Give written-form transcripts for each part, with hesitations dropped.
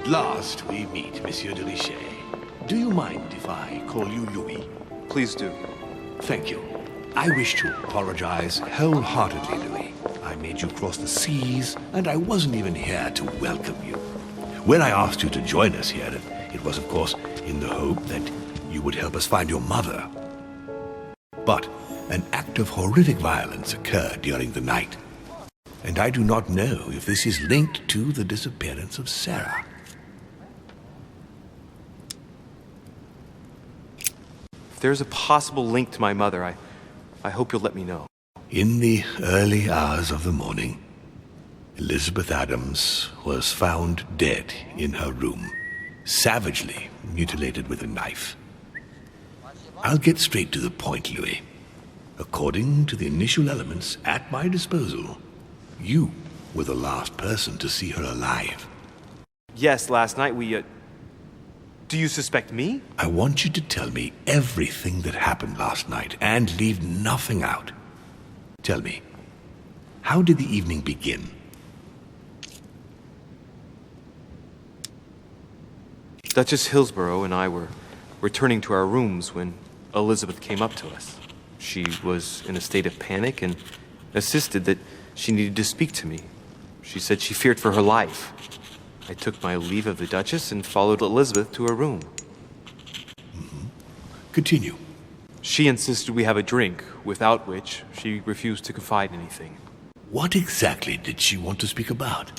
At last we meet, Monsieur de Рише. Do you mind if I call you Louis? Please do. Thank you. I wish to apologize wholeheartedly, Louis. I made you cross the seas, and I wasn't even here to welcome you. When I asked you to join us here, it was, of course, in the hope that you would help us find your mother. But an act of horrific violence occurred during the night, and I do not know if this is linked to the disappearance of Sarah. If there's a possible link to my mother, I hope you'll let me know. In the early hours of the morning, Elizabeth Adams was found dead in her room, savagely mutilated with a knife. I'll get straight to the point, Louis. According to the initial elements at my disposal, you were the last person to see her alive. Yes, last night we, Do you suspect me? I want you to tell me everything that happened last night and leave nothing out. Tell me, how did the evening begin? Duchess Hillsborough and I were returning to our rooms when Elizabeth came up to us. She was in a state of panic and insisted that she needed to speak to me. She said she feared for her life. I took my leave of the Duchess and followed Elizabeth to her room. Continue. She insisted we have a drink, without which she refused to confide anything. What exactly did she want to speak about?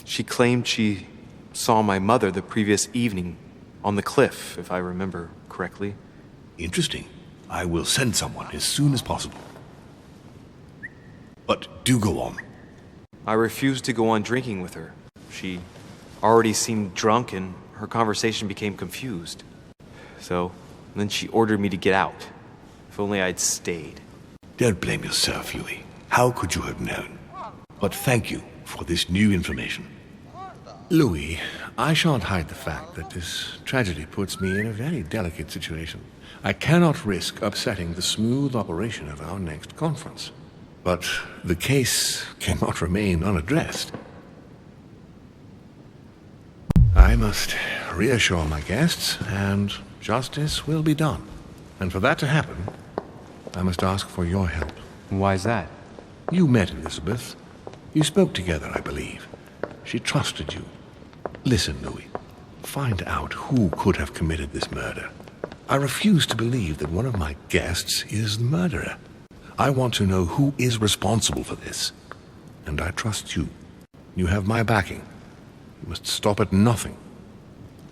She claimed she saw my mother the previous evening on the cliff, if I remember correctly. Interesting. I will send someone as soon as possible. But do go on. I refused to go on drinking with her. She already seemed drunk and her conversation became confused. So then she ordered me to get out. If only I'd stayed. Don't blame yourself, Louis. How could you have known? But thank you for this new information. Louis, I shan't hide the fact that this tragedy puts me in a very delicate situation. I cannot risk upsetting the smooth operation of our next conference. But the case cannot remain unaddressed. I must reassure my guests, and justice will be done. And for that to happen, I must ask for your help. Why is that? You met Elizabeth. You spoke together, I believe. She trusted you. Listen, Louis. Find out who could have committed this murder. I refuse to believe that one of my guests is the murderer. I want to know who is responsible for this. And I trust you. You have my backing. You must stop at nothing.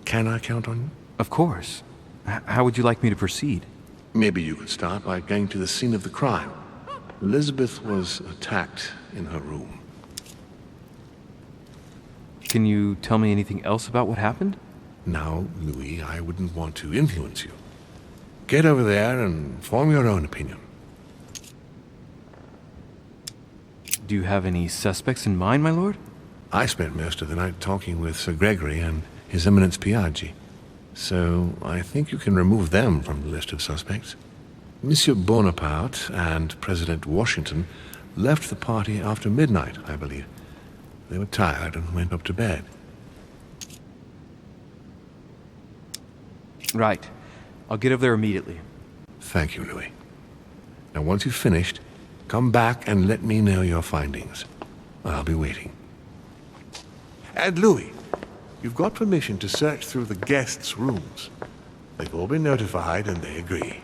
Can I count on you? Of course. How would you like me to proceed? Maybe you could start by going to the scene of the crime. Elizabeth was attacked in her room. Can you tell me anything else about what happened? Now, Louis, I wouldn't want to influence you. Get over there and form your own opinion. Do you have any suspects in mind, my lord? I spent most of the night talking with Sir Gregory and His Eminence Piaggi, so I think you can remove them from the list of suspects. Monsieur Bonaparte and President Washington left the party after midnight, I believe. They were tired and went up to bed. Right. I'll get over there immediately. Thank you, Louis. Now, once you've finished, come back and let me know your findings. I'll be waiting. And Louis, you've got permission to search through the guests' rooms. They've all been notified and they agree.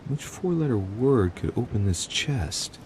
Which four-letter word could open this chest?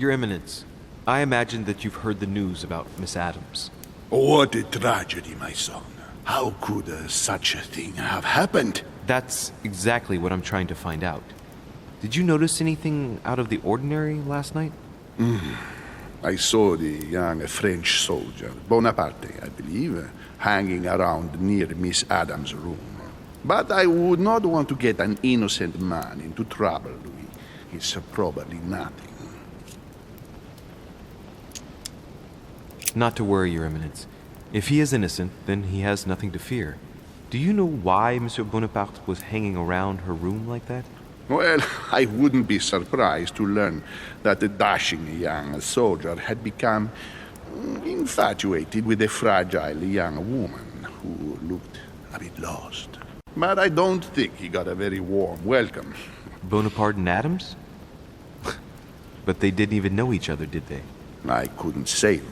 Your Eminence, I imagine that you've heard the news about Miss Adams. What a tragedy, my son. How could such a thing have happened? That's exactly what I'm trying to find out. Did you notice anything out of the ordinary last night? I saw the young French soldier, Bonaparte, I believe, hanging around near Miss Adams' room. But I would not want to get an innocent man into trouble, Louis. It's probably nothing. Not to worry, Your Eminence. If he is innocent, then he has nothing to fear. Do you know why Monsieur Bonaparte was hanging around her room like that? Well, I wouldn't be surprised to learn that the dashing young soldier had become infatuated with a fragile young woman who looked a bit lost. But I don't think he got a very warm welcome. Bonaparte and Adams? But they didn't even know each other, did they? I couldn't say, Louis.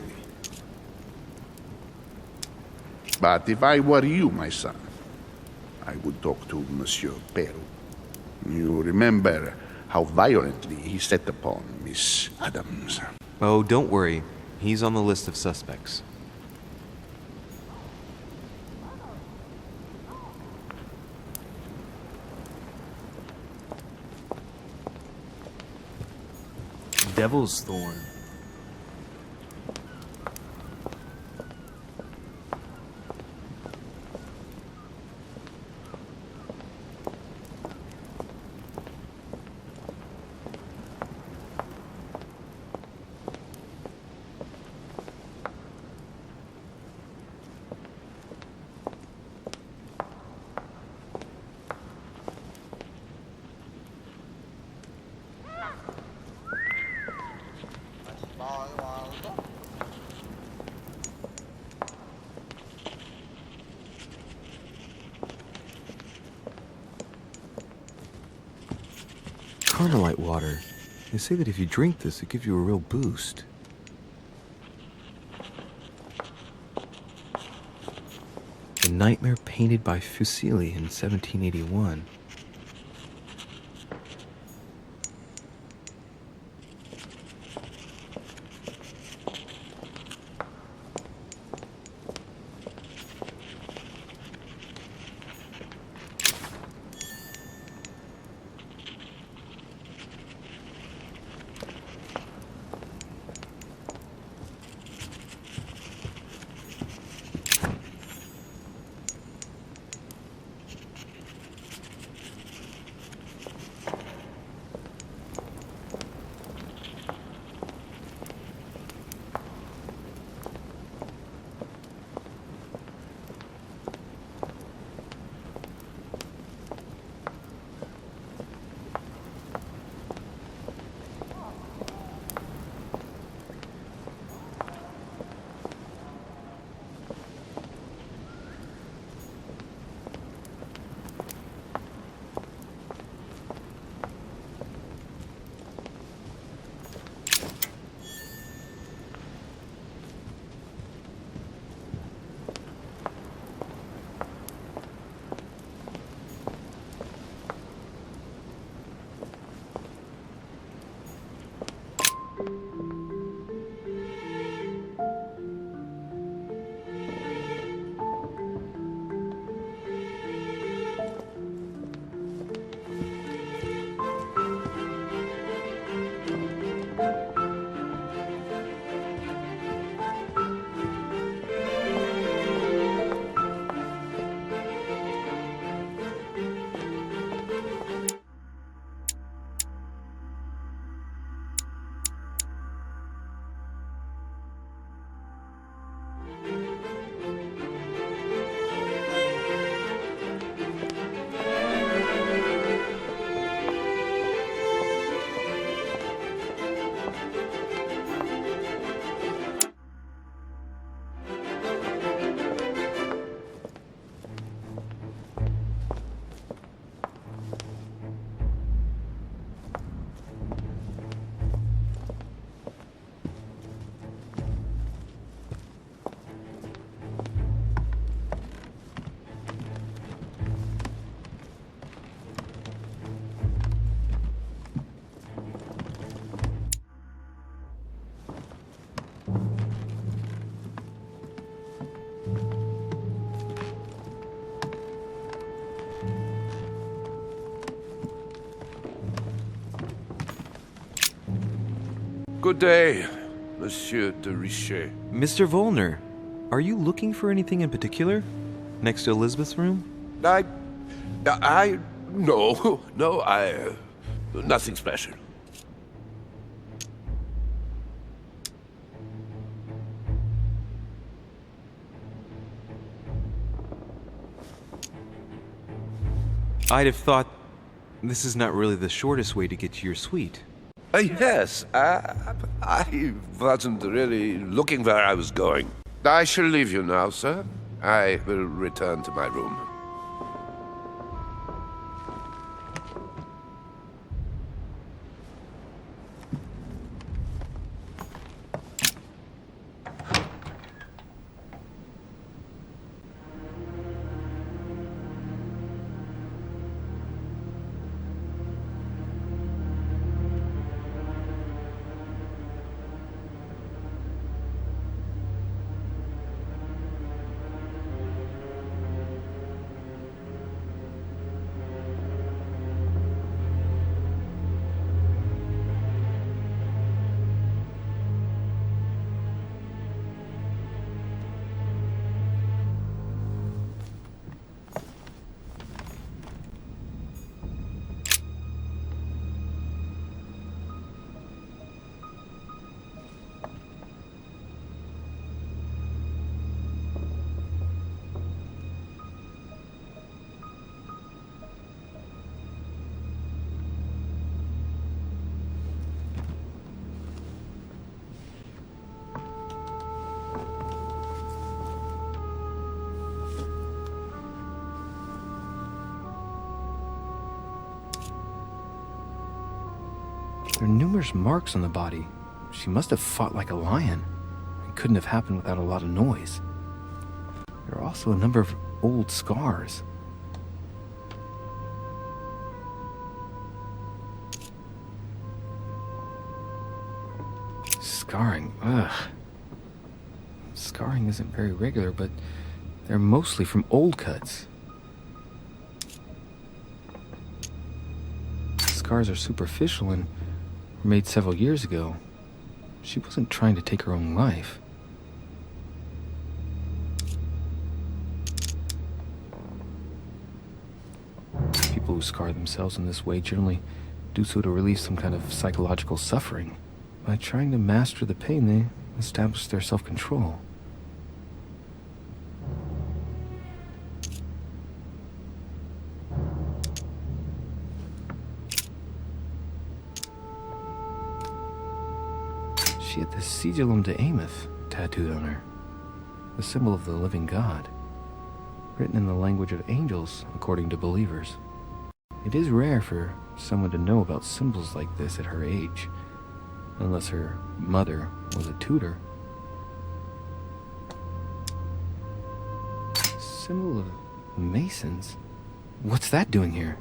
But if I were you, my son, I would talk to Monsieur Peru. You remember how violently he set upon Miss Adams. Oh, don't worry. He's on the list of suspects. Devil's Thorn. Carmelite water. They say that if you drink this, it gives you a real boost. The Nightmare painted by Fuseli in 1781. Good day, Monsieur de Riche. Mr. Volner, are you looking for anything in particular? Next to Elizabeth's room? No, nothing special. I'd have thought this is not really the shortest way to get to your suite. Yes, I wasn't really looking where I was going. I shall leave you now, sir. I will return to my room. There are numerous marks on the body. She must have fought like a lion. It couldn't have happened without a lot of noise. There are also a number of old scars. Scarring, ugh. Scarring isn't very regular, but they're mostly from old cuts. Scars are superficial and were made several years ago. She wasn't trying to take her own life. People who scar themselves in this way generally do so to relieve some kind of psychological suffering. By trying to master the pain, they establish their self-control. She had the sigillum de Ameth tattooed on her, the symbol of the living God, written in the language of angels, according to believers. It is rare for someone to know about symbols like this at her age, unless her mother was a tutor. Symbol of Masons? What's that doing here?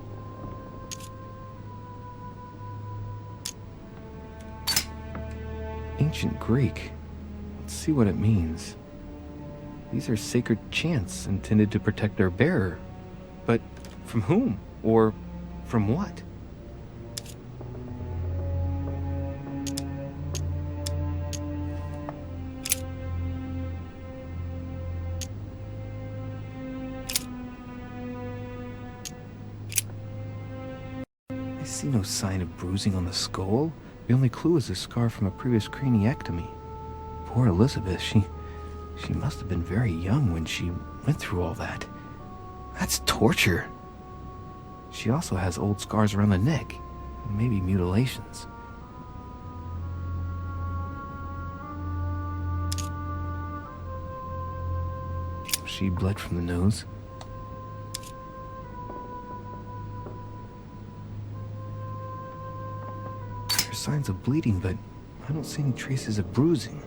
Ancient Greek. Let's see what it means. These are sacred chants intended to protect their bearer. But from whom? Or from what? I see no sign of bruising on the skull. The only clue is a scar from a previous craniectomy. Poor Elizabeth, she must have been very young when she went through all that. That's torture. She also has old scars around the neck, maybe mutilations. She bled from the nose. Signs of bleeding, but I don't see any traces of bruising.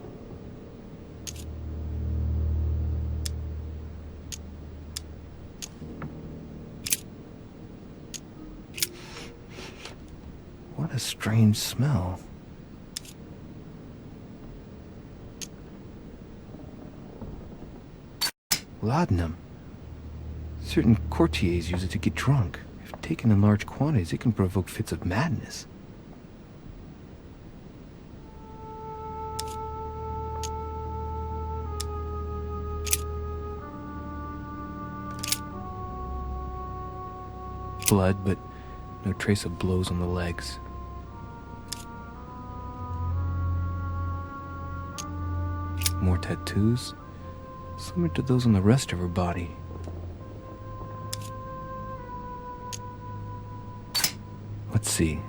What a strange smell. Laudanum. Certain courtiers use it to get drunk. If taken in large quantities, it can provoke fits of madness. Blood, but no trace of blows on the legs. More tattoos, similar to those on the rest of her body. Let's see.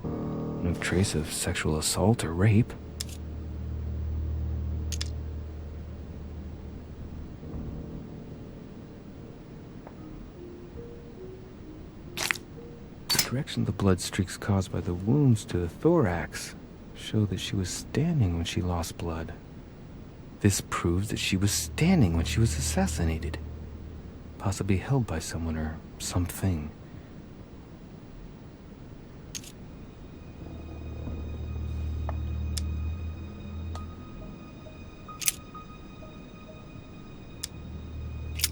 No trace of sexual assault or rape. The direction of the blood streaks caused by the wounds to the thorax show that she was standing when she lost blood. This proves that she was standing when she was assassinated, possibly held by someone or something.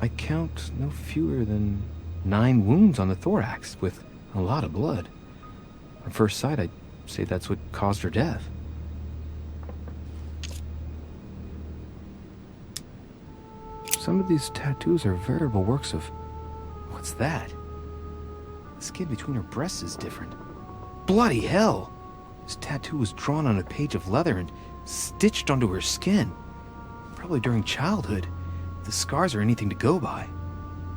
I count no fewer than 9 wounds on the thorax, with a lot of blood. On first sight, I'd say that's what caused her death. Some of these tattoos are veritable works of... What's that? The skin between her breasts is different. Bloody hell! This tattoo was drawn on a page of leather and stitched onto her skin. Probably during childhood. The scars are anything to go by.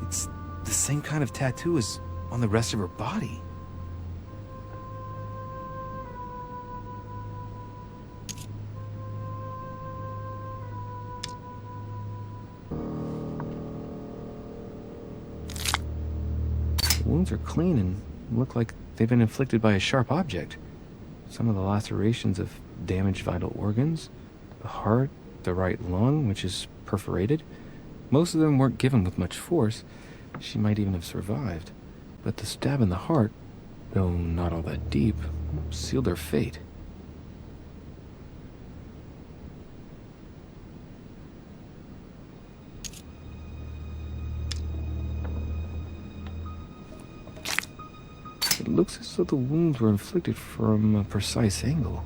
It's the same kind of tattoo as on the rest of her body. The wounds are clean and look like they've been inflicted by a sharp object. Some of the lacerations have damaged vital organs, the heart, the right lung, which is perforated. Most of them weren't given with much force. She might even have survived. But the stab in the heart, though not all that deep, sealed her fate. It looks as though the wounds were inflicted from a precise angle.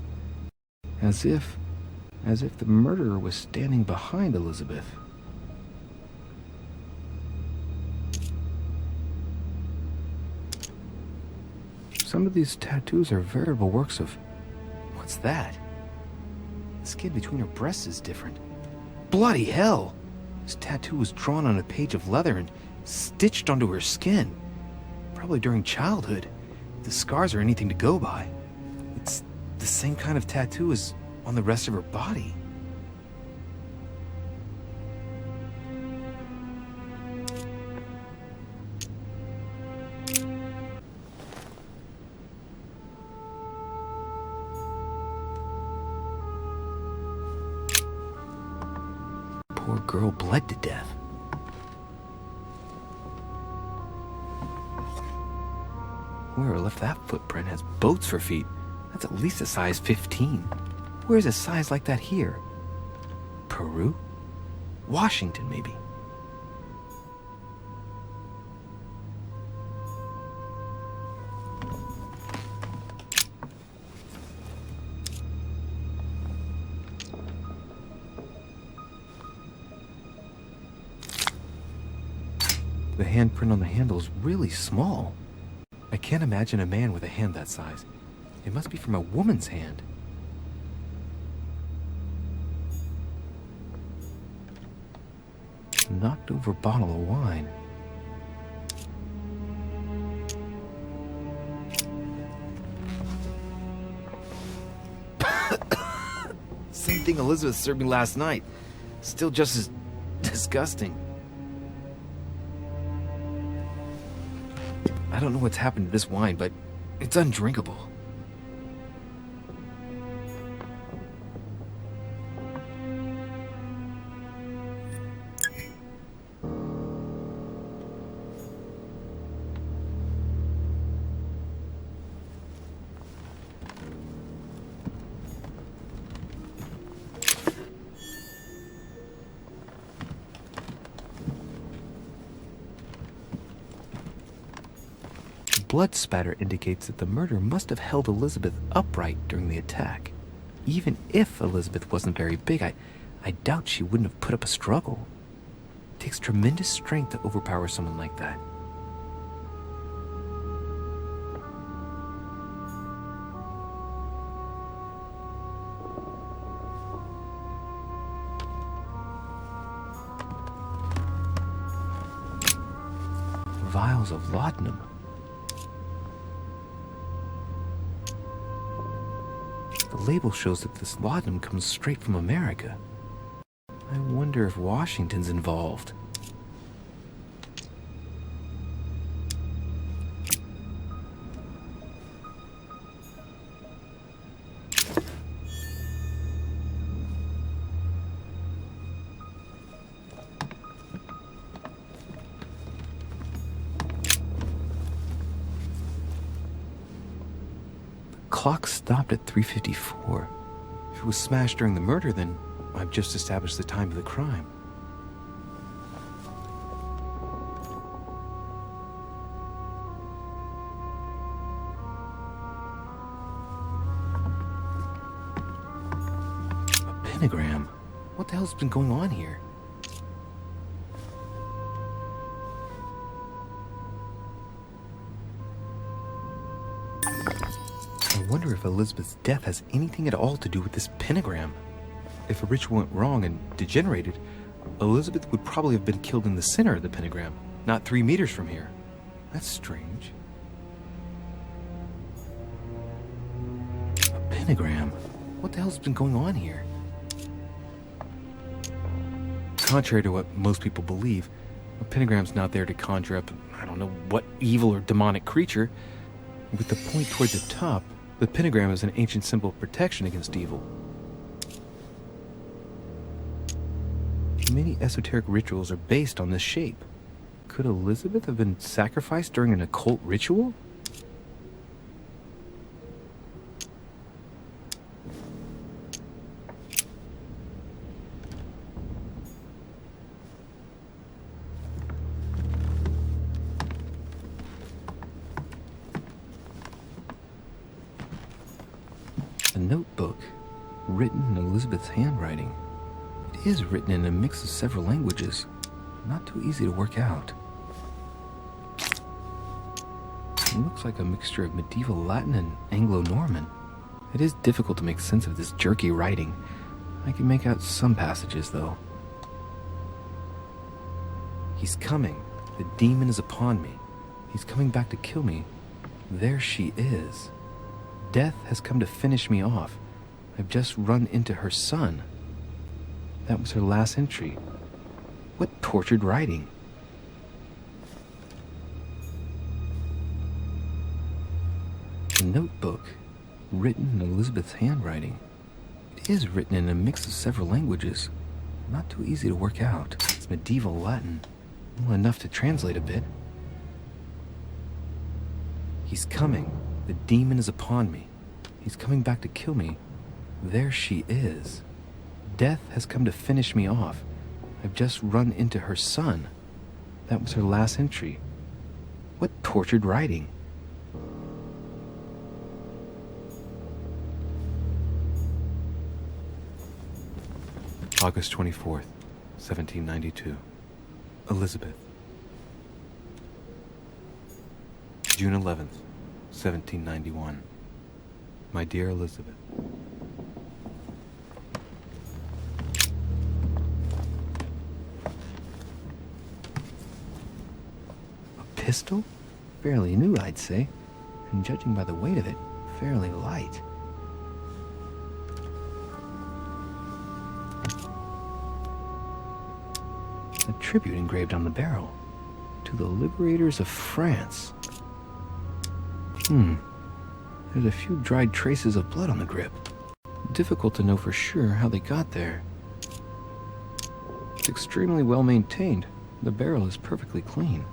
As if the murderer was standing behind Elizabeth. Some of these tattoos are veritable works of... What's that? The skin between her breasts is different. Bloody hell! This tattoo was drawn on a page of leather and stitched onto her skin. Probably during childhood. The scars are anything to go by. It's the same kind of tattoo as on the rest of her body. Poor girl bled to death. Whoever left that footprint has boats for feet. That's at least a size 15. Where's a size like that here? Peru? Washington, maybe. The handprint on the handle is really small. I can't imagine a man with a hand that size. It must be from a woman's hand. Knocked over bottle of wine. Same thing Elizabeth served me last night. Still just as disgusting. I don't know what's happened to this wine, but it's undrinkable. Blood spatter indicates that the murder must have held Elizabeth upright during the attack. Even if Elizabeth wasn't very big, I doubt she wouldn't have put up a struggle. takes tremendous strength to overpower someone like that. Vials of laudanum. The label shows that this laudanum comes straight from America. I wonder if Washington's involved. Clock stopped at 3:54. If it was smashed during the murder, then I've just established the time of the crime. A pentagram? What the hell's been going on here? I wonder if Elizabeth's death has anything at all to do with this pentagram. If a ritual went wrong and degenerated, Elizabeth would probably have been killed in the center of the pentagram, not 3 meters from here. That's strange. A pentagram? What the hell's been going on here? Contrary to what most people believe, a pentagram's not there to conjure up, I don't know what evil or demonic creature. With the point toward the top, the pentagram is an ancient symbol of protection against evil. Many esoteric rituals are based on this shape. Could Elizabeth have been sacrificed during an occult ritual? A notebook written in Elizabeth's handwriting. It is written in a mix of several languages, not too easy to work out. It looks like a mixture of medieval Latin and Anglo-Norman. It is difficult to make sense of this jerky writing. I can make out some passages, though. He's coming. The demon is upon me. He's coming back to kill me. There she is. Death has come to finish me off. I've just run into her son. That was her last entry. What tortured writing. A notebook written in Elizabeth's handwriting. It is written in a mix of several languages, not too easy to work out. It's medieval Latin, well, enough to translate a bit. He's coming. The demon is upon me. He's coming back to kill me. There she is. Death has come to finish me off. I've just run into her son. That was her last entry. What tortured writing. August 24th, 1792. Elizabeth. June 11th, 1791. My dear Elizabeth. A pistol? Fairly new, I'd say, and judging by the weight of it, fairly light. A tribute engraved on the barrel to the liberators of France. There's a few dried traces of blood on the grip. Difficult to know for sure how they got there. It's extremely well maintained. The barrel is perfectly clean.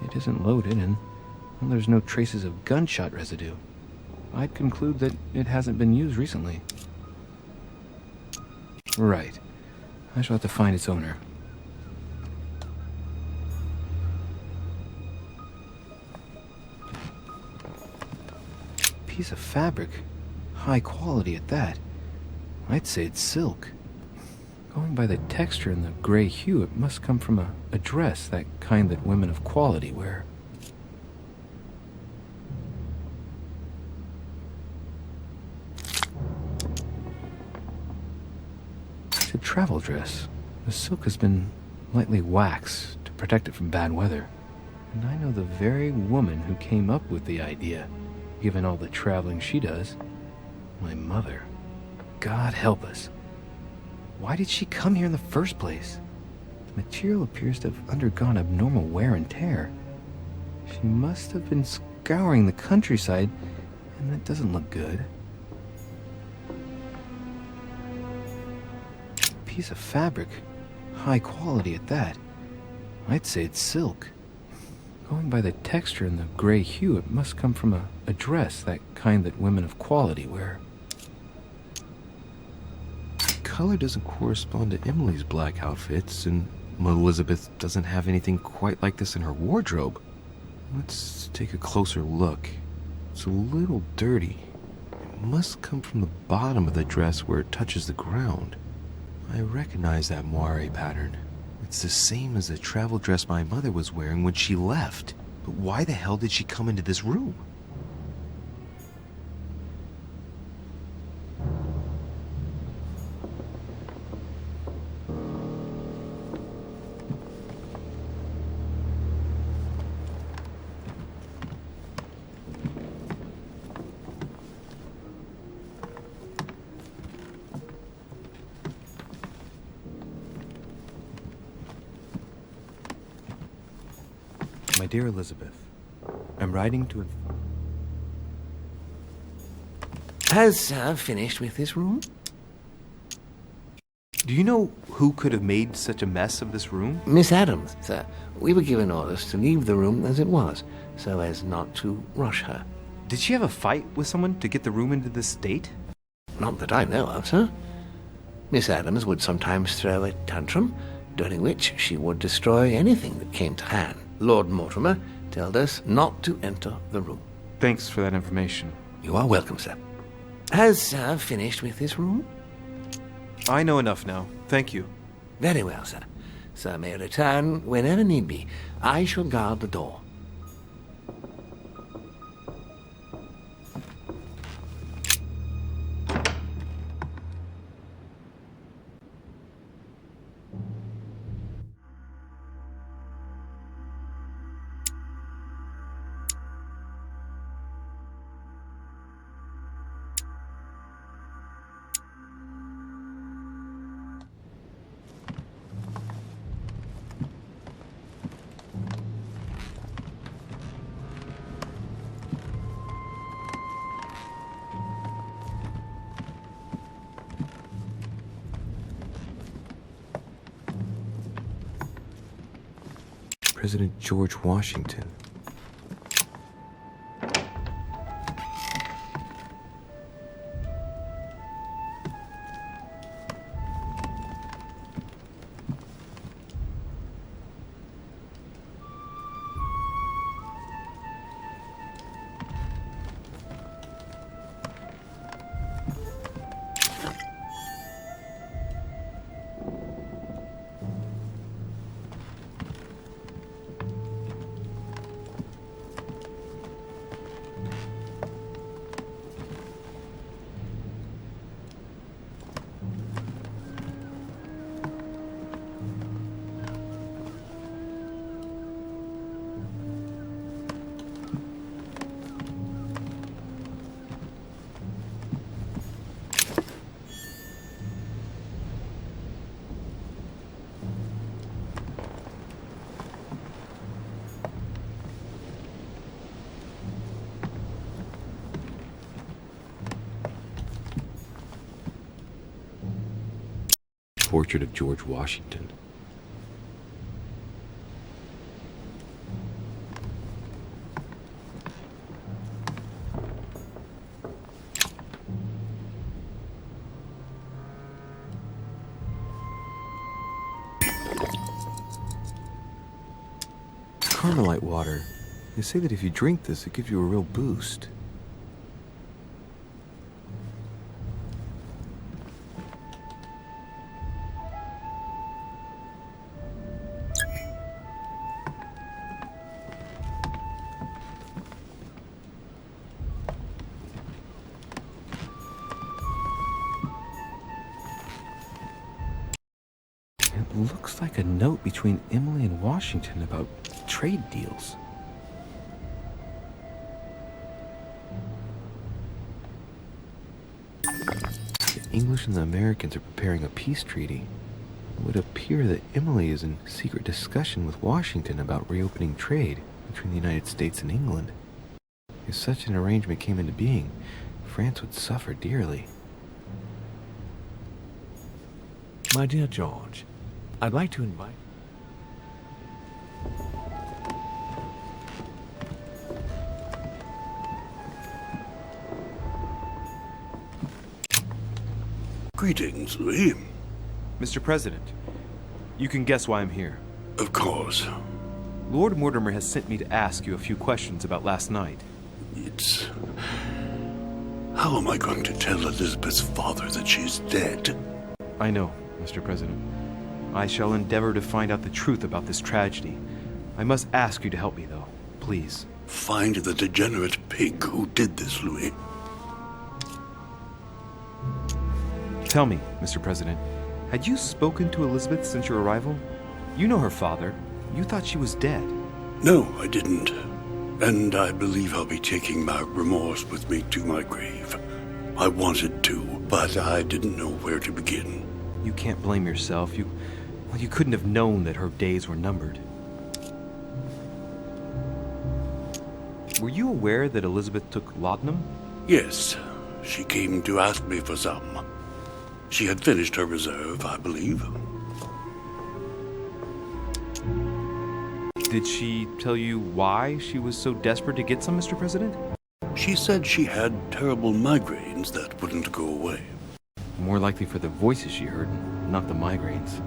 It isn't loaded, and well, there's no traces of gunshot residue. I'd conclude that it hasn't been used recently. Right. I shall have to find its owner. Piece of fabric. High quality at that. I'd say it's silk. Going by the texture and the gray hue, it must come from a dress, that kind that women of quality wear. It's a travel dress. The silk has been lightly waxed to protect it from bad weather. And I know the very woman who came up with the idea, given all the traveling she does. My mother. God help us. Why did she come here in the first place? The material appears to have undergone abnormal wear and tear. She must have been scouring the countryside, and that doesn't look good. Piece of fabric, high quality at that. I'd say it's silk. Going by the texture and the gray hue, it must come from a dress, that kind that women of quality wear. The color doesn't correspond to Emily's black outfits, and Elizabeth doesn't have anything quite like this in her wardrobe. Let's take a closer look. It's a little dirty. It must come from the bottom of the dress where it touches the ground. I recognize that moire pattern. It's the same as the travel dress my mother was wearing when she left. But why the hell did she come into this room? My dear Elizabeth, I'm writing to inform... Has Sir finished with this room? Do you know who could have made such a mess of this room? Miss Adams, sir. We were given orders to leave the room as it was, so as not to rush her. Did she have a fight with someone to get the room into this state? Not that I know of, sir. Miss Adams would sometimes throw a tantrum, during which she would destroy anything that came to hand. Lord Mortimer told us not to enter the room. Thanks for that information. You are welcome, sir. Has Sir finished with this room? I know enough now. Thank you. Very well, sir. Sir may return whenever need be. I shall guard the door. President George Washington. Portrait of George Washington. Carmelite water. They say that if you drink this, it gives you a real boost. It looks like a note between Emily and Washington about trade deals. The English and the Americans are preparing a peace treaty. It would appear that Emily is in secret discussion with Washington about reopening trade between the United States and England. If such an arrangement came into being, France would suffer dearly. My dear George, I'd like to invite... Greetings, Louis. Mr. President, you can guess why I'm here. Of course. Lord Mortimer has sent me to ask you a few questions about last night. It's... How am I going to tell Elizabeth's father that she's dead? I know, Mr. President. I shall endeavor to find out the truth about this tragedy. I must ask you to help me, though. Please. Find the degenerate pig who did this, Louis. Tell me, Mr. President, had you spoken to Elizabeth since your arrival? You know her father. You thought she was dead. No, I didn't. And I believe I'll be taking my remorse with me to my grave. I wanted to, but I didn't know where to begin. You can't blame yourself. You couldn't have known that her days were numbered. Were you aware that Elizabeth took laudanum? Yes, she came to ask me for some. She had finished her reserve, I believe. Did she tell you why she was so desperate to get some, Mr. President? She said she had terrible migraines that wouldn't go away. More likely for the voices she heard, not the migraines.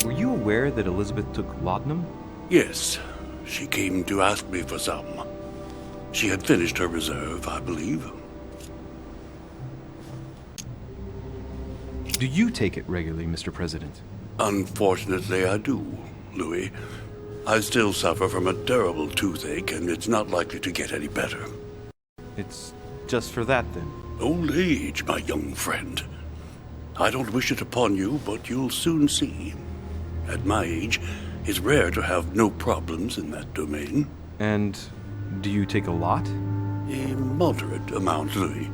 Were you aware that Elizabeth took laudanum? Yes, she came to ask me for some. She had finished her reserve, I believe. Do you take it regularly, Mr. President? Unfortunately, I do, Louis. I still suffer from a terrible toothache, and it's not likely to get any better. It's just for that, then? Old age, my young friend. I don't wish it upon you, but you'll soon see. At my age, it's rare to have no problems in that domain. And do you take a lot? A moderate amount, Louis.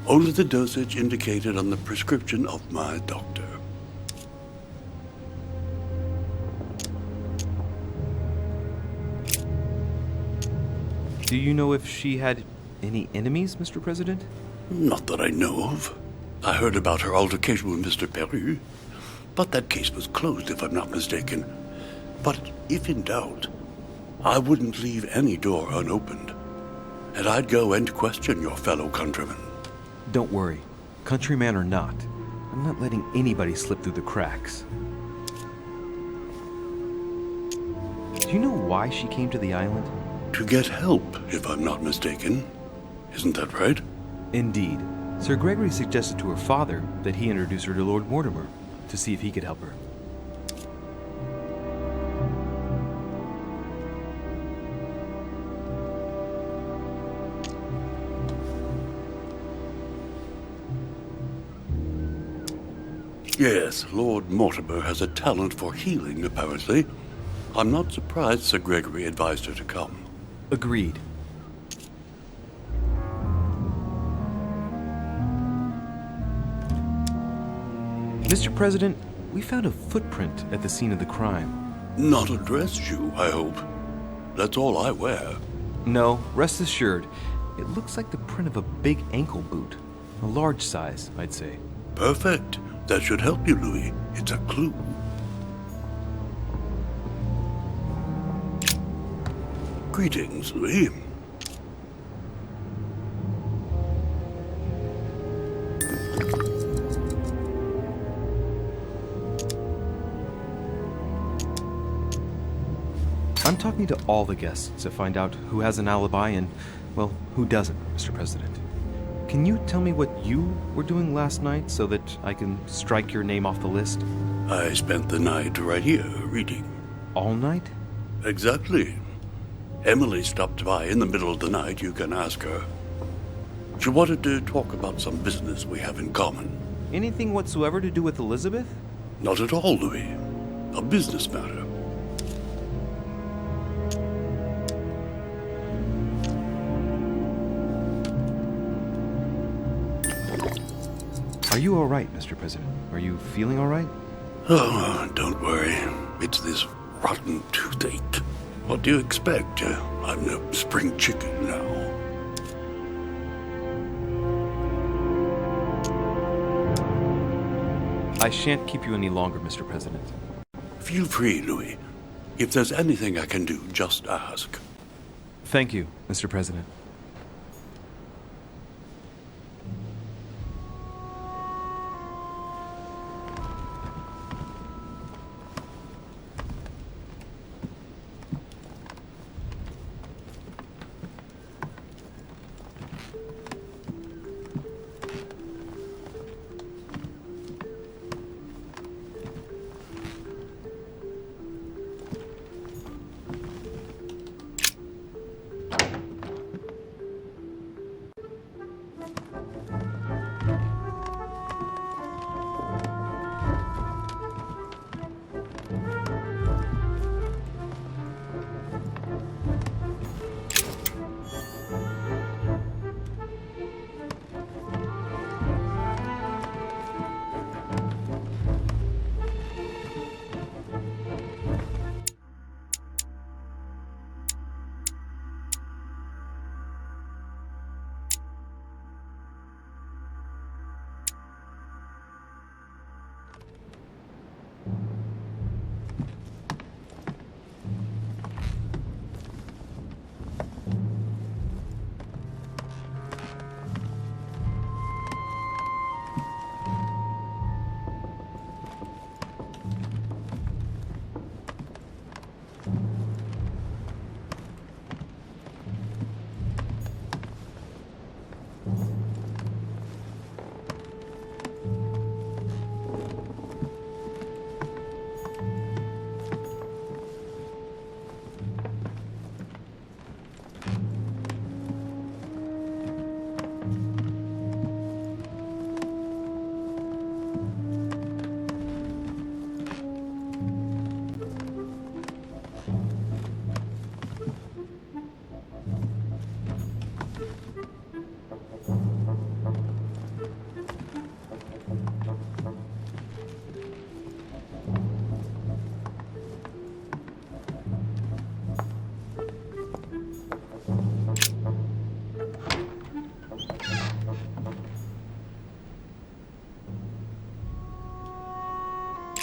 Only the dosage indicated on the prescription of my doctor. Do you know if she had any enemies, Mr. President? Not that I know of. I heard about her altercation with Mr. Perry, but that case was closed, if I'm not mistaken. But if in doubt, I wouldn't leave any door unopened, and I'd go and question your fellow countrymen. Don't worry. Countryman or not, I'm not letting anybody slip through the cracks. Do you know why she came to the island? To get help, if I'm not mistaken. Isn't that right? Indeed. Sir Gregory suggested to her father that he introduce her to Lord Mortimer to see if he could help her. Yes, Lord Mortimer has a talent for healing, apparently. I'm not surprised Sir Gregory advised her to come. Agreed. Mr. President, we found a footprint at the scene of the crime. Not a dress shoe, I hope. That's all I wear. No, rest assured. It looks like the print of a big ankle boot. A large size, I'd say. Perfect. That should help you, Louis. It's a clue. Greetings, Louis. I'm talking to all the guests to find out who has an alibi and, well, who doesn't, Mr. President. Can you tell me what you were doing last night so that I can strike your name off the list? I spent the night right here, reading. All night? Exactly. Emily stopped by in the middle of the night, you can ask her. She wanted to talk about some business we have in common. Anything whatsoever to do with Elizabeth? Not at all, Louis. A business matter. Are you all right, Mr. President? Are you feeling all right? Oh, don't worry. It's this rotten toothache. What do you expect? I'm no spring chicken now. I shan't keep you any longer, Mr. President. Feel free, Louis. If there's anything I can do, just ask. Thank you, Mr. President.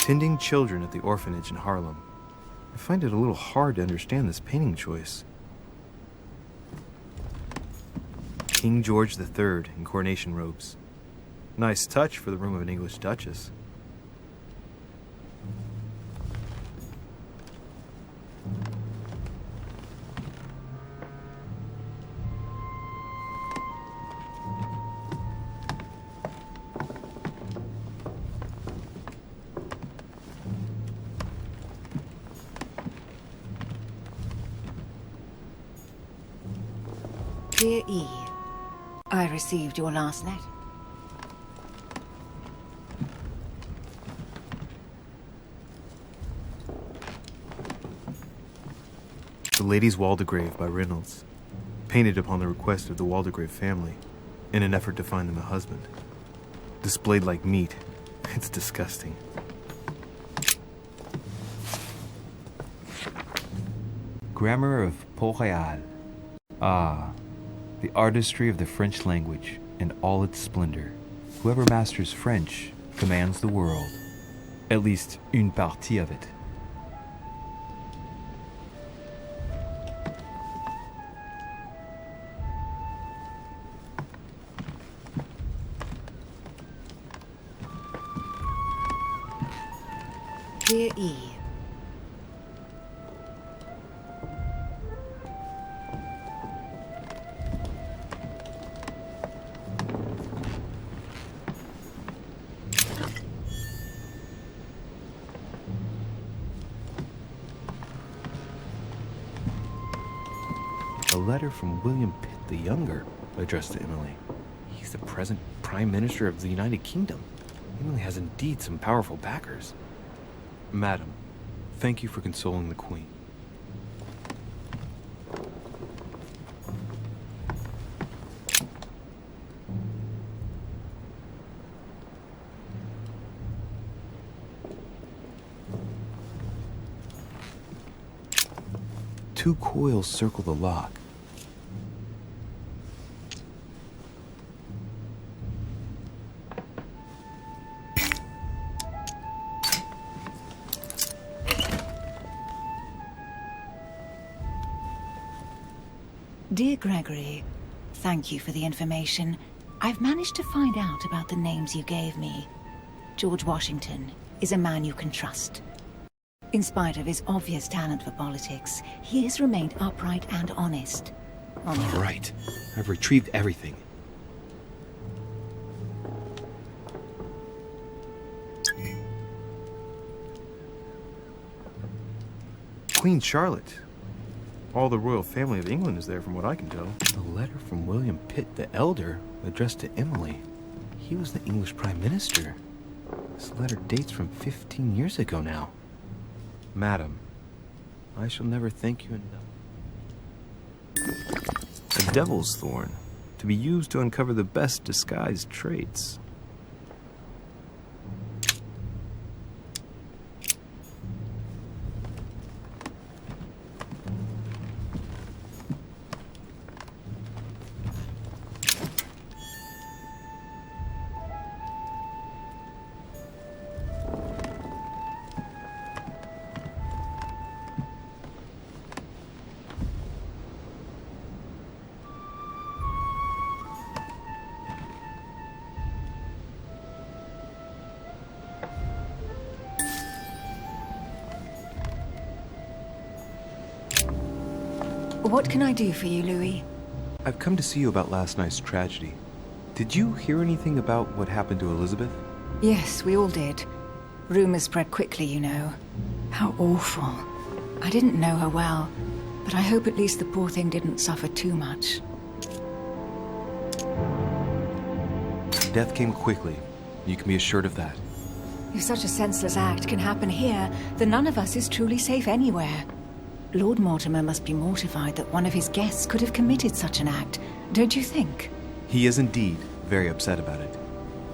Tending children at the orphanage in Harlem. I find it a little hard to understand this painting choice. King George III in coronation robes. Nice touch for the room of an English duchess. Dear E, I received your last letter. The Lady's Waldegrave by Reynolds, painted upon the request of the Waldegrave family, in an effort to find them a husband. Displayed like meat. It's disgusting. Grammar of Port-Royal. Ah, the artistry of the French language and all its splendor. Whoever masters French commands the world. At least une partie of it. Dear E, A letter from William Pitt the Younger, addressed to Emily. He's the present Prime Minister of the United Kingdom. Emily has indeed some powerful backers. Madam, thank you for consoling the Queen. Two coils circle the lock. Dear Gregory, thank you for the information. I've managed to find out about the names you gave me. George Washington is a man you can trust. In spite of his obvious talent for politics, he has remained upright and honest. All right. I've retrieved everything. Queen Charlotte. All the royal family of England is there from what I can tell. The letter from William Pitt the Elder, addressed to Emily. He was the English Prime Minister. This letter dates from 15 years ago now. Madam, I shall never thank you enough. A devil's thorn, to be used to uncover the best disguised traits. What can I do for you, Louis? I've come to see you about last night's tragedy. Did you hear anything about what happened to Elizabeth? Yes, we all did. Rumors spread quickly, you know. How awful. I didn't know her well, but I hope at least the poor thing didn't suffer too much. Death came quickly. You can be assured of that. If such a senseless act can happen here, then none of us is truly safe anywhere. Lord Mortimer must be mortified that one of his guests could have committed such an act, don't you think? He is indeed very upset about it.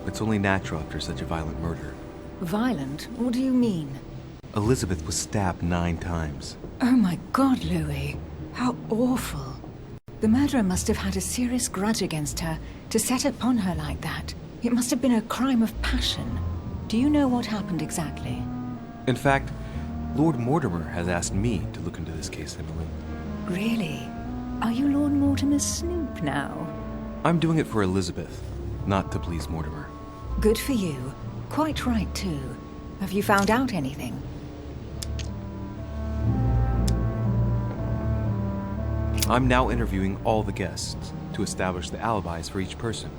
It's only natural after such a violent murder. Violent? What do you mean? Elizabeth was stabbed 9 times. Oh my God, Louis. How awful. The murderer must have had a serious grudge against her to set upon her like that. It must have been a crime of passion. Do you know what happened exactly? In fact, Lord Mortimer has asked me to look into this case, Emily. Really? Are you Lord Mortimer's snoop now? I'm doing it for Elizabeth, not to please Mortimer. Good for you. Quite right, too. Have you found out anything? I'm now interviewing all the guests to establish the alibis for each person.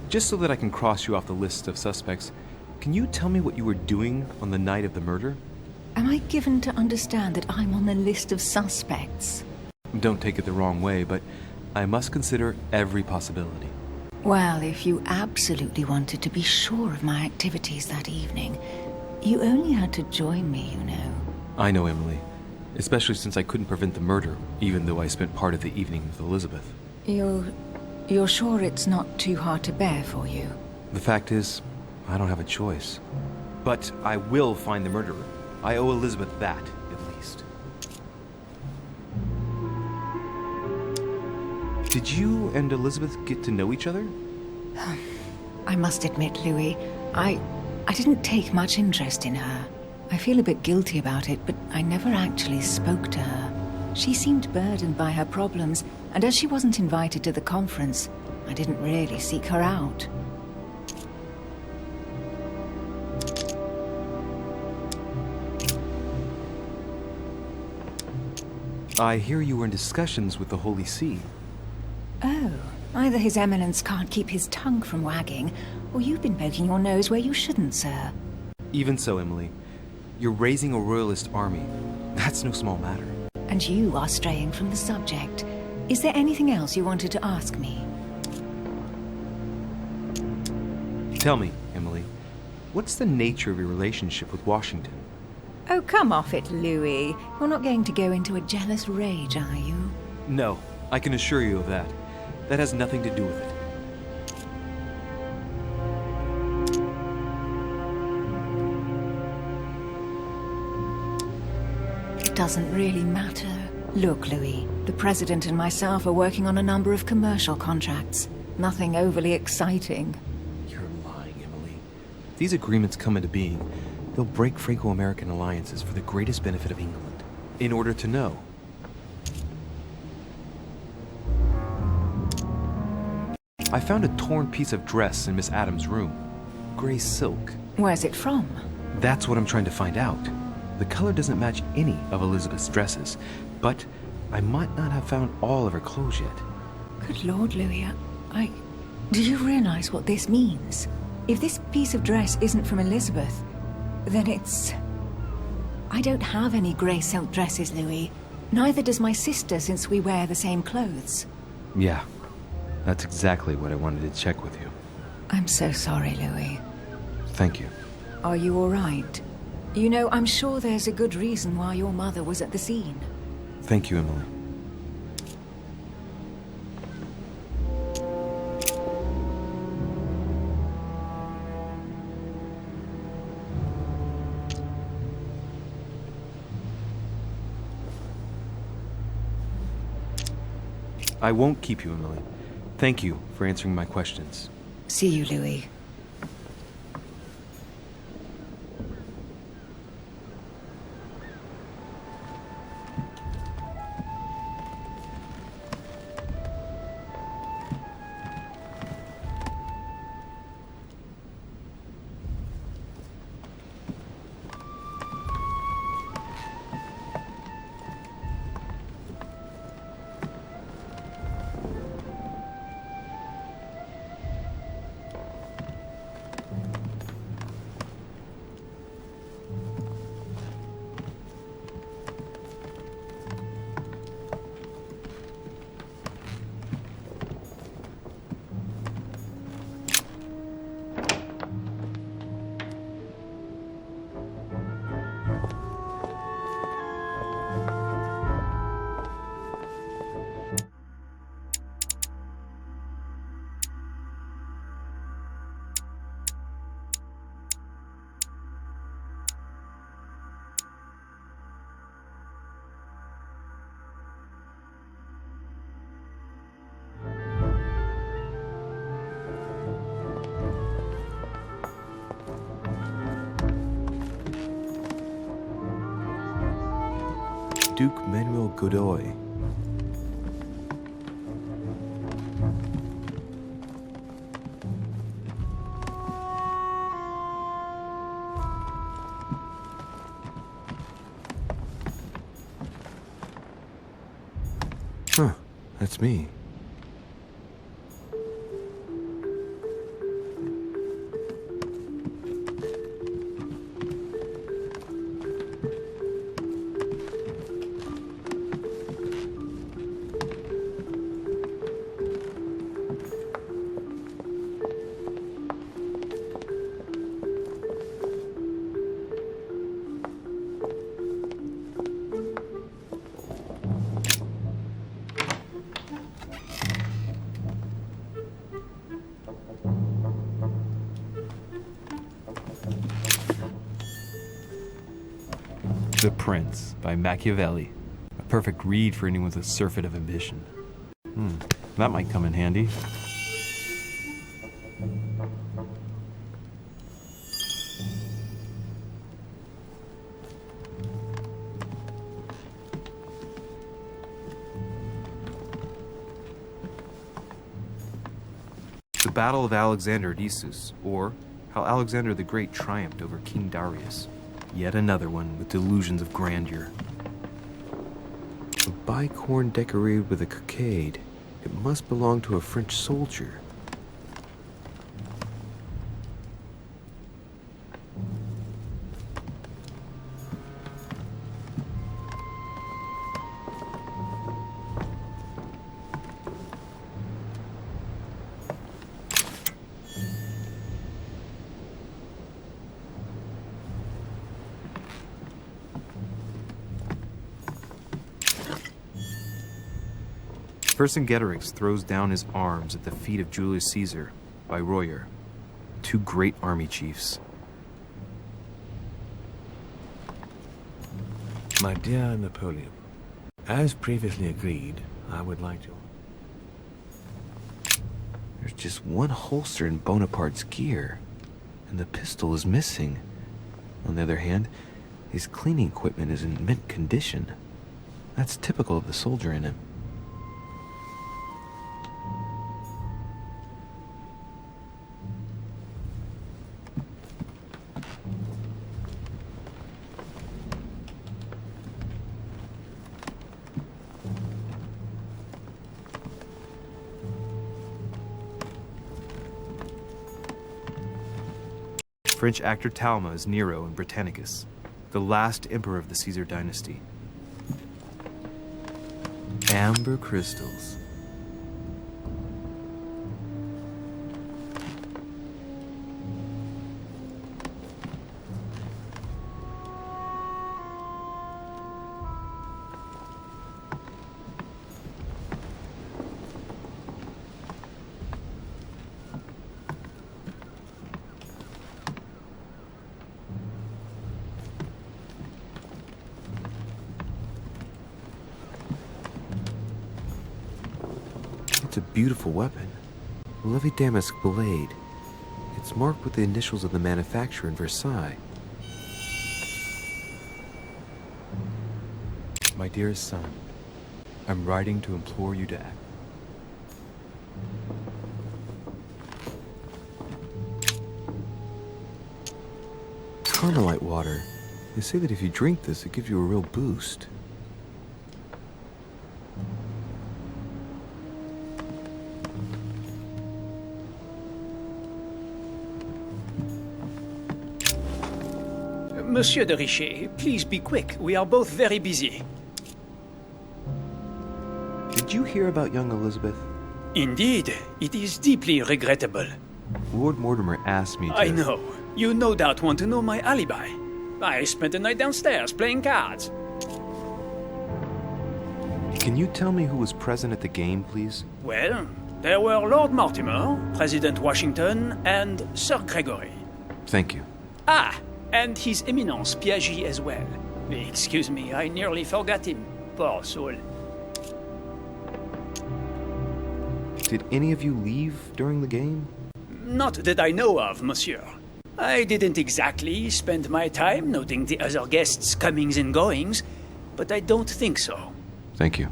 Just so that I can cross you off the list of suspects, can you tell me what you were doing on the night of the murder? Am I given to understand that I'm on the list of suspects? Don't take it the wrong way, but I must consider every possibility. Well, if you absolutely wanted to be sure of my activities that evening, you only had to join me, you know. I know, Emily. Especially since I couldn't prevent the murder, even though I spent part of the evening with Elizabeth. You're sure it's not too hard to bear for you? The fact is, I don't have a choice. But I will find the murderer. I owe Elizabeth that, at least. Did you and Elizabeth get to know each other? I must admit, Louis, I didn't take much interest in her. I feel a bit guilty about it, but I never actually spoke to her. She seemed burdened by her problems, and as she wasn't invited to the conference, I didn't really seek her out. I hear you were in discussions with the Holy See. Oh, either His Eminence can't keep his tongue from wagging, or you've been poking your nose where you shouldn't, sir. Even so, Emily, you're raising a royalist army. That's no small matter. And you are straying from the subject. Is there anything else you wanted to ask me? Tell me, Emily, What's the nature of your relationship with Washington? Oh, come off it, Louis. You're not going to go into a jealous rage, are you? No, I can assure you of that. That has nothing to do with it. It doesn't really matter. Look, Louis, the President and myself are working on a number of commercial contracts. Nothing overly exciting. You're lying, Emily. If these agreements come into being, they'll break Franco-American alliances for the greatest benefit of England. In order to know. I found a torn piece of dress in Miss Adams' room. Gray silk. Where's it from? That's what I'm trying to find out. The color doesn't match any of Elizabeth's dresses, but I might not have found all of her clothes yet. Good Lord, Louis, do you realize what this means? If this piece of dress isn't from Elizabeth, then it's... I don't have any grey silk dresses, Louis. Neither does my sister, since we wear the same clothes. Yeah, that's exactly what I wanted to check with you. I'm so sorry, Louis. Thank you. Are you all right? You know, I'm sure there's a good reason why your mother was at the scene. Thank you, Emily. I won't keep you, Emily. Thank you for answering my questions. See you, Louis. Duke Manuel Godoy. Huh, that's me. The Prince by Machiavelli. A perfect read for anyone with a surfeit of ambition. That might come in handy. The Battle of Alexander at Issus, or How Alexander the Great Triumphed Over King Darius. Yet another one with delusions of grandeur. A bicorn decorated with a cockade. It must belong to a French soldier. Vercingetorix throws down his arms at the feet of Julius Caesar by Royer, two great army chiefs. My dear Napoleon, as previously agreed, I would like to... There's just one holster in Bonaparte's gear, and the pistol is missing. On the other hand, his cleaning equipment is in mint condition. That's typical of the soldier in him. French actor Talma is Nero in Britannicus, the last emperor of the Caesar dynasty. Amber crystals. It's a beautiful weapon. A lovely damask blade. It's marked with the initials of the manufacturer in Versailles. My dearest son, I'm writing to implore you to act. Carmelite water. They say that if you drink this, it gives you a real boost. Monsieur de Riche, please be quick. We are both very busy. Did you hear about young Elizabeth? Indeed, it is deeply regrettable. Lord Mortimer asked me to... I know. You no doubt want to know my alibi. I spent the night downstairs playing cards. Can you tell me who was present at the game, please? Well, there were Lord Mortimer, President Washington, and Sir Gregory. Thank you. Ah, and His Eminence Piaget as well. Excuse me, I nearly forgot him. Poor soul. Did any of you leave during the game? Not that I know of, monsieur. I didn't exactly spend my time noting the other guests' comings and goings, but I don't think so. Thank you.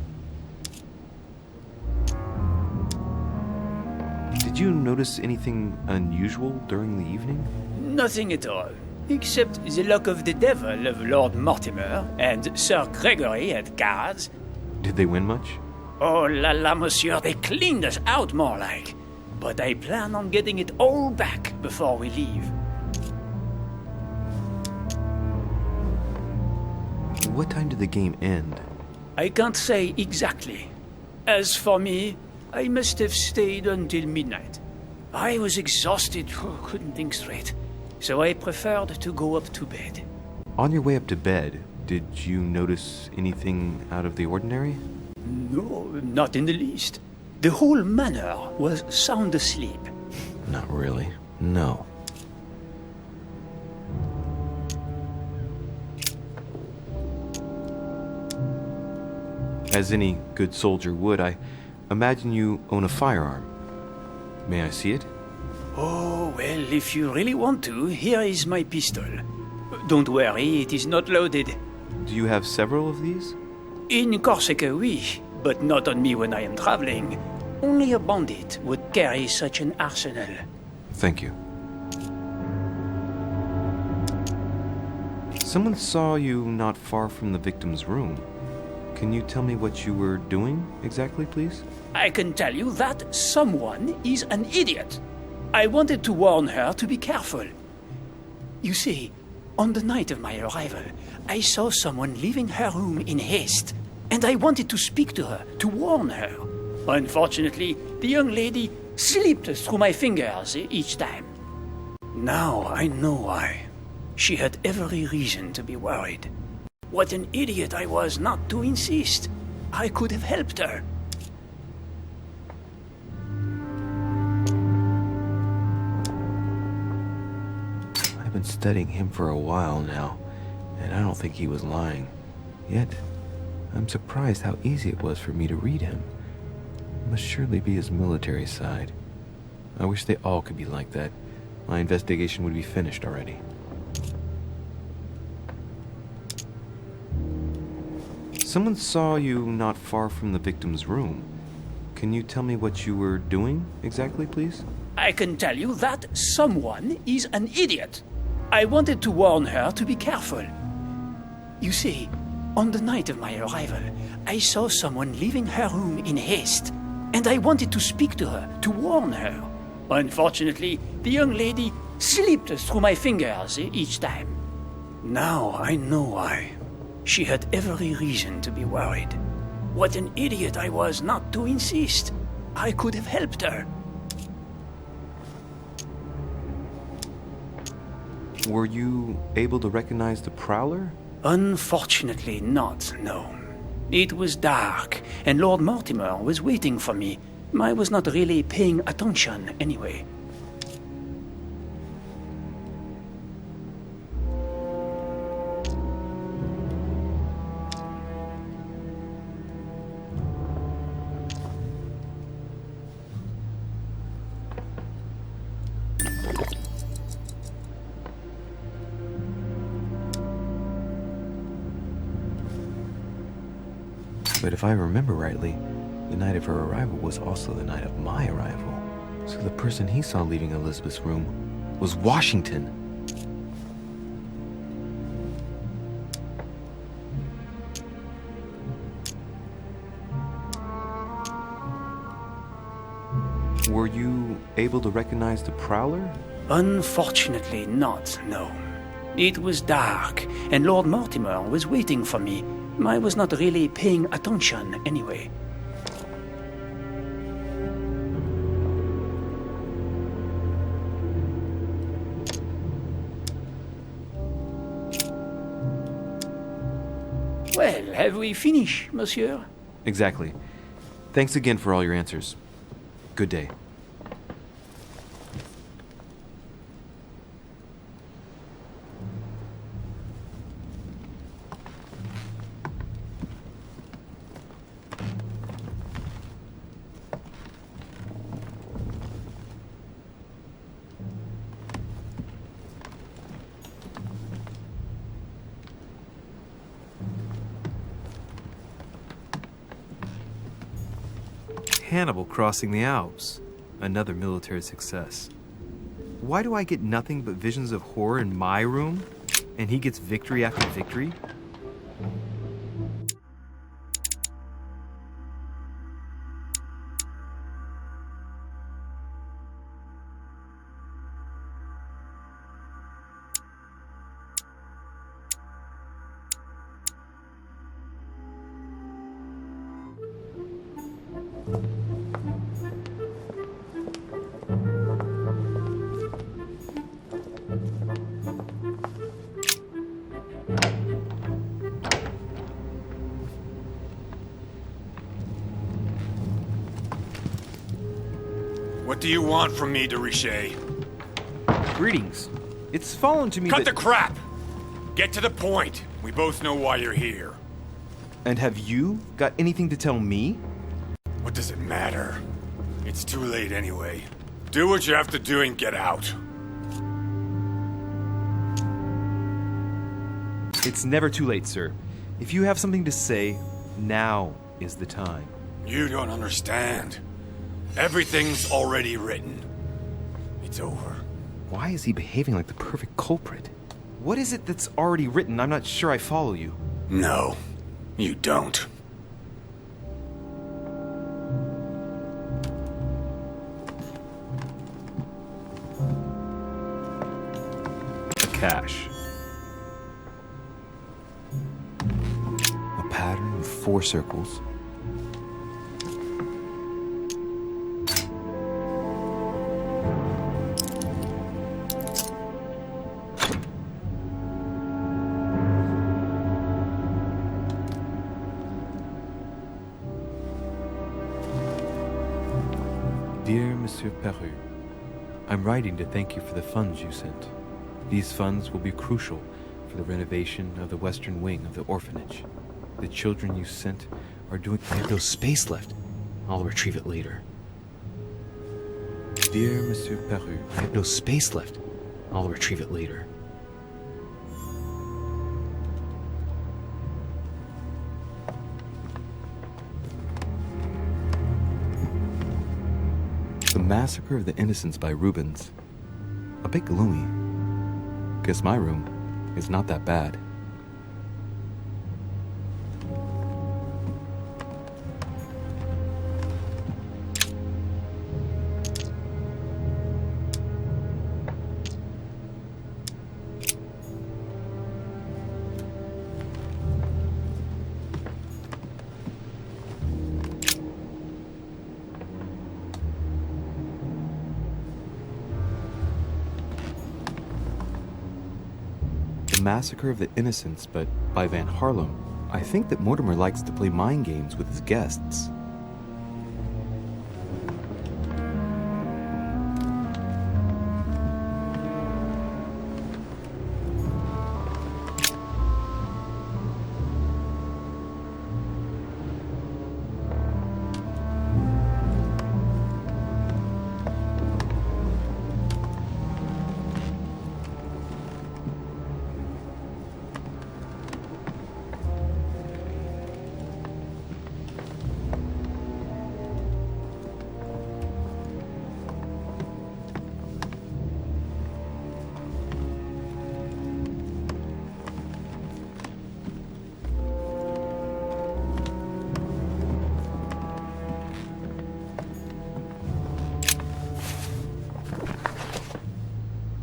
Did you notice anything unusual during the evening? Nothing at all, except the luck of the devil of Lord Mortimer and Sir Gregory at cards. Did they win much? Oh la la, monsieur, they cleaned us out more like. But I plan on getting it all back before we leave. What time did the game end? I can't say exactly. As for me, I must have stayed until midnight. I was exhausted, couldn't think straight. So I preferred to go up to bed. On your way up to bed, did you notice anything out of the ordinary? No, not in the least. The whole manor was sound asleep. Not really. No. As any good soldier would, I imagine you own a firearm. May I see it? Oh, well, if you really want to, here is my pistol. Don't worry, it is not loaded. Do you have several of these? In Corsica, oui, but not on me when I am traveling. Only a bandit would carry such an arsenal. Thank you. Someone saw you not far from the victim's room. Can you tell me what you were doing exactly, please? I can tell you that someone is an idiot. I wanted to warn her to be careful. You see, on the night of my arrival, I saw someone leaving her room in haste, and I wanted to speak to her, to warn her. Unfortunately, the young lady slipped through my fingers each time. Now I know why. She had every reason to be worried. What an idiot I was not to insist. I could have helped her. I've been studying him for a while now, and I don't think he was lying. Yet, I'm surprised how easy it was for me to read him. It must surely be his military side. I wish they all could be like that. My investigation would be finished already. Someone saw you not far from the victim's room. Can you tell me what you were doing exactly, please? I can tell you that someone is an idiot. I wanted to warn her to be careful. You see, on the night of my arrival, I saw someone leaving her room in haste, and I wanted to speak to her, to warn her. Unfortunately, the young lady slipped through my fingers each time. Now I know why. She had every reason to be worried. What an idiot I was not to insist. I could have helped her. Were you able to recognize the prowler? Unfortunately not, no. It was dark, and Lord Mortimer was waiting for me. I was not really paying attention anyway. But if I remember rightly, the night of her arrival was also the night of my arrival. So the person he saw leaving Elizabeth's room was Washington. Were you able to recognize the prowler? Unfortunately not, no. It was dark, and Lord Mortimer was waiting for me. I was not really paying attention anyway. Well, have we finished, monsieur? Exactly. Thanks again for all your answers. Good day. Hannibal crossing the Alps. Another military success. Why do I get nothing but visions of horror in my room, and he gets victory after victory? What do you want from me, Riche? Greetings. It's fallen to me Cut that... the crap! Get to the point. We both know why you're here. And have you got anything to tell me? What does it matter? It's too late anyway. Do what you have to do and get out. It's never too late, sir. If you have something to say, now is the time. You don't understand. Everything's already written. It's over. Why is he behaving like the perfect culprit? What is it that's already written? I'm not sure I follow you. No, you don't. A cache. A pattern with 4 circles. Dear Monsieur Peru, I'm writing to thank you for the funds you sent. These funds will be crucial for the renovation of the western wing of the orphanage. The children you sent are doing... I have no space left. I'll retrieve it later. Dear Monsieur Peru, I have no space left. I'll retrieve it later. The Massacre of the Innocents by Rubens. A bit gloomy. Guess my room is not that bad. Massacre of the Innocents, but by Van Harlem. I think that Mortimer likes to play mind games with his guests.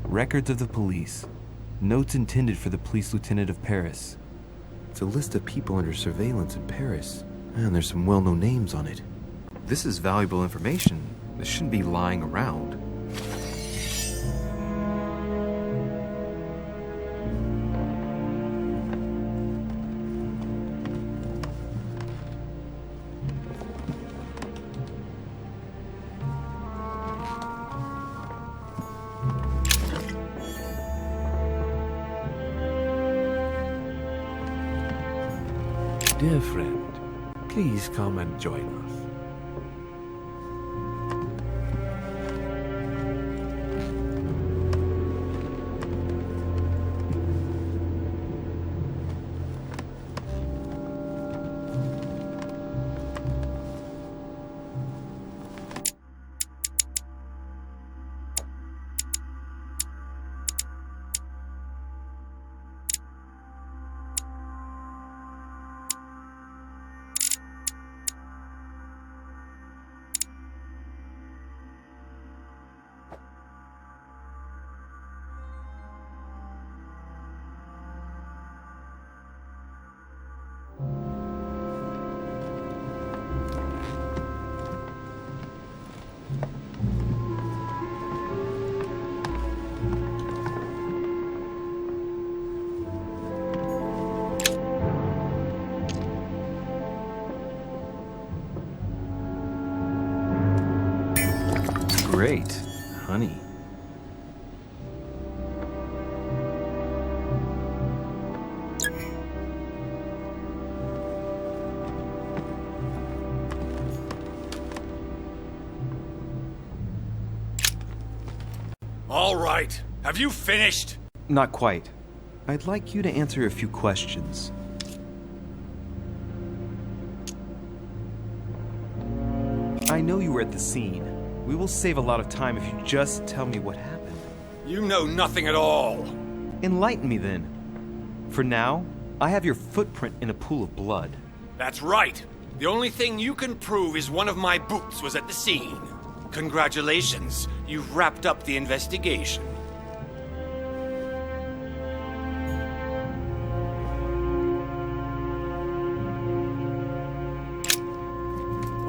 Records of the police. Notes intended for the police lieutenant of Paris. It's a list of people under surveillance in Paris. And there's some well-known names on it. This is valuable information. This shouldn't be lying around. Dear friend, please come and join us. Great, honey. All right. Have you finished? Not quite. I'd like you to answer a few questions. I know you were at the scene. We will save a lot of time if you just tell me what happened. You know nothing at all. Enlighten me then. For now, I have your footprint in a pool of blood. That's right. The only thing you can prove is one of my boots was at the scene. Congratulations. You've wrapped up the investigation.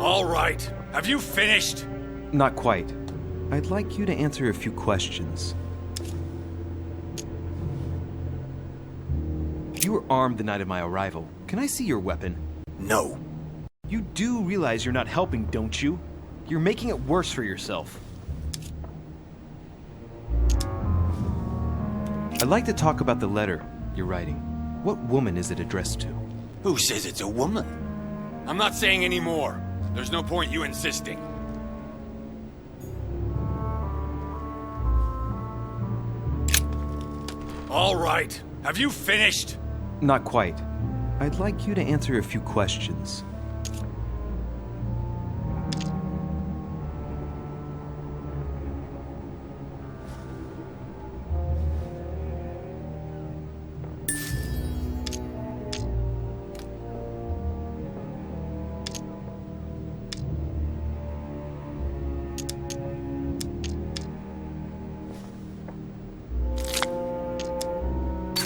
All right. Have you finished? Not quite. I'd like you to answer a few questions. You were armed the night of my arrival. Can I see your weapon? No. You do realize you're not helping, don't you? You're making it worse for yourself. I'd like to talk about the letter you're writing. What woman is it addressed to? Who says it's a woman? I'm not saying any more. There's no point you insisting. All right. Have you finished? Not quite. I'd like you to answer a few questions.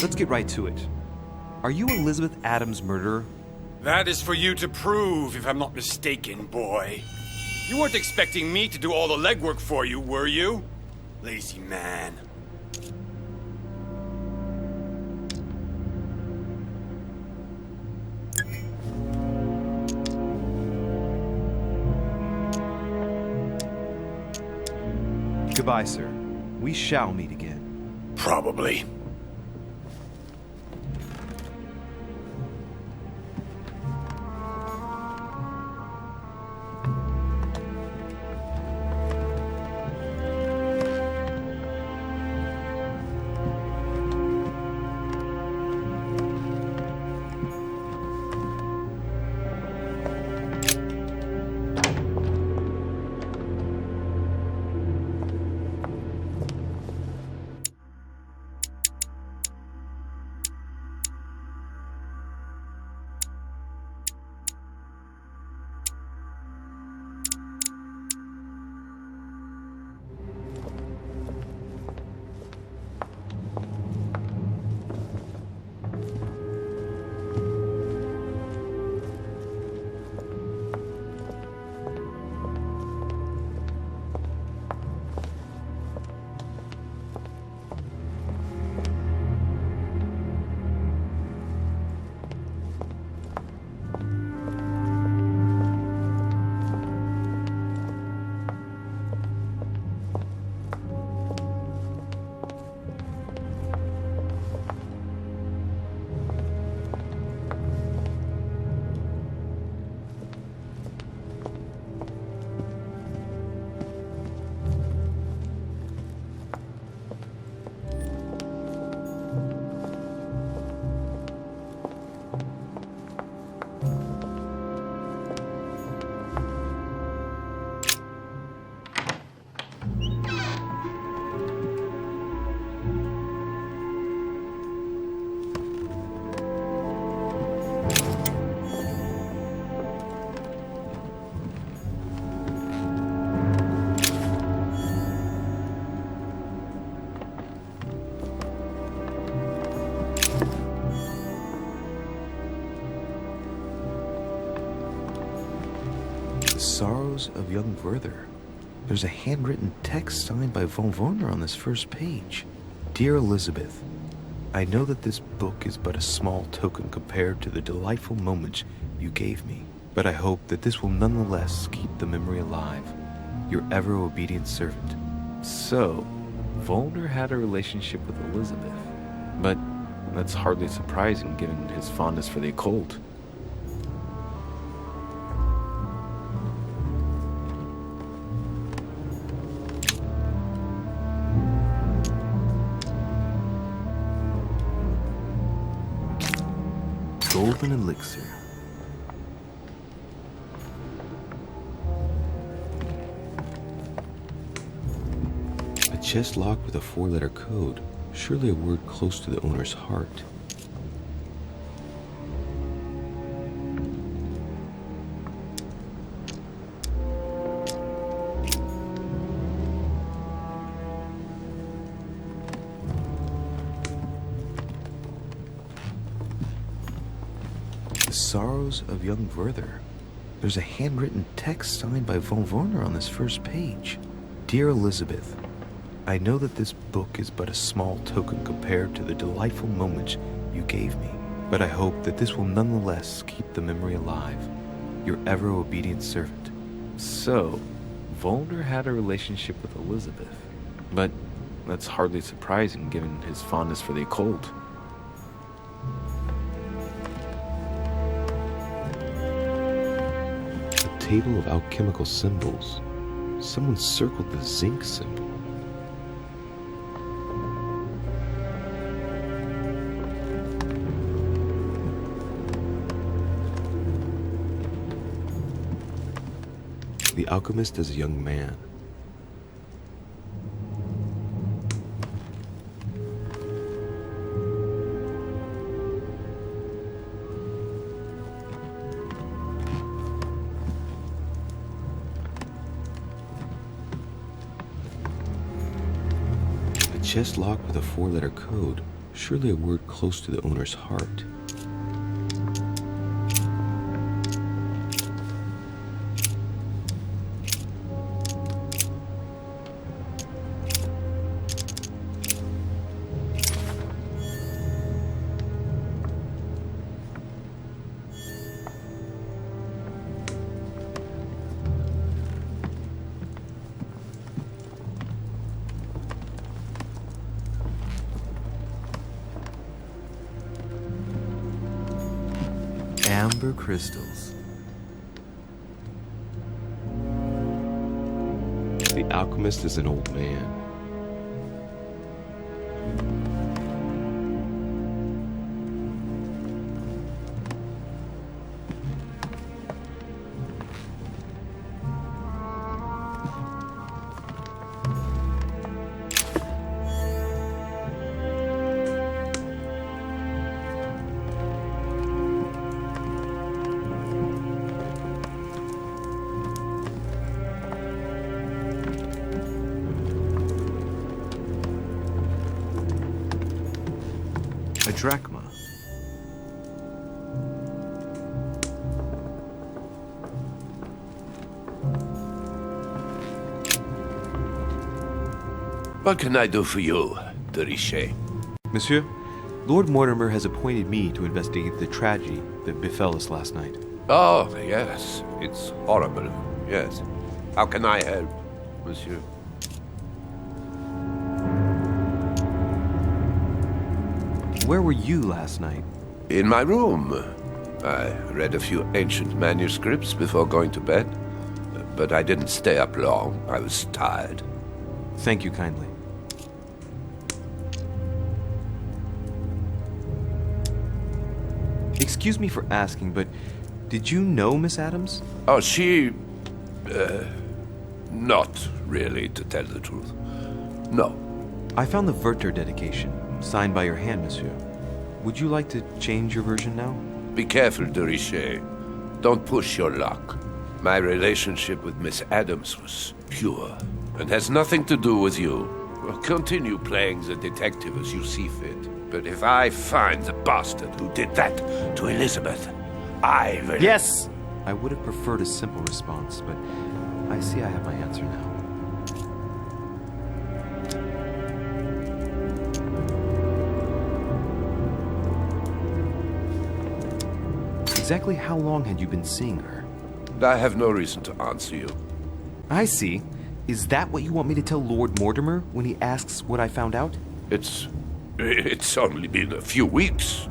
Let's get right to it. Are you Elizabeth Adams' murderer? That is for you to prove, if I'm not mistaken, boy. You weren't expecting me to do all the legwork for you, were you? Lazy man. Goodbye, sir. We shall meet again. Probably. Sorrows of Young Werther. There's a handwritten text signed by von Werner on this first page. Dear Elizabeth, I know that this book is but a small token compared to the delightful moments you gave me, but I hope that this will nonetheless keep the memory alive. Your ever-obedient servant. So, Werner had a relationship with Elizabeth. But that's hardly surprising given his fondness for the occult. Golden elixir. A chest locked with a 4-letter code. Surely a word close to the owner's heart. The Sorrows of Young Werther. There's a handwritten text signed by von Werner on this first page. Dear Elizabeth, I know that this book is but a small token compared to the delightful moments you gave me, but I hope that this will nonetheless keep the memory alive. Your ever-obedient servant. So, Werner had a relationship with Elizabeth, but That's hardly surprising, given his fondness for the occult. A table of alchemical symbols. Someone circled the zinc symbol. The alchemist is a young man. A chest locked with a 4-letter code, surely a word close to the owner's heart. Amber crystals. The alchemist is an old man. A drachma. What can I do for you, Riche? Monsieur, Lord Mortimer has appointed me to investigate the tragedy that befell us last night. Oh, yes. It's horrible. Yes. How can I help, monsieur? Where were you last night? In my room. I read a few ancient manuscripts before going to bed. But I didn't stay up long. I was tired. Thank you kindly. Excuse me for asking, but did you know Miss Adams? Oh, she... not really, to tell the truth. No. I found the Werther dedication, signed by your hand, monsieur. Would you like to change your version now? Be careful, Рише. Don't push your luck. My relationship with Miss Adams was pure, and has nothing to do with you. Well, continue playing the detective as you see fit. But if I find the bastard who did that to Elizabeth, I will... Yes! I would have preferred a simple response, but I see I have my answer now. Exactly how long had you been seeing her? I have no reason to answer you. I see. Is that what you want me to tell Lord Mortimer when he asks what I found out? It's only been a few weeks.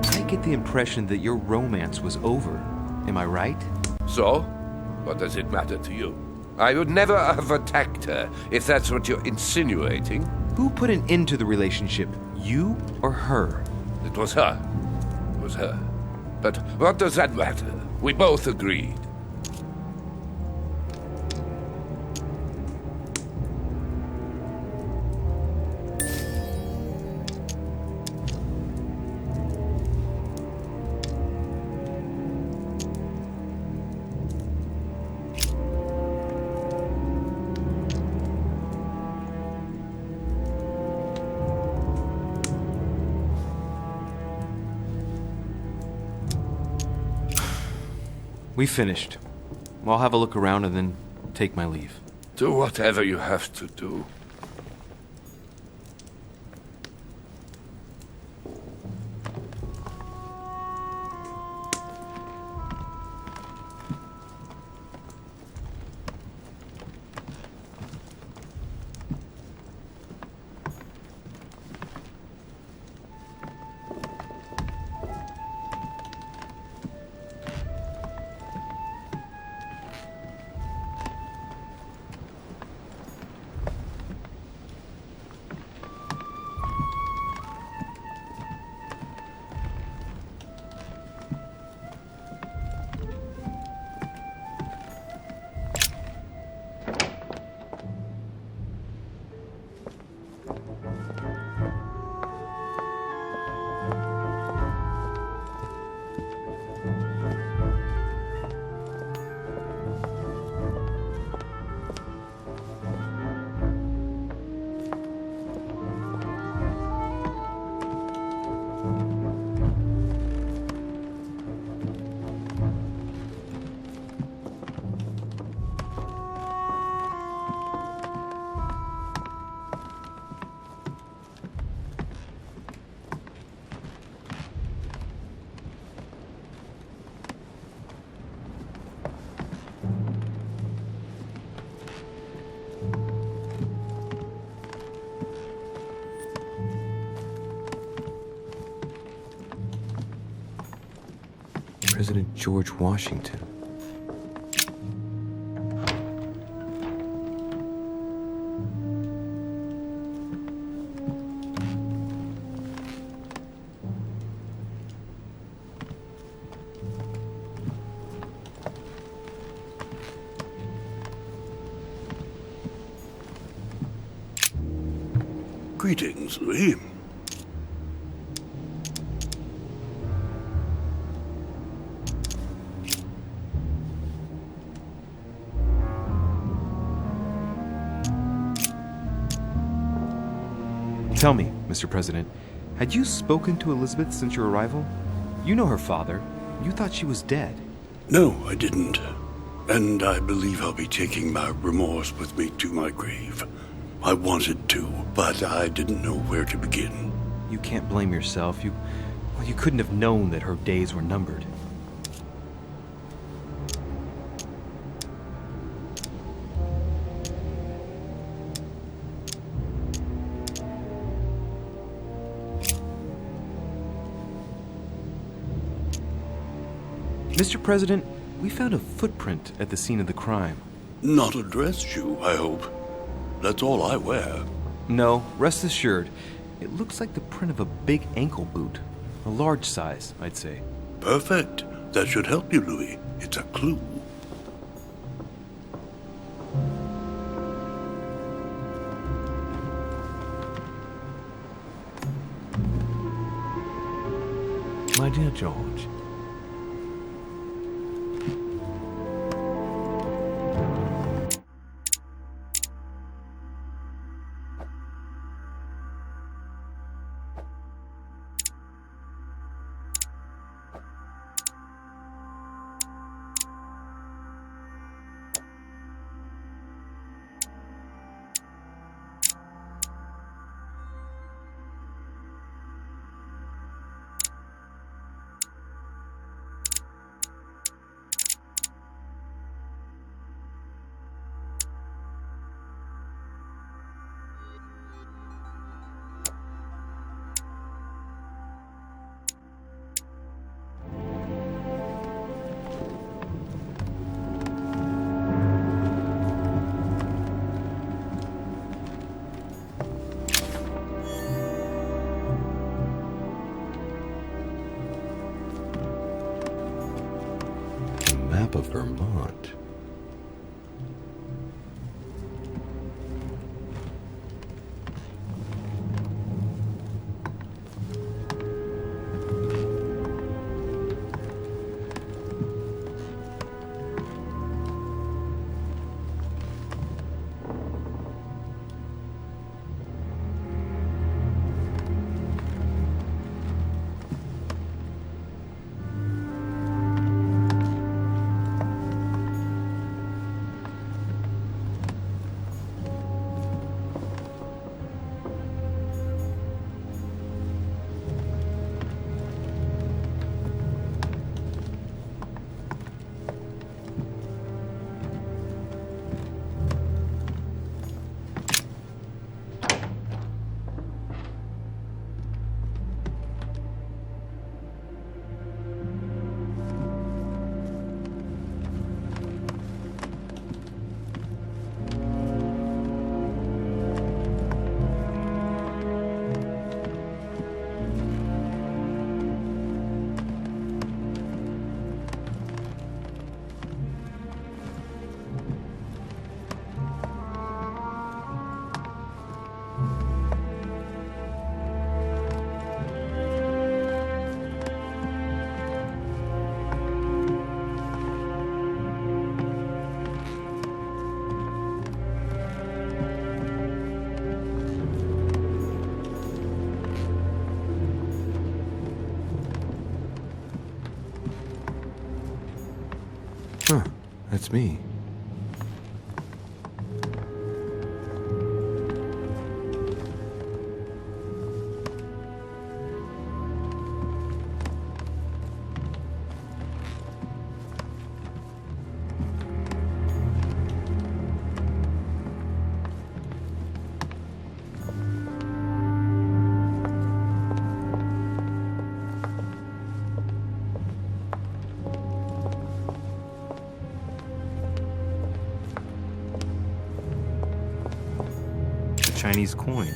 I get the impression that your romance was over. Am I right? So? What does it matter to you? I would never have attacked her, if that's what you're insinuating. Who put an end to the relationship? You or her? It was her. It was her. But what does that matter? We both agreed. We finished. I'll have a look around and then take my leave. Do whatever you have to do. President George Washington. Greetings, Louis. Tell me, Mr. President, had you spoken to Elizabeth since your arrival? You know her father. You thought she was dead. No, I didn't. And I believe I'll be taking my remorse with me to my grave. I wanted to, but I didn't know where to begin. You can't blame yourself. You couldn't have known that her days were numbered. Mr. President, we found a footprint at the scene of the crime. Not a dress shoe, I hope. That's all I wear. No, rest assured. It looks like the print of a big ankle boot. A large size, I'd say. Perfect. That should help you, Louis. It's a clue. My dear George, Map of Vermont. Huh, that's me. Chinese coin.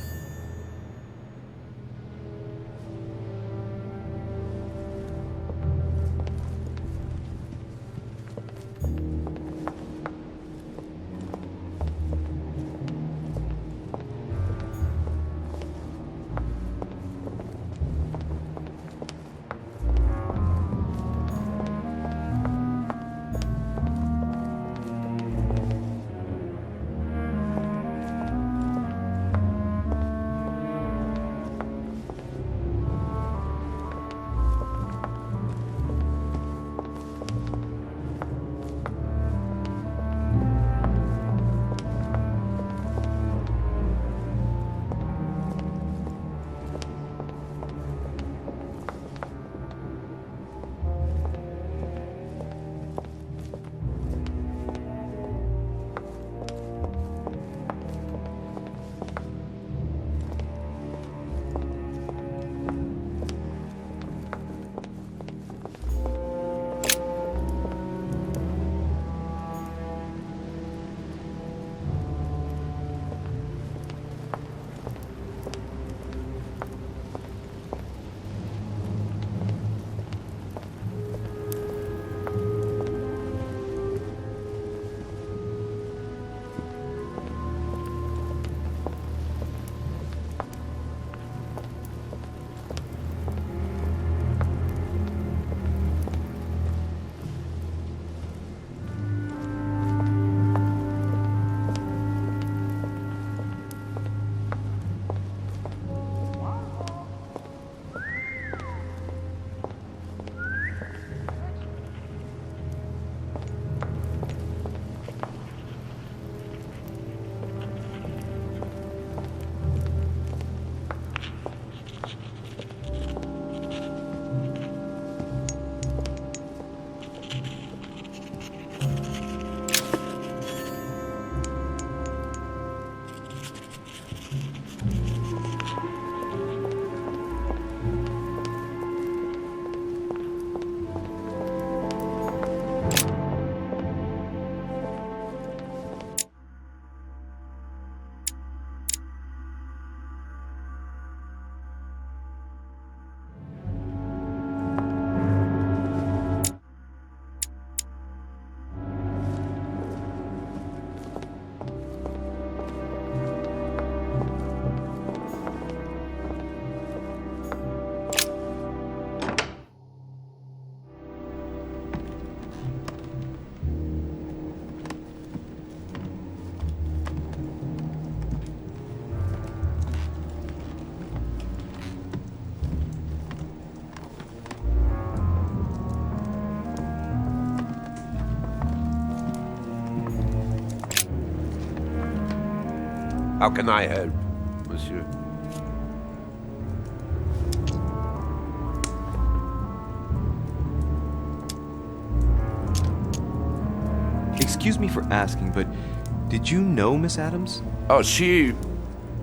How can I help, monsieur? Excuse me for asking, but did you know Miss Adams? Oh, she...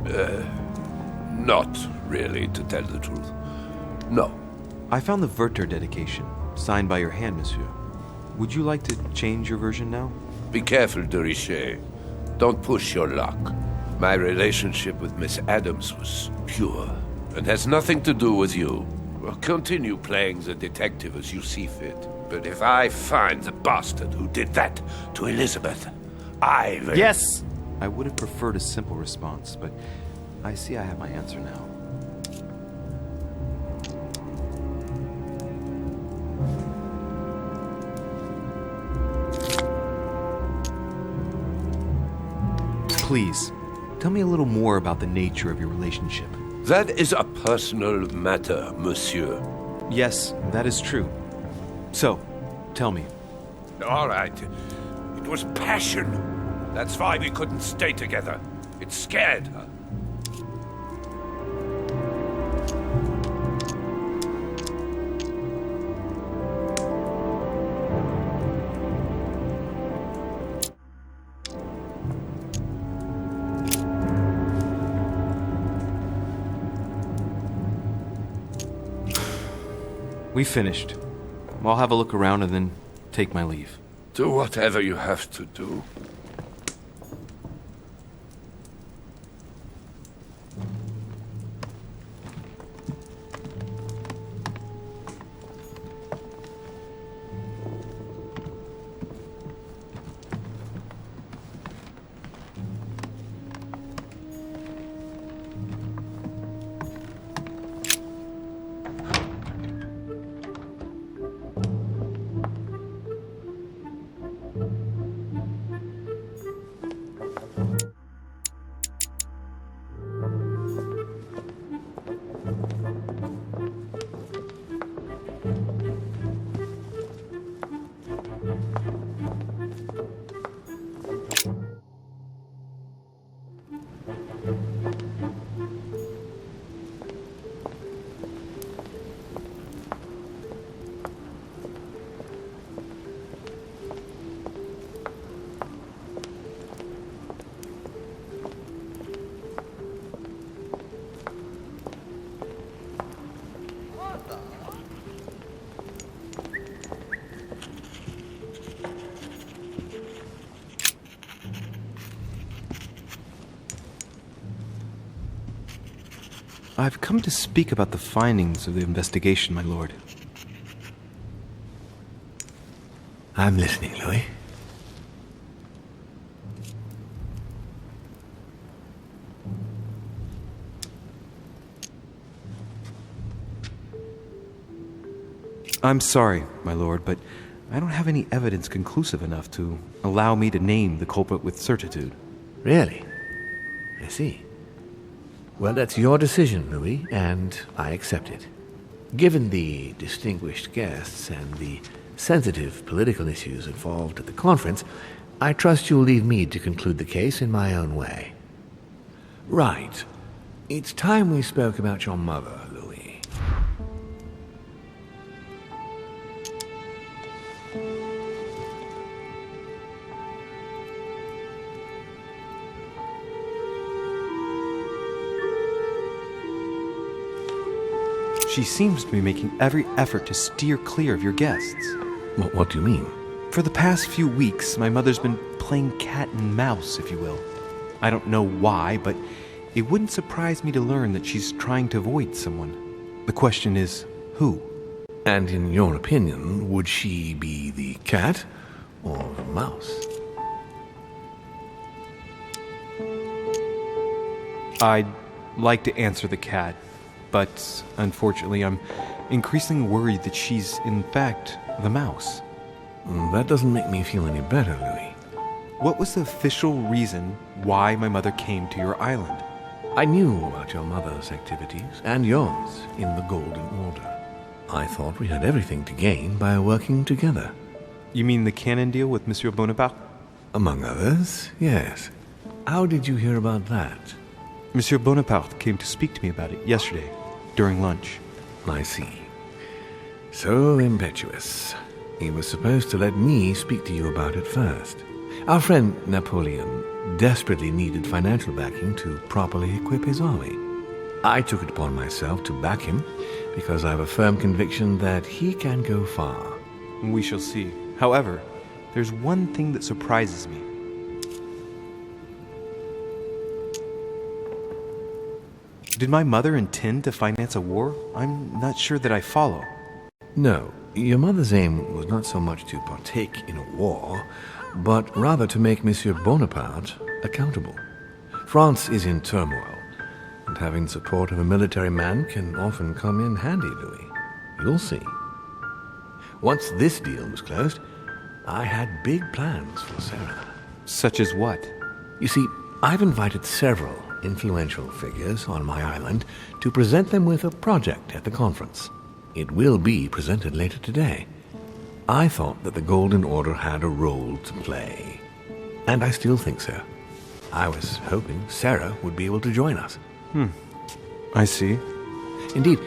not really, to tell the truth. No. I found the Werther dedication, signed by your hand, monsieur. Would you like to change your version now? Be careful, de Riche. Don't push your luck. My relationship with Miss Adams was pure, and has nothing to do with you. Well, continue playing the detective as you see fit. But if I find the bastard who did that to Elizabeth, I will... Yes! I would have preferred a simple response, but I see I have my answer now. Please, tell me a little more about the nature of your relationship. That is a personal matter, monsieur. Yes, that is true. So, tell me. All right. It was passion. That's why we couldn't stay together. It scared her. We finished. I'll have a look around and then take my leave. Do whatever you have to do. I've come to speak about the findings of the investigation, my lord. I'm listening, Louis. I'm sorry, my lord, but I don't have any evidence conclusive enough to allow me to name the culprit with certitude. Really? I see. Well, that's your decision, Louis, and I accept it. Given the distinguished guests and the sensitive political issues involved at the conference, I trust you'll leave me to conclude the case in my own way. Right. It's time we spoke about your mother, Louis. She seems to be making every effort to steer clear of your guests. What do you mean? For the past few weeks, my mother's been playing cat and mouse, if you will. I don't know why, but it wouldn't surprise me to learn that she's trying to avoid someone. The question is, who? And in your opinion, would she be the cat or the mouse? I'd like to answer the cat, but unfortunately I'm increasingly worried that she's, in fact, the mouse. That doesn't make me feel any better, Louis. What was the official reason why my mother came to your island? I knew about your mother's activities, and yours, in the Golden Order. I thought we had everything to gain by working together. You mean the canon deal with Monsieur Bonaparte? Among others, yes. How did you hear about that? Monsieur Bonaparte came to speak to me about it yesterday, during lunch. I see. So impetuous. He was supposed to let me speak to you about it first. Our friend Napoleon desperately needed financial backing to properly equip his army. I took it upon myself to back him because I have a firm conviction that he can go far. We shall see. However, there's one thing that surprises me. Did my mother intend to finance a war? I'm not sure that I follow. No, your mother's aim was not so much to partake in a war, but rather to make Monsieur Bonaparte accountable. France is in turmoil, and having the support of a military man can often come in handy, Louis. You'll see. Once this deal was closed, I had big plans for Sarah. Such as what? You see, I've invited several influential figures on my island to present them with a project at the conference. It will be presented later today. I thought that the Golden Order had a role to play, and I still think so. I was hoping Sarah would be able to join us. I see. Indeed,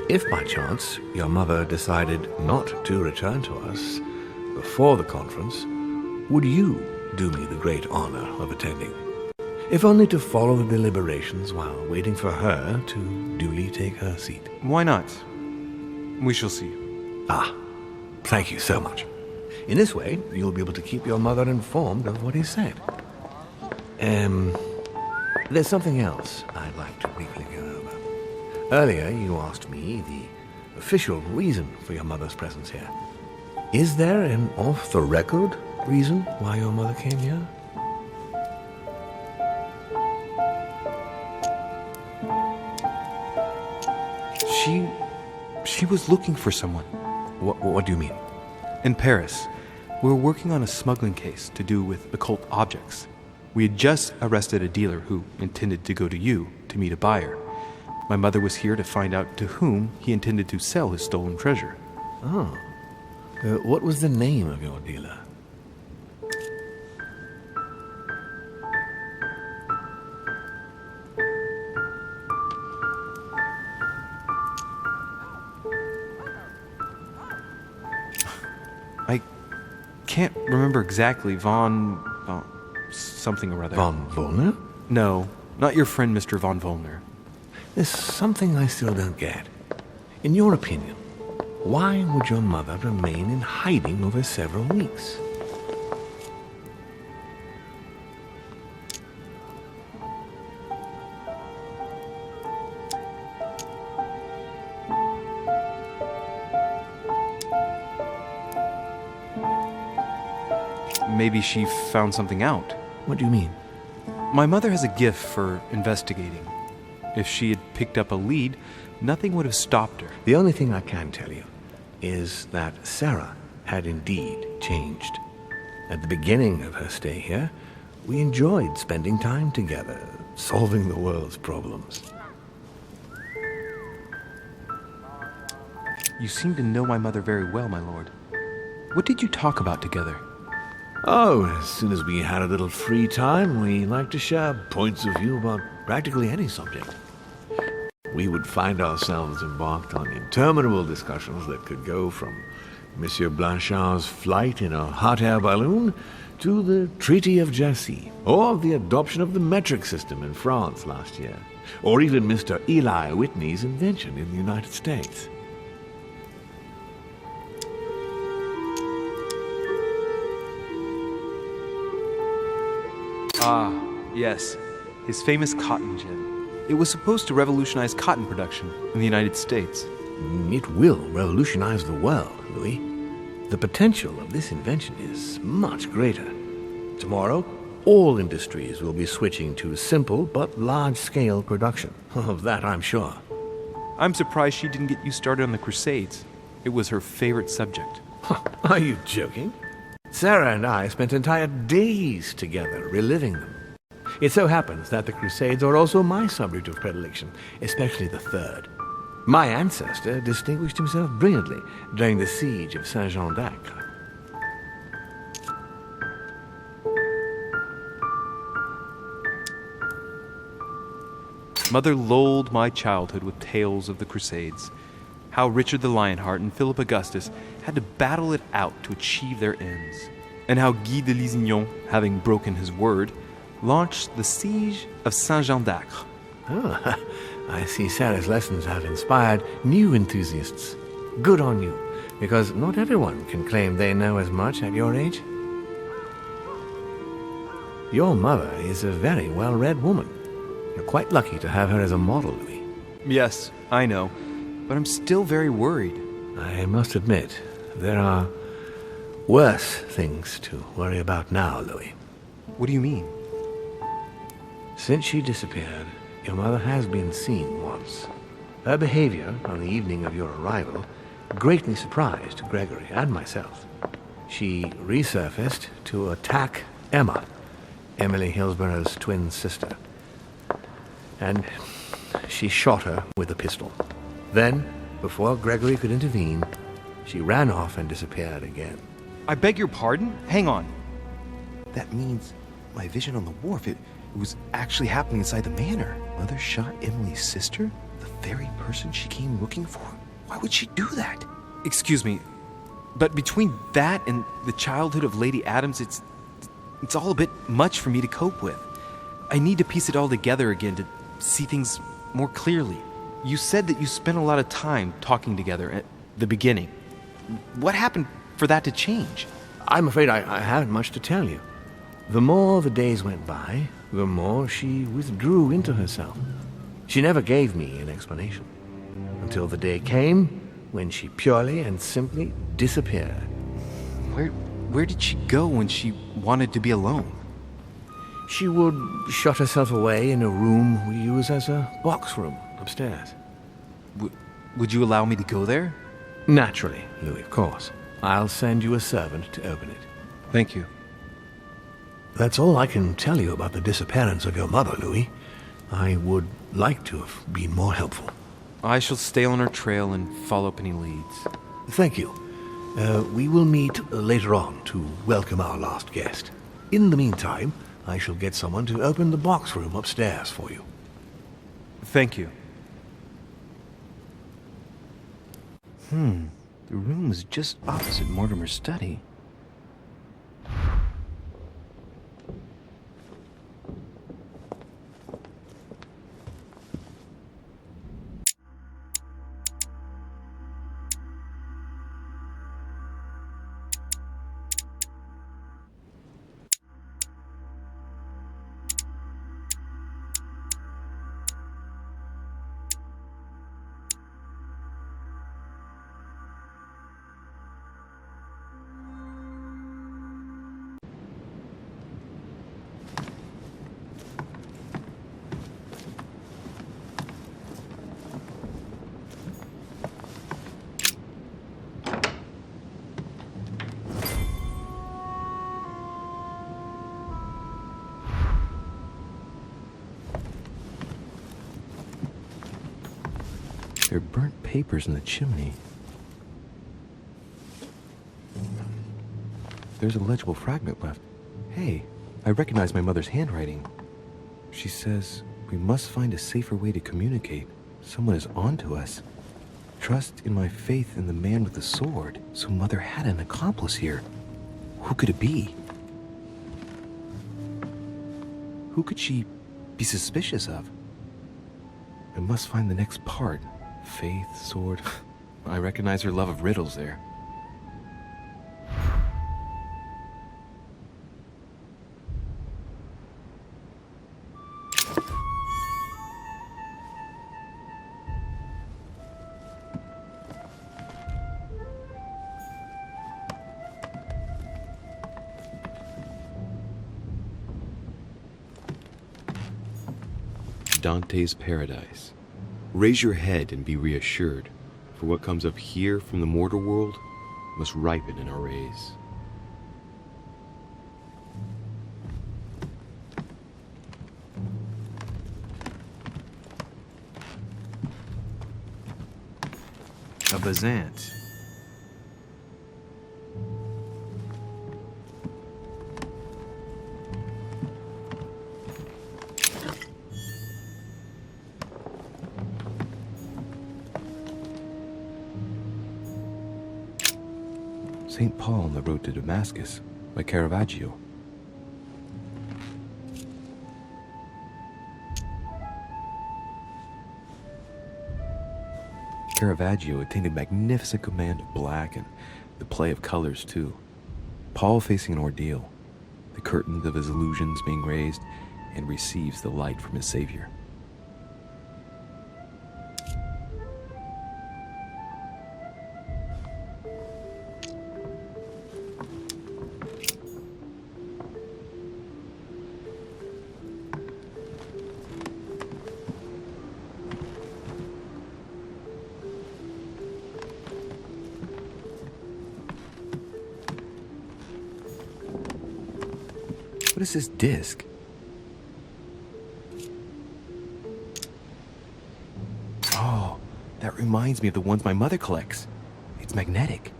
if by chance your mother decided not to return to us before the conference, would you do me the great honor of attending? If only to follow the deliberations while waiting for her to duly take her seat. Why not? We shall see. Ah, thank you so much. In this way, you'll be able to keep your mother informed of what is said. There's something else I'd like to briefly go over. Earlier, you asked me the official reason for your mother's presence here. Is there an off-the-record reason why your mother came here? She was looking for someone. What do you mean? In Paris, we were working on a smuggling case to do with occult objects. We had just arrested a dealer who intended to go to you to meet a buyer. My mother was here to find out to whom he intended to sell his stolen treasure. Oh. What was the name of your dealer? I can't remember exactly. Von something or other. Von Volner? No, not your friend Mr. Von Volner. There's something I still don't get. In your opinion, why would your mother remain in hiding over several weeks? maybe she found something out. What do you mean? My mother has a gift for investigating. If she had picked up a lead, nothing would have stopped her. The only thing I can tell you is that Sarah had indeed changed. At the beginning of her stay here, we enjoyed spending time together, solving the world's problems. You seem to know my mother very well, my lord. What did you talk about together? Oh, as soon as we had a little free time, we liked to share points of view about practically any subject. We would find ourselves embarked on interminable discussions that could go from Monsieur Blanchard's flight in a hot air balloon to the Treaty of Jassy, or the adoption of the metric system in France last year, or even Mr. Eli Whitney's invention in the United States. Ah, yes. His famous cotton gin. It was supposed to revolutionize cotton production in the United States. It will revolutionize the world, Louis. The potential of this invention is much greater. Tomorrow, all industries will be switching to simple but large-scale production. Of that, I'm sure. I'm surprised she didn't get you started on the Crusades. It was her favorite subject. Are you joking? Sarah and I spent entire days together reliving them. It so happens that the Crusades are also my subject of predilection, especially the third. My ancestor distinguished himself brilliantly during the siege of Saint-Jean d'Acre. Mother lulled my childhood with tales of the Crusades. How Richard the Lionheart and Philip Augustus had to battle it out to achieve their ends. And how Guy de Lusignan, having broken his word, launched the siege of Saint-Jean d'Acre. Oh, I see Sarah's lessons have inspired new enthusiasts. Good on you, because not everyone can claim they know as much at your age. Your mother is a very well-read woman. You're quite lucky to have her as a model, Louis. Yes, I know, but I'm still very worried. I must admit, there are worse things to worry about now, Louis. What do you mean? Since she disappeared, your mother has been seen once. Her behavior on the evening of your arrival greatly surprised Gregory and myself. She resurfaced to attack Emma, Emily Hillsborough's twin sister. And she shot her with a pistol. Then, before Gregory could intervene, she ran off and disappeared again. I beg your pardon? Hang on. That means my vision on the wharf, it was actually happening inside the manor. Mother shot Emily's sister? The very person she came looking for? Why would she do that? Excuse me, but between that and the childhood of Lady Adams, it's all a bit much for me to cope with. I need to piece it all together again to see things more clearly. You said that you spent a lot of time talking together at the beginning. What happened for that to change? I'm afraid I haven't much to tell you. The more the days went by, the more she withdrew into herself. She never gave me an explanation. Until the day came when she purely and simply disappeared. Where did she go when she wanted to be alone? She would shut herself away in a room we use as a box room upstairs. Would you allow me to go there? Naturally, Louis, of course. I'll send you a servant to open it. Thank you. That's all I can tell you about the disappearance of your mother, Louis. I would like to have been more helpful. I shall stay on her trail and follow up any leads. Thank you. We will meet later on to welcome our last guest. In the meantime, I shall get someone to open the box room upstairs for you. Thank you. The room is just opposite Mortimer's study. There are burnt papers in the chimney. There's a legible fragment left. Hey, I recognize my mother's handwriting. She says, we must find a safer way to communicate. Someone is on to us. Trust in my faith in the man with the sword. So Mother had an accomplice here. Who could it be? Who could she be suspicious of? I must find the next part. Faith, sword. I recognize her love of riddles there. Dante's Paradise. Raise your head and be reassured, for what comes up here from the mortal world must ripen in our rays. A Bazant. St. Paul on the Road to Damascus by Caravaggio. Caravaggio attained a magnificent command of black and the play of colors too. Paul facing an ordeal, the curtains of his illusions being raised, and receives the light from his Savior. What is this disc? Oh, that reminds me of the ones my mother collects. It's magnetic.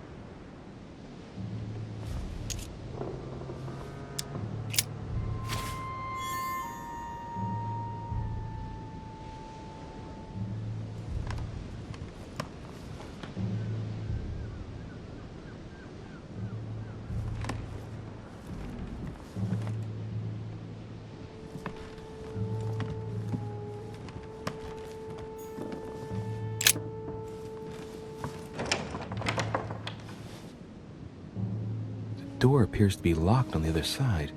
The door appears to be locked on the other side.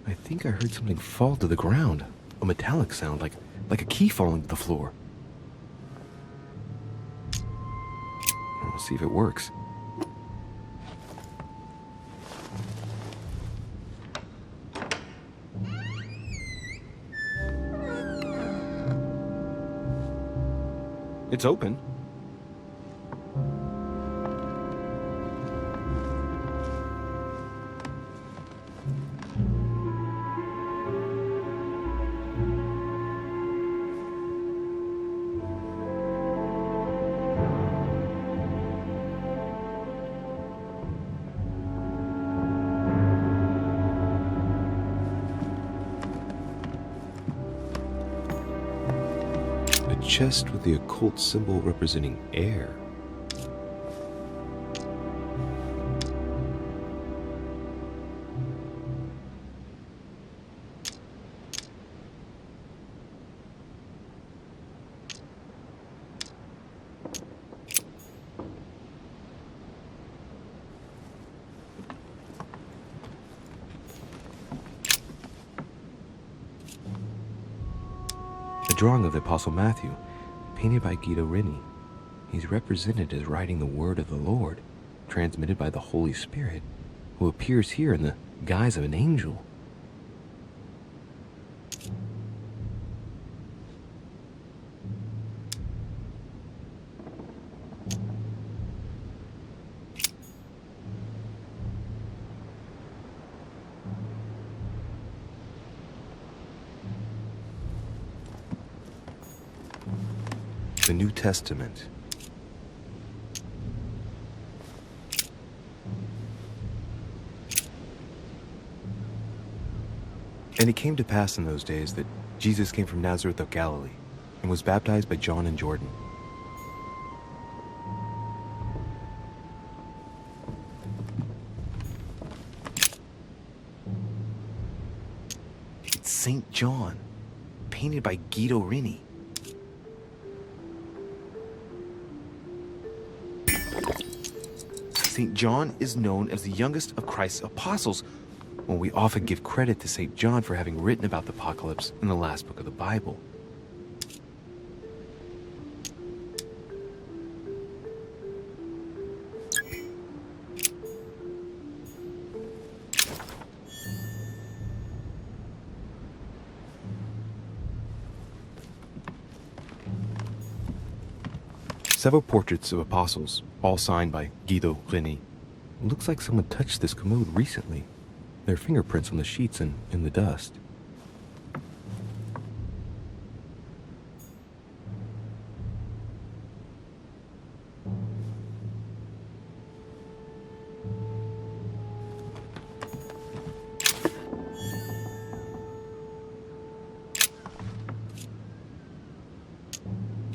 I think I heard something fall to the ground. A metallic sound, like a key falling to the floor. We'll see if it works. It's open. Chest with the occult symbol representing air. A drawing of the Apostle Matthew, painted by Guido Reni. He's represented as writing the word of the Lord, transmitted by the Holy Spirit, who appears here in the guise of an angel. the New Testament. And it came to pass in those days that Jesus came from Nazareth of Galilee and was baptized by John in Jordan. It's St. John, painted by Guido Reni. St. John is known as the youngest of Christ's apostles, when we often give credit to St. John for having written about the apocalypse in the last book of the Bible. Several portraits of apostles, all signed by Guido Reni. It looks like someone touched this commode recently. There are fingerprints on the sheets and in the dust.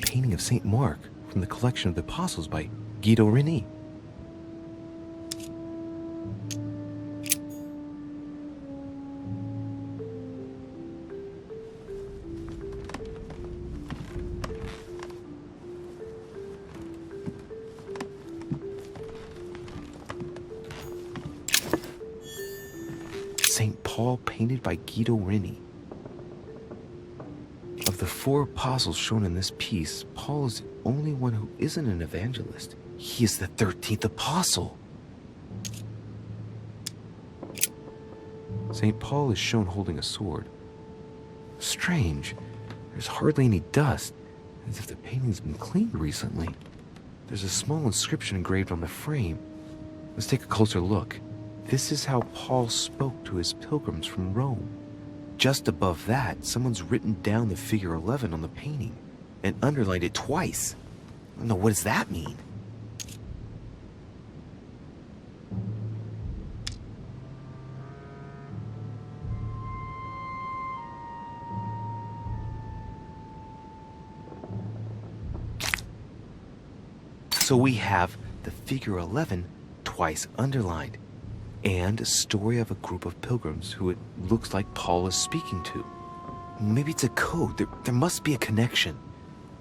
Painting of St. Mark from the collection of the apostles by Guido Reni. St. Paul painted by Guido Reni. Of the 4 apostles shown in this piece, Paul is the only one who isn't an evangelist. He is the 13th apostle. St. Paul is shown holding a sword. Strange. There's hardly any dust, as if the painting's been cleaned recently. There's a small inscription engraved on the frame. Let's take a closer look. This is how Paul spoke to his pilgrims from Rome. Just above that, someone's written down the figure 11 on the painting and underlined it twice. I don't know, what does that mean? So we have the figure 11 twice underlined, and a story of a group of pilgrims who it looks like Paul is speaking to. Maybe it's a code. There must be a connection.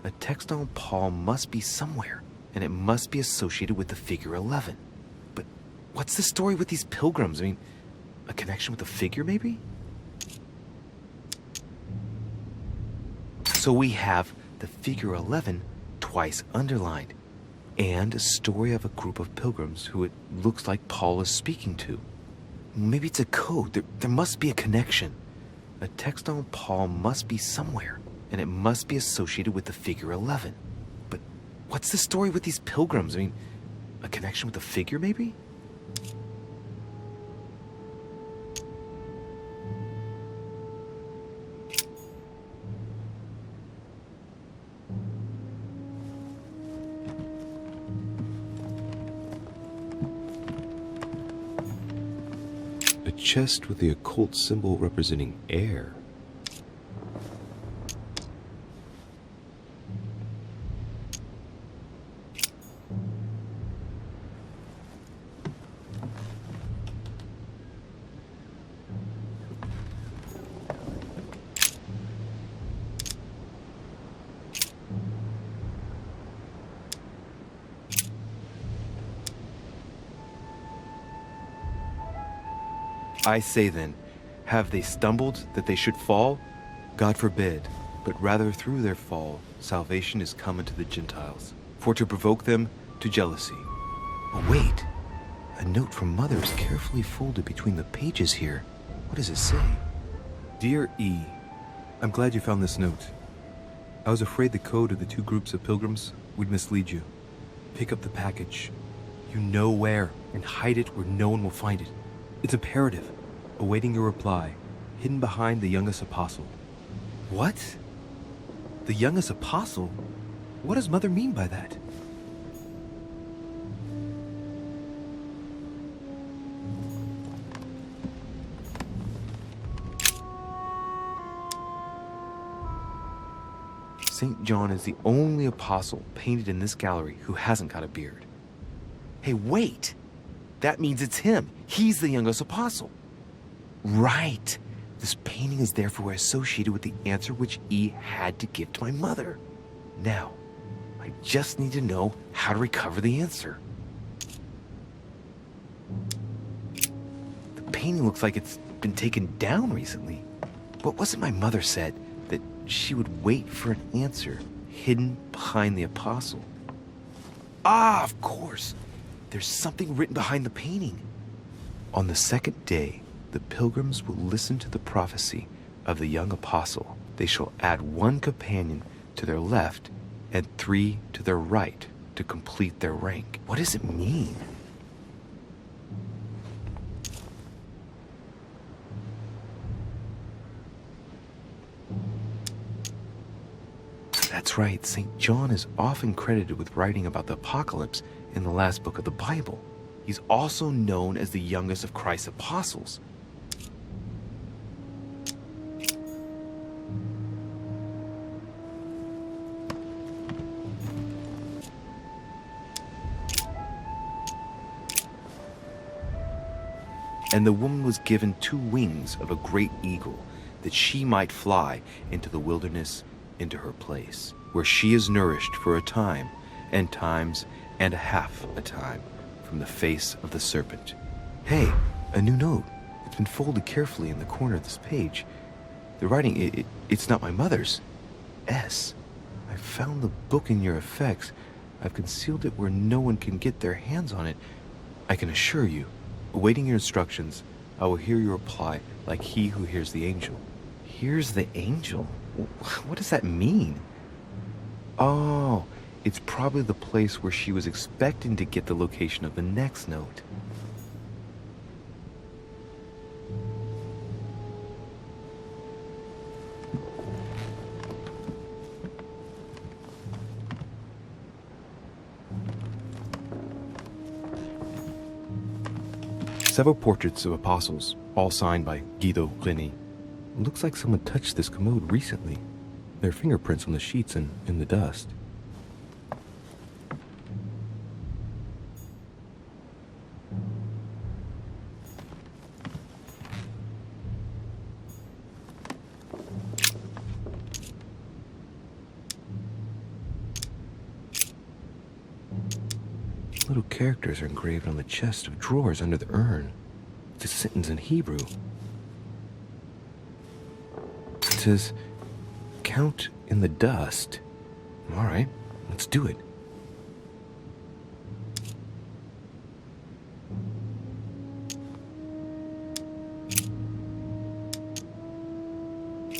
A text on Paul must be somewhere, and it must be associated with the figure 11. But what's the story with these pilgrims? I mean, a connection with the figure, maybe? So we have the figure 11 twice underlined, and a story of a group of pilgrims who it looks like Paul is speaking to. Maybe it's a code. There must be a connection. A text on Paul must be somewhere, and it must be associated with the figure 11. But what's the story with these pilgrims? I mean, a connection with the figure, maybe? Chest with the occult symbol representing air. I say then, have they stumbled that they should fall? God forbid, but rather through their fall, salvation is come unto the Gentiles, for to provoke them to jealousy. Oh wait, a note from Mother is carefully folded between the pages here. What does it say? Dear E, I'm glad you found this note. I was afraid the code of the 2 groups of pilgrims would mislead you. Pick up the package. You know where, and hide it where no one will find it. It's imperative. Awaiting your reply, hidden behind the youngest apostle. What? The youngest apostle? What does Mother mean by that? St. John is the only apostle painted in this gallery who hasn't got a beard. Hey, wait! That means it's him. He's the youngest apostle. Right. This painting is therefore associated with the answer which E had to give to my mother. Now, I just need to know how to recover the answer. The painting looks like it's been taken down recently. What was it my mother said? That she would wait for an answer hidden behind the apostle. Ah, of course! There's something written behind the painting. On the second day, the pilgrims will listen to the prophecy of the young apostle. They shall add 1 companion to their left and 3 to their right to complete their rank. What does it mean? That's right, St. John is often credited with writing about the apocalypse in the last book of the Bible. He's also known as the youngest of Christ's apostles. And the woman was given 2 wings of a great eagle, that she might fly into the wilderness, into her place, where she is nourished for a time, and times and a half a time, from the face of the serpent. Hey, a new note. It's been folded carefully in the corner of this page. The writing, it's not my mother's. S. I found the book in your effects. I've concealed it where no one can get their hands on it. I can assure you, awaiting your instructions, I will hear your reply like he who hears the angel. Hears the angel? What does that mean? Oh, it's probably the place where she was expecting to get the location of the next note. Several portraits of apostles, all signed by Рише. Looks like someone touched this commode recently. There are fingerprints on the sheets and in the dust. Little characters are engraved on the chest of drawers under the urn. It's a sentence in Hebrew. It says, "Count in the dust." All right, let's do it.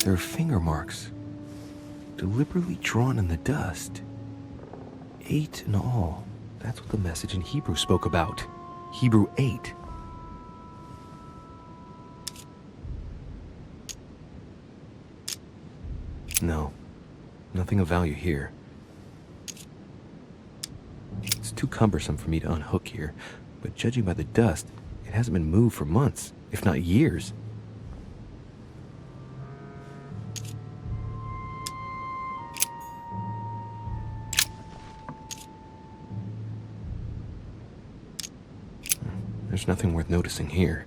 There are finger marks, deliberately drawn in the dust. 8 in all. That's what the message in Hebrew spoke about. Hebrew 8. No, nothing of value here. It's too cumbersome for me to unhook here, but judging by the dust, it hasn't been moved for months, if not years. There's nothing worth noticing here.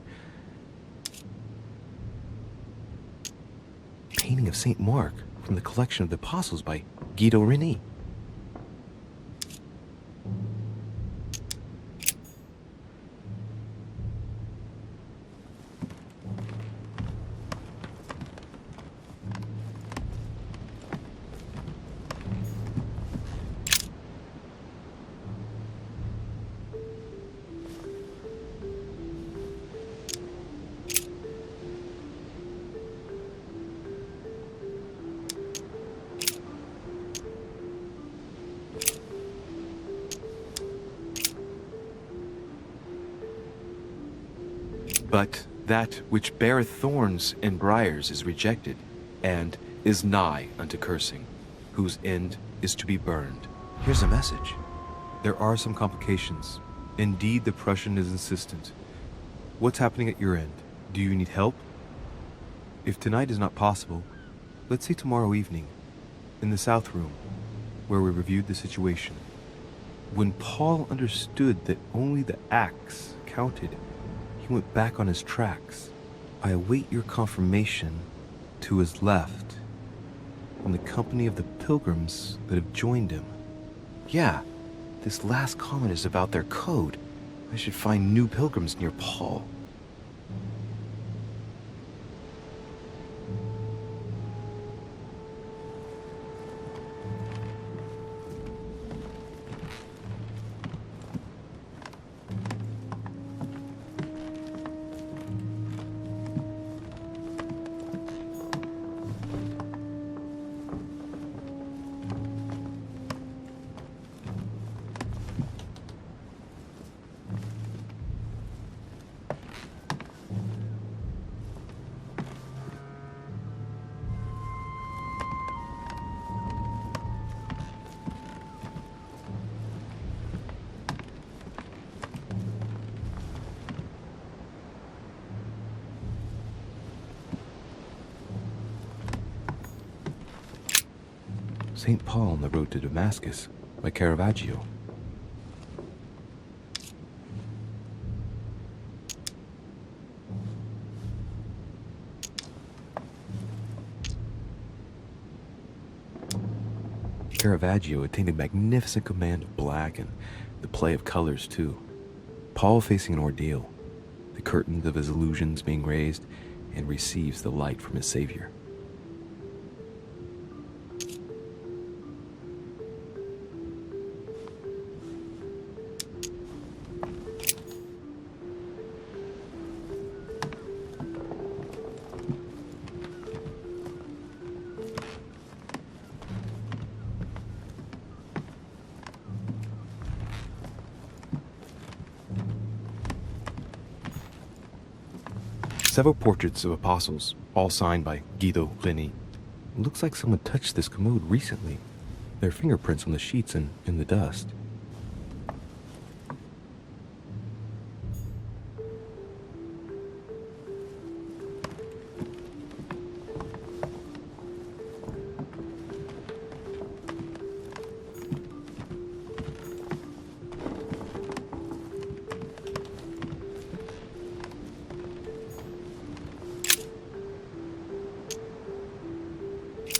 Painting of St. Mark from the collection of the Apostles by Рише. But that which beareth thorns and briars is rejected, and is nigh unto cursing. whose end is to be burned. Here's a message. There are some complications. Indeed, the Prussian is insistent. What's happening at your end? Do you need help? If tonight is not possible, let's say tomorrow evening, in the South Room, where we reviewed the situation. When Paul understood that only the axe counted, he went back on his tracks. I await your confirmation to his left, in the company of the pilgrims that have joined him. Yeah, this last comment is about their code. I should find new pilgrims near Paul. St. Paul on the Road to Damascus by Caravaggio. Caravaggio attained a magnificent command of black and the play of colors too. Paul facing an ordeal, the curtains of his illusions being raised, and receives the light from his Savior. Several portraits of apostles, all signed by Guido Reni. It looks like someone touched this commode recently. There are fingerprints on the sheets and in the dust.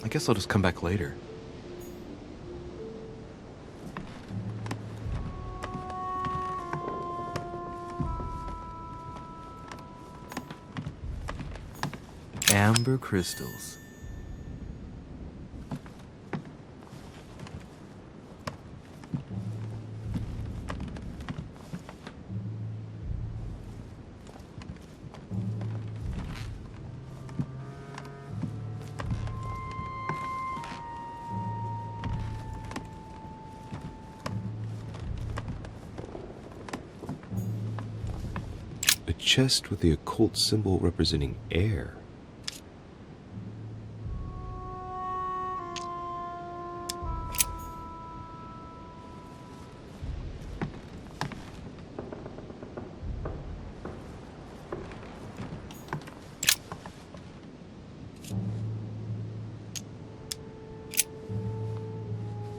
I guess I'll just come back later. Amber crystals. A chest with the occult symbol representing air.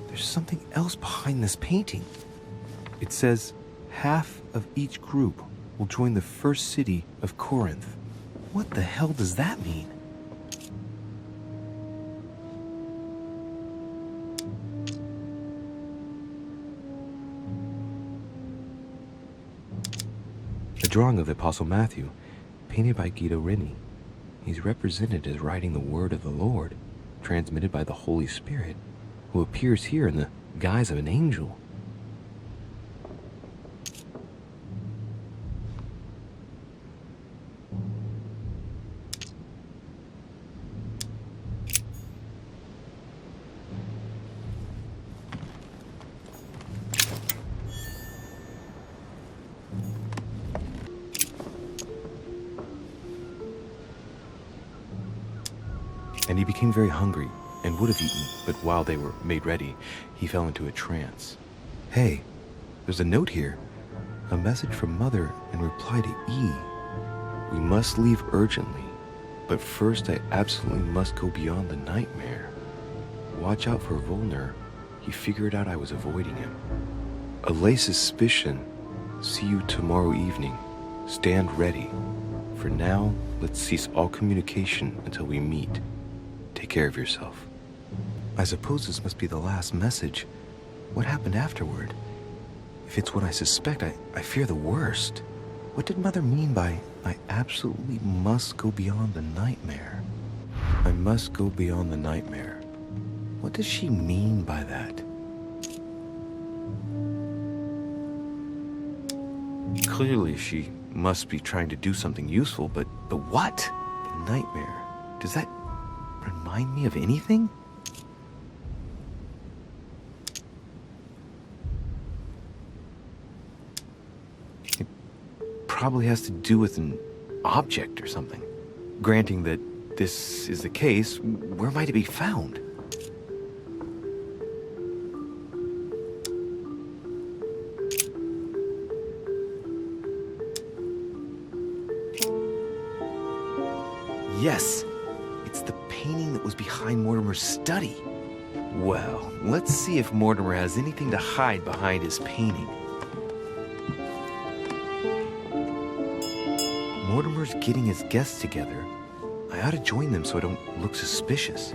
There's something else behind this painting. It says, half of each group will join the first city of Corinth. What the hell does that mean? A drawing of the Apostle Matthew, painted by Guido Reni. He's represented as writing the word of the Lord, transmitted by the Holy Spirit, who appears here in the guise of an angel. And he became very hungry, and would have eaten, but while they were made ready, he fell into a trance. Hey, there's a note here. A message from Mother in reply to E. We must leave urgently, but first I absolutely must go beyond the nightmare. Watch out for Volner. He figured out I was avoiding him. Allay suspicion. See you tomorrow evening. Stand ready. For now, let's cease all communication until we meet. Take care of yourself. I suppose this must be the last message. What happened afterward? If it's what I suspect, I fear the worst. What did Mother mean by, I absolutely must go beyond the nightmare? I must go beyond the nightmare. What does she mean by that? Clearly, she must be trying to do something useful, but what? The nightmare. Does that remind me of anything? It probably has to do with an object or something. Granting that this is the case, where might it be found? Yes, it's the painting that was behind Mortimer's study. Well, let's see if Mortimer has anything to hide behind his painting. Mortimer's getting his guests together. I ought to join them so I don't look suspicious.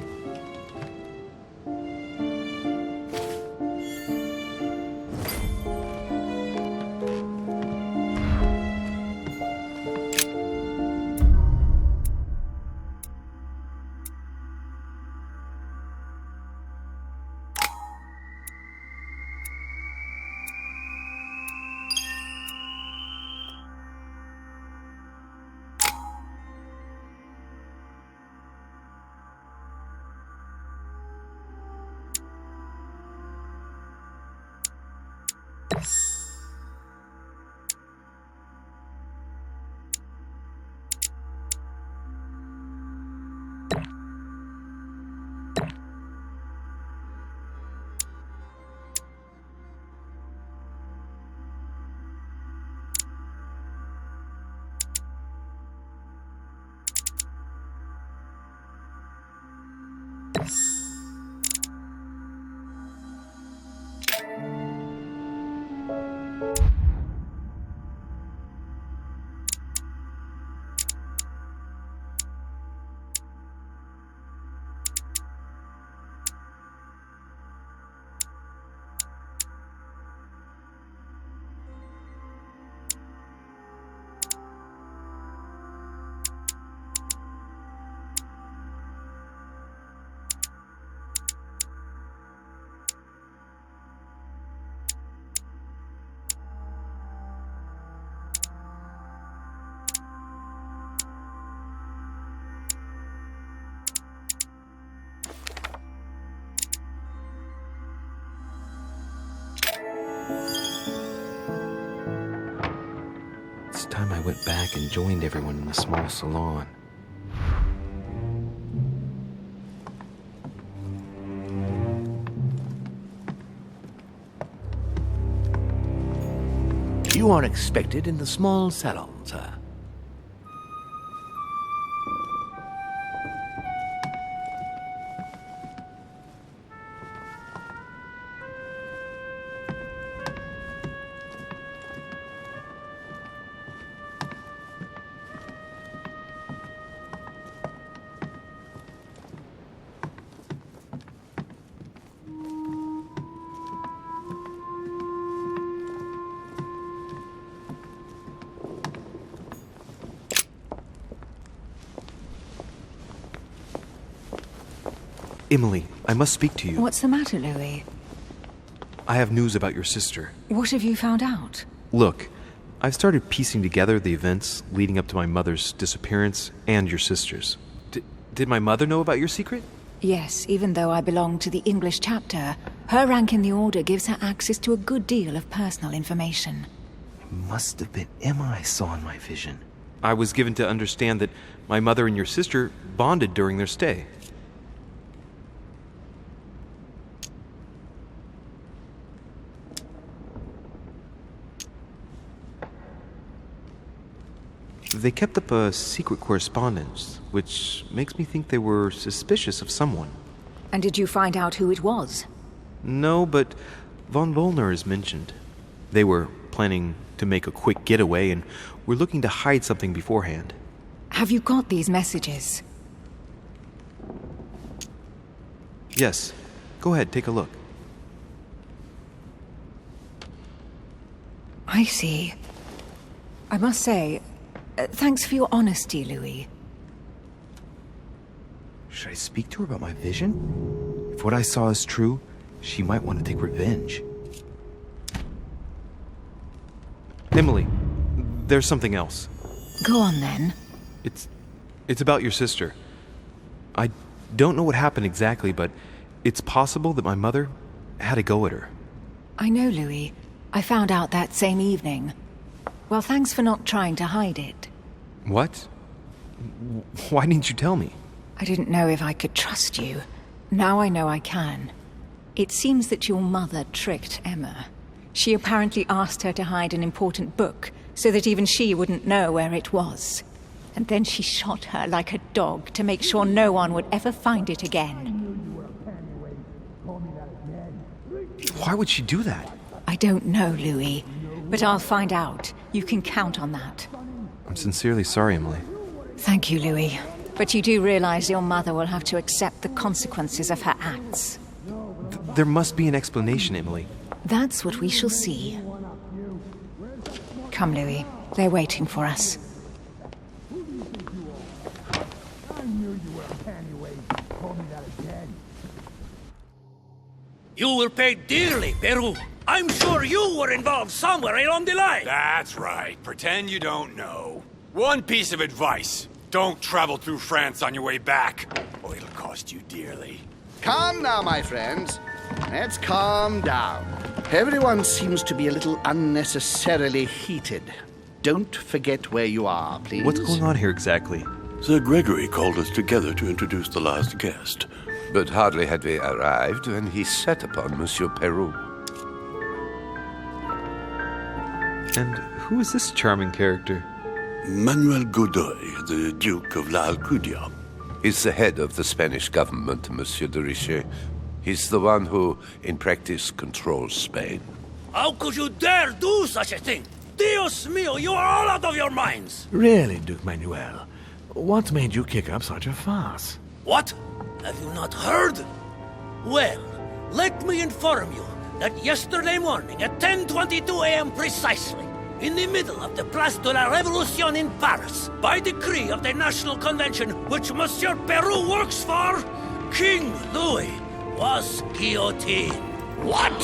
It's time I went back and joined everyone in the small salon. You are expected in the small salon, sir. Emily, I must speak to you. What's the matter, Louis? I have news about your sister. What have you found out? Look, I've started piecing together the events leading up to my mother's disappearance and your sister's. Did my mother know about your secret? Yes, even though I belong to the English chapter, her rank in the Order gives her access to a good deal of personal information. It must have been Emma I saw in my vision. I was given to understand that my mother and your sister bonded during their stay. They kept up a secret correspondence, which makes me think they were suspicious of someone. And did you find out who it was? No, but von Wollner is mentioned. They were planning to make a quick getaway and were looking to hide something beforehand. Have you got these messages? Yes. Go ahead, take a look. I see. I must say, thanks for your honesty, Louis. Should I speak to her about my vision? If what I saw is true, she might want to take revenge. Emily, there's something else. Go on, then. It's about your sister. I don't know what happened exactly, but it's possible that my mother had a go at her. I know, Louis. I found out that same evening. Well, thanks for not trying to hide it. What? Why didn't you tell me? I didn't know if I could trust you. Now I know I can. It seems that your mother tricked Emma. She apparently asked her to hide an important book, so that even she wouldn't know where it was. And then she shot her like a dog to make sure no one would ever find it again. Why would she do that? I don't know, Louis, but I'll find out. You can count on that. I'm sincerely sorry, Emily. Thank you, Louis. But you do realize your mother will have to accept the consequences of her acts. There must be an explanation, Emily. That's what we shall see. Come, Louis. They're waiting for us. You will pay dearly, Peru. I'm sure you were involved somewhere along the line. That's right. Pretend you don't know. One piece of advice. Don't travel through France on your way back, or it'll cost you dearly. Calm now, my friends. Let's calm down. Everyone seems to be a little unnecessarily heated. Don't forget where you are, please. What's going on here exactly? Sir Gregory called us together to introduce the last guest. But hardly had we arrived when he set upon Monsieur Peru. And who is this charming character? Manuel Godoy, the Duke of La Alcudia. He's the head of the Spanish government, Monsieur de Riche. He's the one who, in practice, controls Spain. How could you dare do such a thing? Dios mío, you are all out of your minds! Really, Duke Manuel? What made you kick up such a fuss? What? Have you not heard? Well, let me inform you that yesterday morning at 10:22 a.m. precisely, in the middle of the Place de la Révolution in Paris, by decree of the National Convention which Monsieur Peru works for, King Louis was guillotined. What?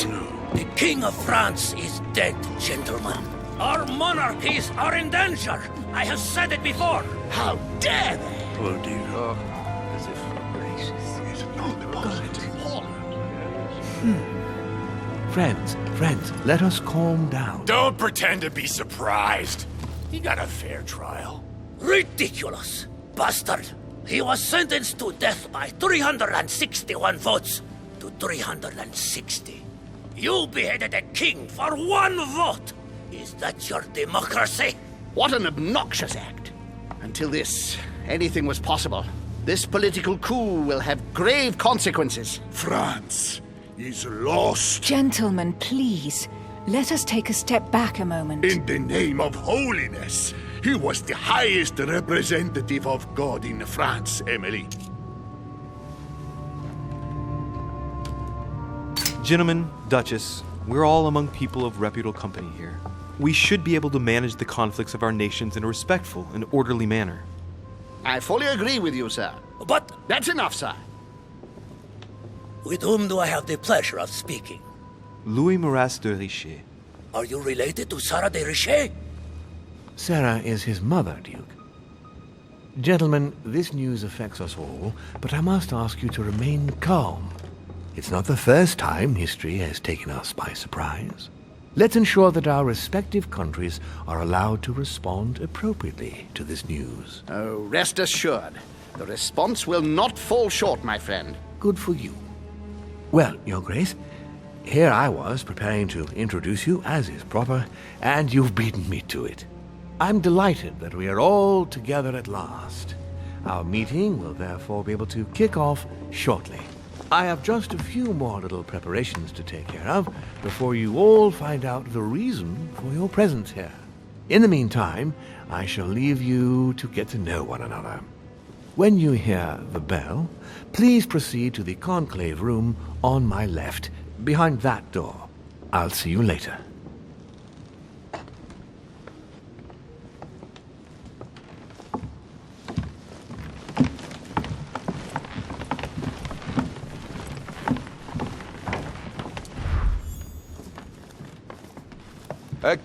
The King of France is dead, gentlemen. Our monarchies are in danger. I have said it before. How dare they? Oh, dear. As if Friends, let us calm down. Don't pretend to be surprised. He got a fair trial. Ridiculous! Bastard! He was sentenced to death by 361 votes to 360. You beheaded a king for one vote! Is that your democracy? What an obnoxious act. Until this, anything was possible. This political coup will have grave consequences. France is lost. Gentlemen, please. Let us take a step back a moment. In the name of holiness. He was the highest representative of God in France, Emily. Gentlemen, Duchess, we're all among people of reputable company here. We should be able to manage the conflicts of our nations in a respectful and orderly manner. I fully agree with you, sir. But That's enough, sir. with whom do I have the pleasure of speaking? Louis Maras de Riche. Are you related to Sarah de Riche? Sarah is his mother, Duke. Gentlemen, this news affects us all, but I must ask you to remain calm. It's not the first time history has taken us by surprise. Let's ensure that our respective countries are allowed to respond appropriately to this news. Oh, rest assured. The response will not fall short, my friend. Good for you. Well, Your Grace, here I was preparing to introduce you as is proper, and you've beaten me to it. I'm delighted that we are all together at last. Our meeting will therefore be able to kick off shortly. I have just a few more little preparations to take care of before you all find out the reason for your presence here. In the meantime, I shall leave you to get to know one another. When you hear the bell, please proceed to the conclave room on my left, behind that door. I'll see you later.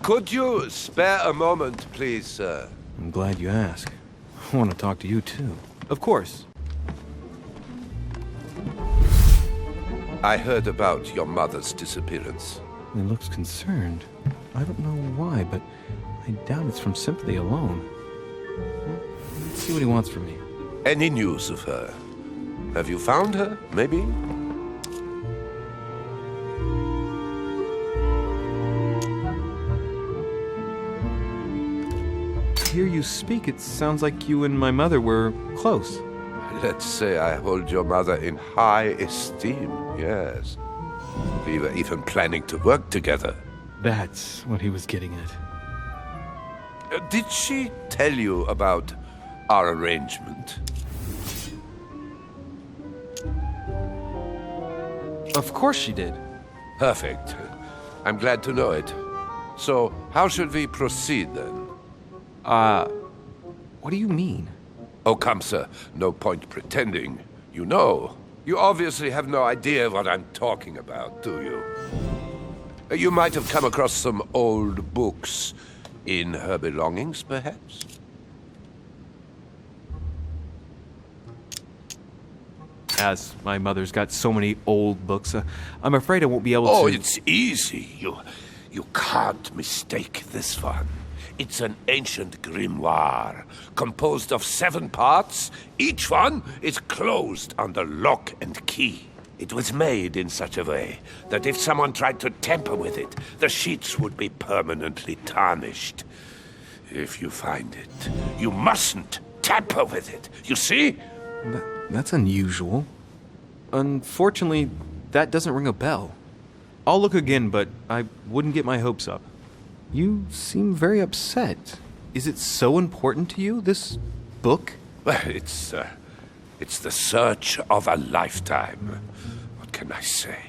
Could you spare a moment, please, sir? I'm glad you asked. I want to talk to you, too. Of course. I heard about your mother's disappearance. He looks concerned. I don't know why, but I doubt it's from sympathy alone. Let's see what he wants from me. Any news of her? Have you found her, maybe? Hear you speak, it sounds like you and my mother were close. Let's say I hold your mother in high esteem, yes. We were even planning to work together. That's what he was getting at. Did she tell you about our arrangement? Of course she did. Perfect. I'm glad to know it. So, how should we proceed then? What do you mean? Oh, come, sir. No point pretending. You know. You obviously have no idea what I'm talking about, do you? You might have come across some old books in her belongings, perhaps? As my mother's got so many old books, I'm afraid I won't be able to... Oh, it's easy. You can't mistake this one. It's an ancient grimoire, composed of 7 parts. Each one is closed under lock and key. It was made in such a way that if someone tried to tamper with it, the sheets would be permanently tarnished. If you find it, you mustn't tamper with it. You see? That's unusual. Unfortunately, that doesn't ring a bell. I'll look again, but I wouldn't get my hopes up. You seem very upset. Is it so important to you, this book? Well, it's the search of a lifetime. What can I say?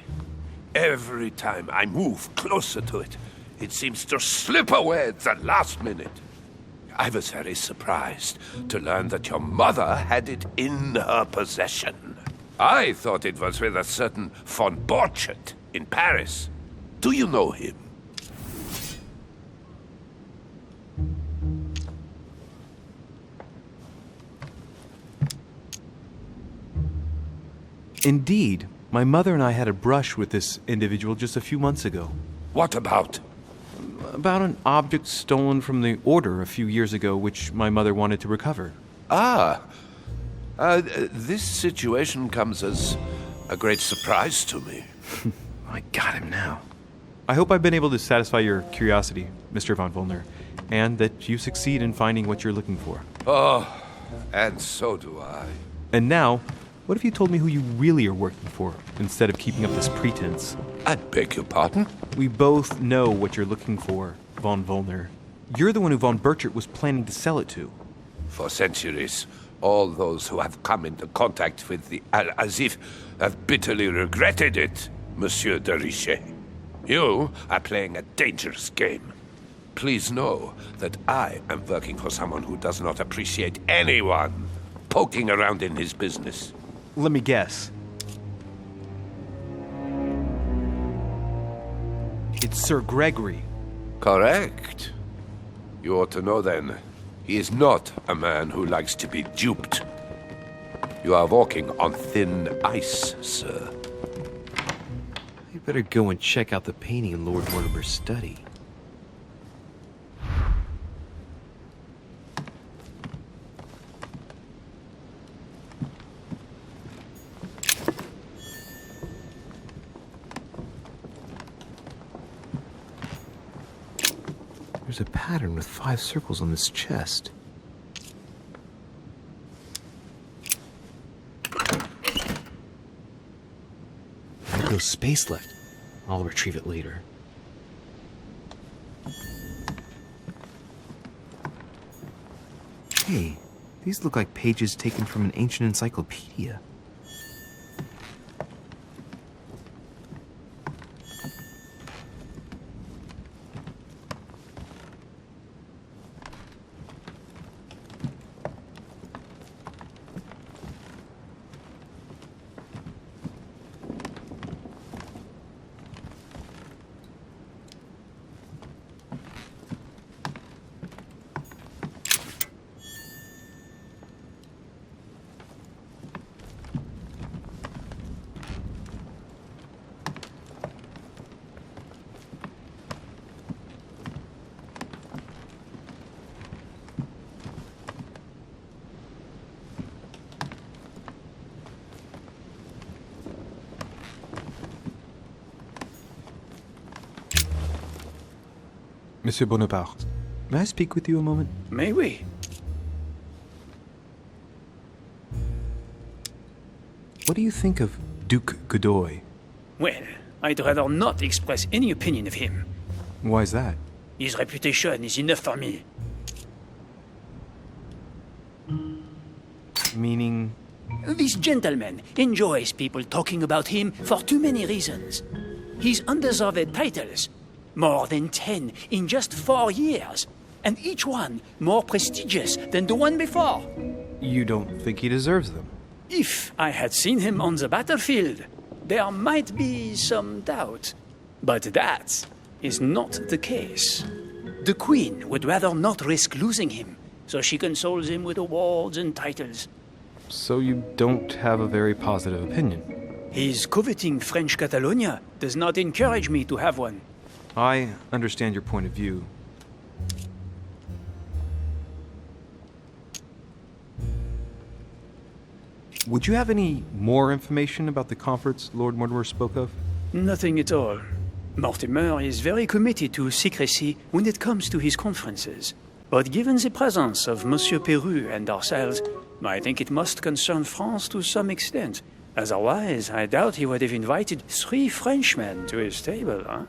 Every time I move closer to it, it seems to slip away at the last minute. I was very surprised to learn that your mother had it in her possession. I thought it was with a certain von Borchardt in Paris. Do you know him? Indeed. My mother and I had a brush with this individual just a few months ago. What about? About an object stolen from the Order a few years ago, which my mother wanted to recover. This situation comes as a great surprise to me. I got him now. I hope I've been able to satisfy your curiosity, Mr. von Wollner, and that you succeed in finding what you're looking for. Oh, and so do I. And now, what if you told me who you really are working for, instead of keeping up this pretense? I beg your pardon? We both know what you're looking for, von Wollner. You're the one who von Borchardt was planning to sell it to. For centuries, all those who have come into contact with the Al-Azif have bitterly regretted it, Monsieur de Riche. You are playing a dangerous game. Please know that I am working for someone who does not appreciate anyone poking around in his business. Let me guess. It's Sir Gregory. Correct. You ought to know then, he is not a man who likes to be duped. You are walking on thin ice, sir. You better go and check out the painting in Lord Mortimer's study. There's a pattern with 5 circles on this chest. There's no space left. I'll retrieve it later. Hey, these look like pages taken from an ancient encyclopedia. Monsieur Bonaparte, may I speak with you a moment? May we? What do you think of Duke Godoy? Well, I'd rather not express any opinion of him. Why is that? His reputation is enough for me. Meaning? This gentleman enjoys people talking about him for too many reasons. His undeserved titles, more than 10 in just 4 years, and each one more prestigious than the one before. You don't think he deserves them? If I had seen him on the battlefield, there might be some doubt. But that is not the case. The Queen would rather not risk losing him, so she consoles him with awards and titles. So you don't have a very positive opinion? His coveting French Catalonia does not encourage me to have one. I understand your point of view. Would you have any more information about the conference Lord Mortimer spoke of? Nothing at all. Mortimer is very committed to secrecy when it comes to his conferences. But given the presence of Monsieur Peru and ourselves, I think it must concern France to some extent. Otherwise, I doubt he would have invited 3 Frenchmen to his table, huh?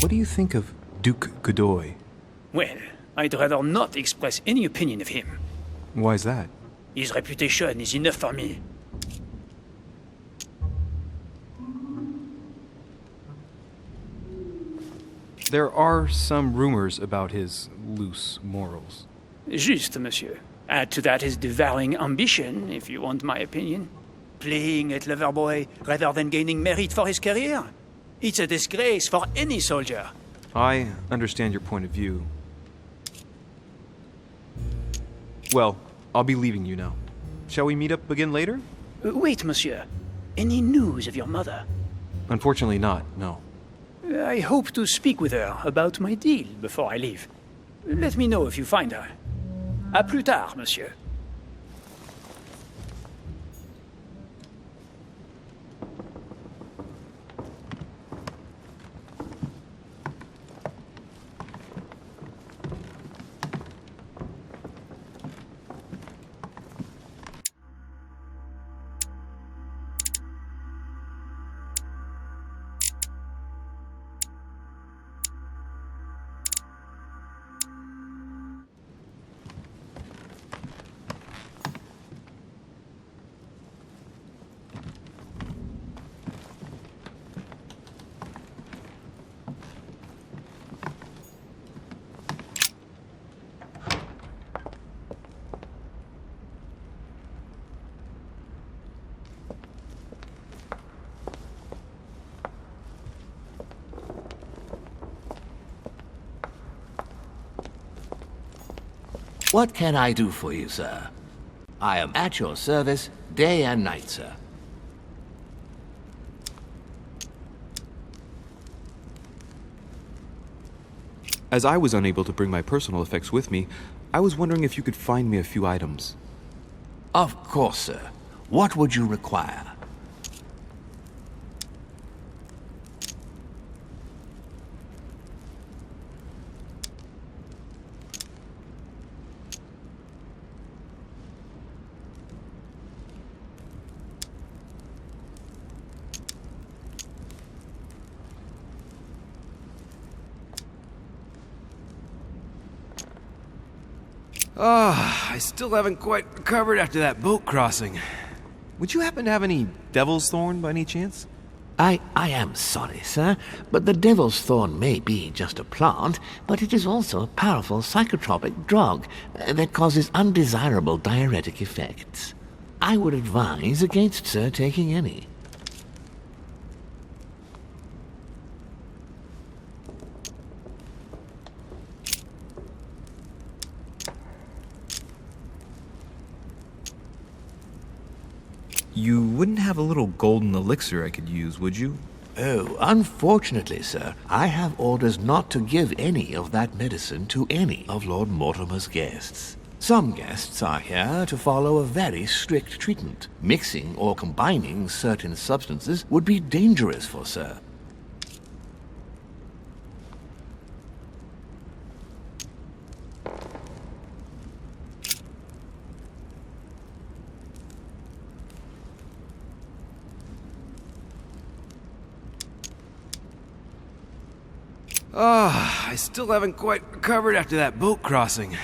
What do you think of Duke Godoy? Well, I'd rather not express any opinion of him. Why is that? His reputation is enough for me. There are some rumors about his loose morals. Juste, monsieur. Add to that his devouring ambition, if you want my opinion. Playing at lover boy rather than gaining merit for his career. It's a disgrace for any soldier. I understand your point of view. Well, I'll be leaving you now. Shall we meet up again later? Wait, monsieur. Any news of your mother? Unfortunately not, no. I hope to speak with her about my deal before I leave. Let me know if you find her. À plus tard, monsieur. What can I do for you, sir? I am at your service day and night, sir. As I was unable to bring my personal effects with me, I was wondering if you could find me a few items. Of course, sir. What would you require? I still haven't quite recovered after that boat crossing. Would you happen to have any devil's thorn by any chance? I am sorry, sir, but the devil's thorn may be just a plant, but it is also a powerful psychotropic drug that causes undesirable diuretic effects. I would advise against, sir, taking any. You wouldn't have a little golden elixir I could use, would you? Oh, unfortunately, sir, I have orders not to give any of that medicine to any of Lord Mortimer's guests. Some guests are here to follow a very strict treatment. Mixing or combining certain substances would be dangerous for sir. I still haven't quite recovered after that boat crossing.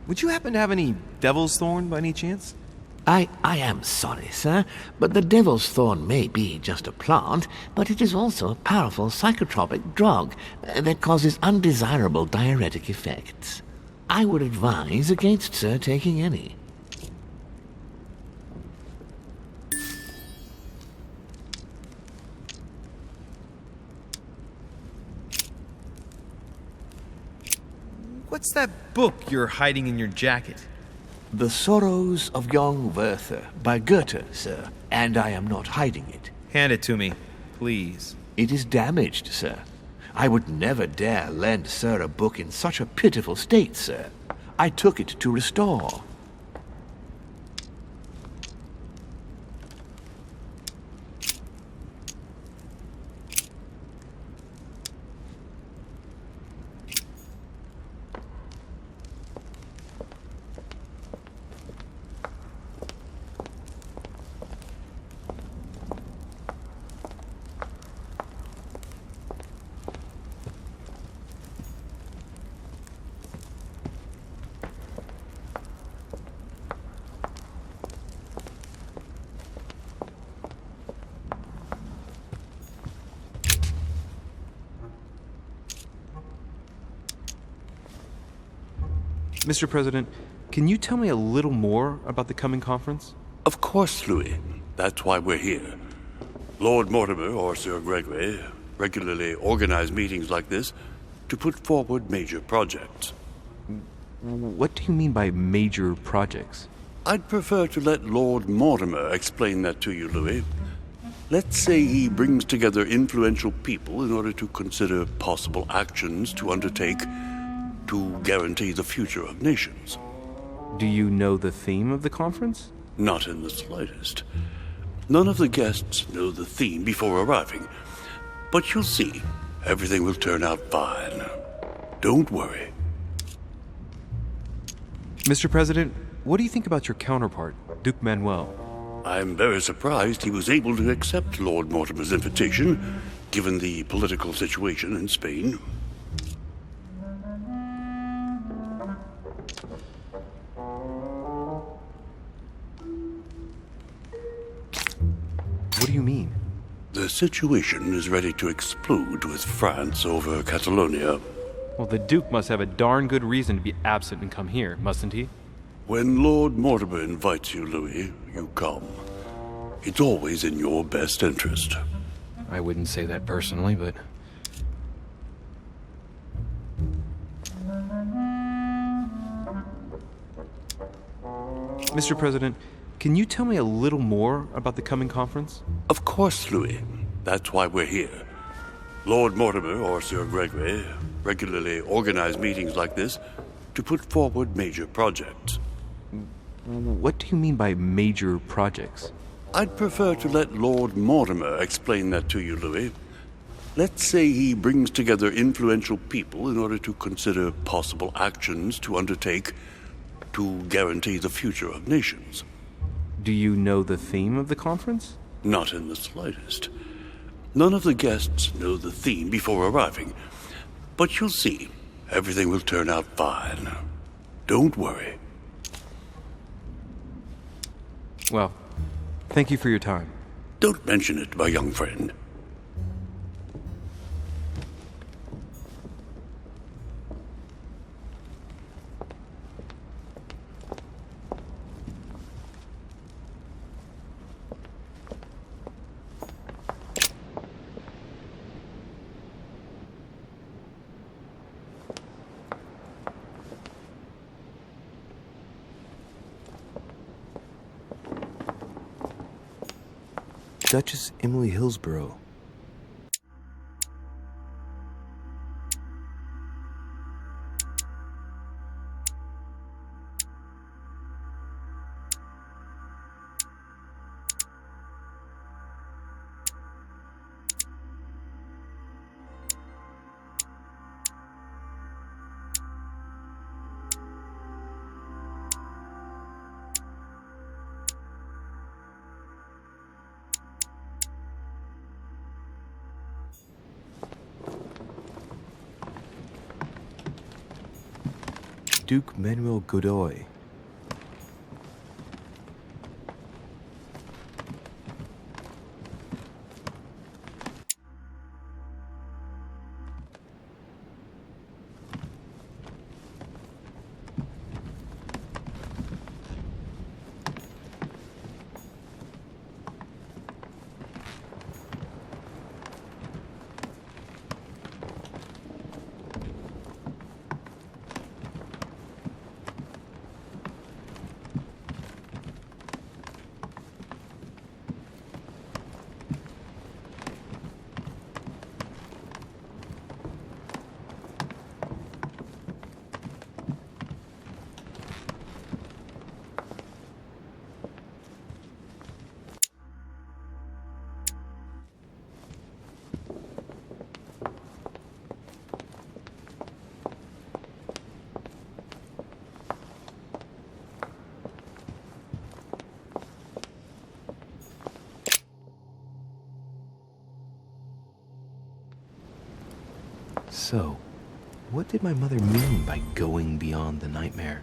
Would you happen to have any devil's thorn by any chance? I am sorry, sir, but the devil's thorn may be just a plant, but it is also a powerful psychotropic drug that causes undesirable diuretic effects. I would advise against, sir, taking any. What's that book you're hiding in your jacket? The Sorrows of Young Werther by Goethe, sir, and I am not hiding it. Hand it to me, please. It is damaged, sir. I would never dare lend sir a book in such a pitiful state, sir. I took it to restore. Mr. President, can you tell me a little more about the coming conference? Of course, Louis. That's why we're here. Lord Mortimer or Sir Gregory regularly organize meetings like this to put forward major projects. What do you mean by major projects? I'd prefer to let Lord Mortimer explain that to you, Louis. Let's say he brings together influential people in order to consider possible actions to undertake to guarantee the future of nations. Do you know the theme of the conference? Not in the slightest. None of the guests know the theme before arriving, but you'll see. Everything will turn out fine. Don't worry. Mr. President, what do you think about your counterpart, Duke Manuel? I'm very surprised he was able to accept Lord Mortimer's invitation, given the political situation in Spain. What do you mean? The situation is ready to explode with France over Catalonia. Well, the Duke must have a darn good reason to be absent and come here, mustn't he? When Lord Mortimer invites you, Louis, you come. It's always in your best interest. I wouldn't say that personally, but... Mr. President, can you tell me a little more about the coming conference? Of course, Louis. That's why we're here. Lord Mortimer or Sir Gregory regularly organize meetings like this to put forward major projects. What do you mean by major projects? I'd prefer to let Lord Mortimer explain that to you, Louis. Let's say he brings together influential people in order to consider possible actions to undertake to guarantee the future of nations. Do you know the theme of the conference? Not in the slightest. None of the guests know the theme before arriving, but you'll see. Everything will turn out fine. Don't worry. Well, thank you for your time. Don't mention it, my young friend. Duchess Emily Hillsborough. Duke Manuel Godoy. So, what did my mother mean by going beyond the nightmare?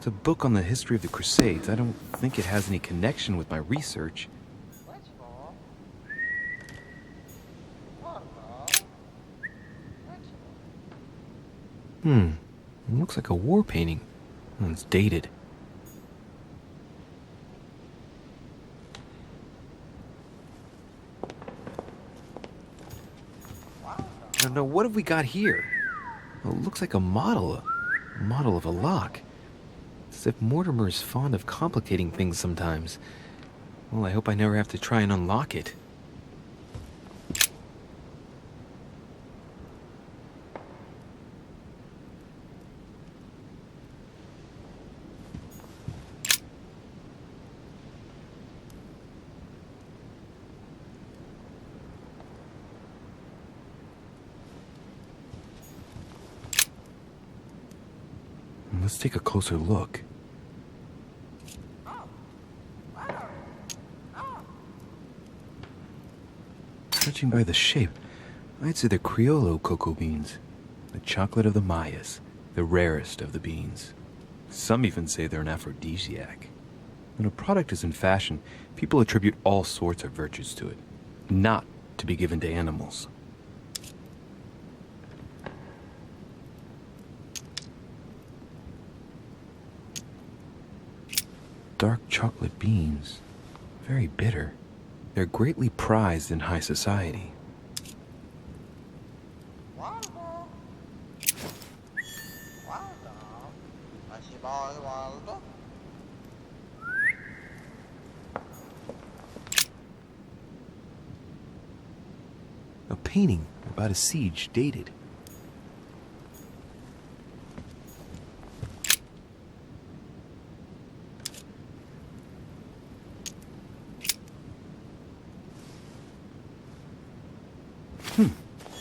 A book on the history of the Crusades. I don't think it has any connection with my research. It looks like a war painting. Oh, it's dated. Now, what have we got here? Well, it looks like a model of a lock. As if Mortimer is fond of complicating things sometimes. Well, I hope I never have to try and unlock it. Let's take a closer look. Judging by the shape, I'd say they're Criollo cocoa beans. The chocolate of the Mayas, the rarest of the beans. Some even say they're an aphrodisiac. When a product is in fashion, people attribute all sorts of virtues to it, not to be given to animals. Dark chocolate beans, very bitter. They're greatly prized in high society. A painting about a siege dated.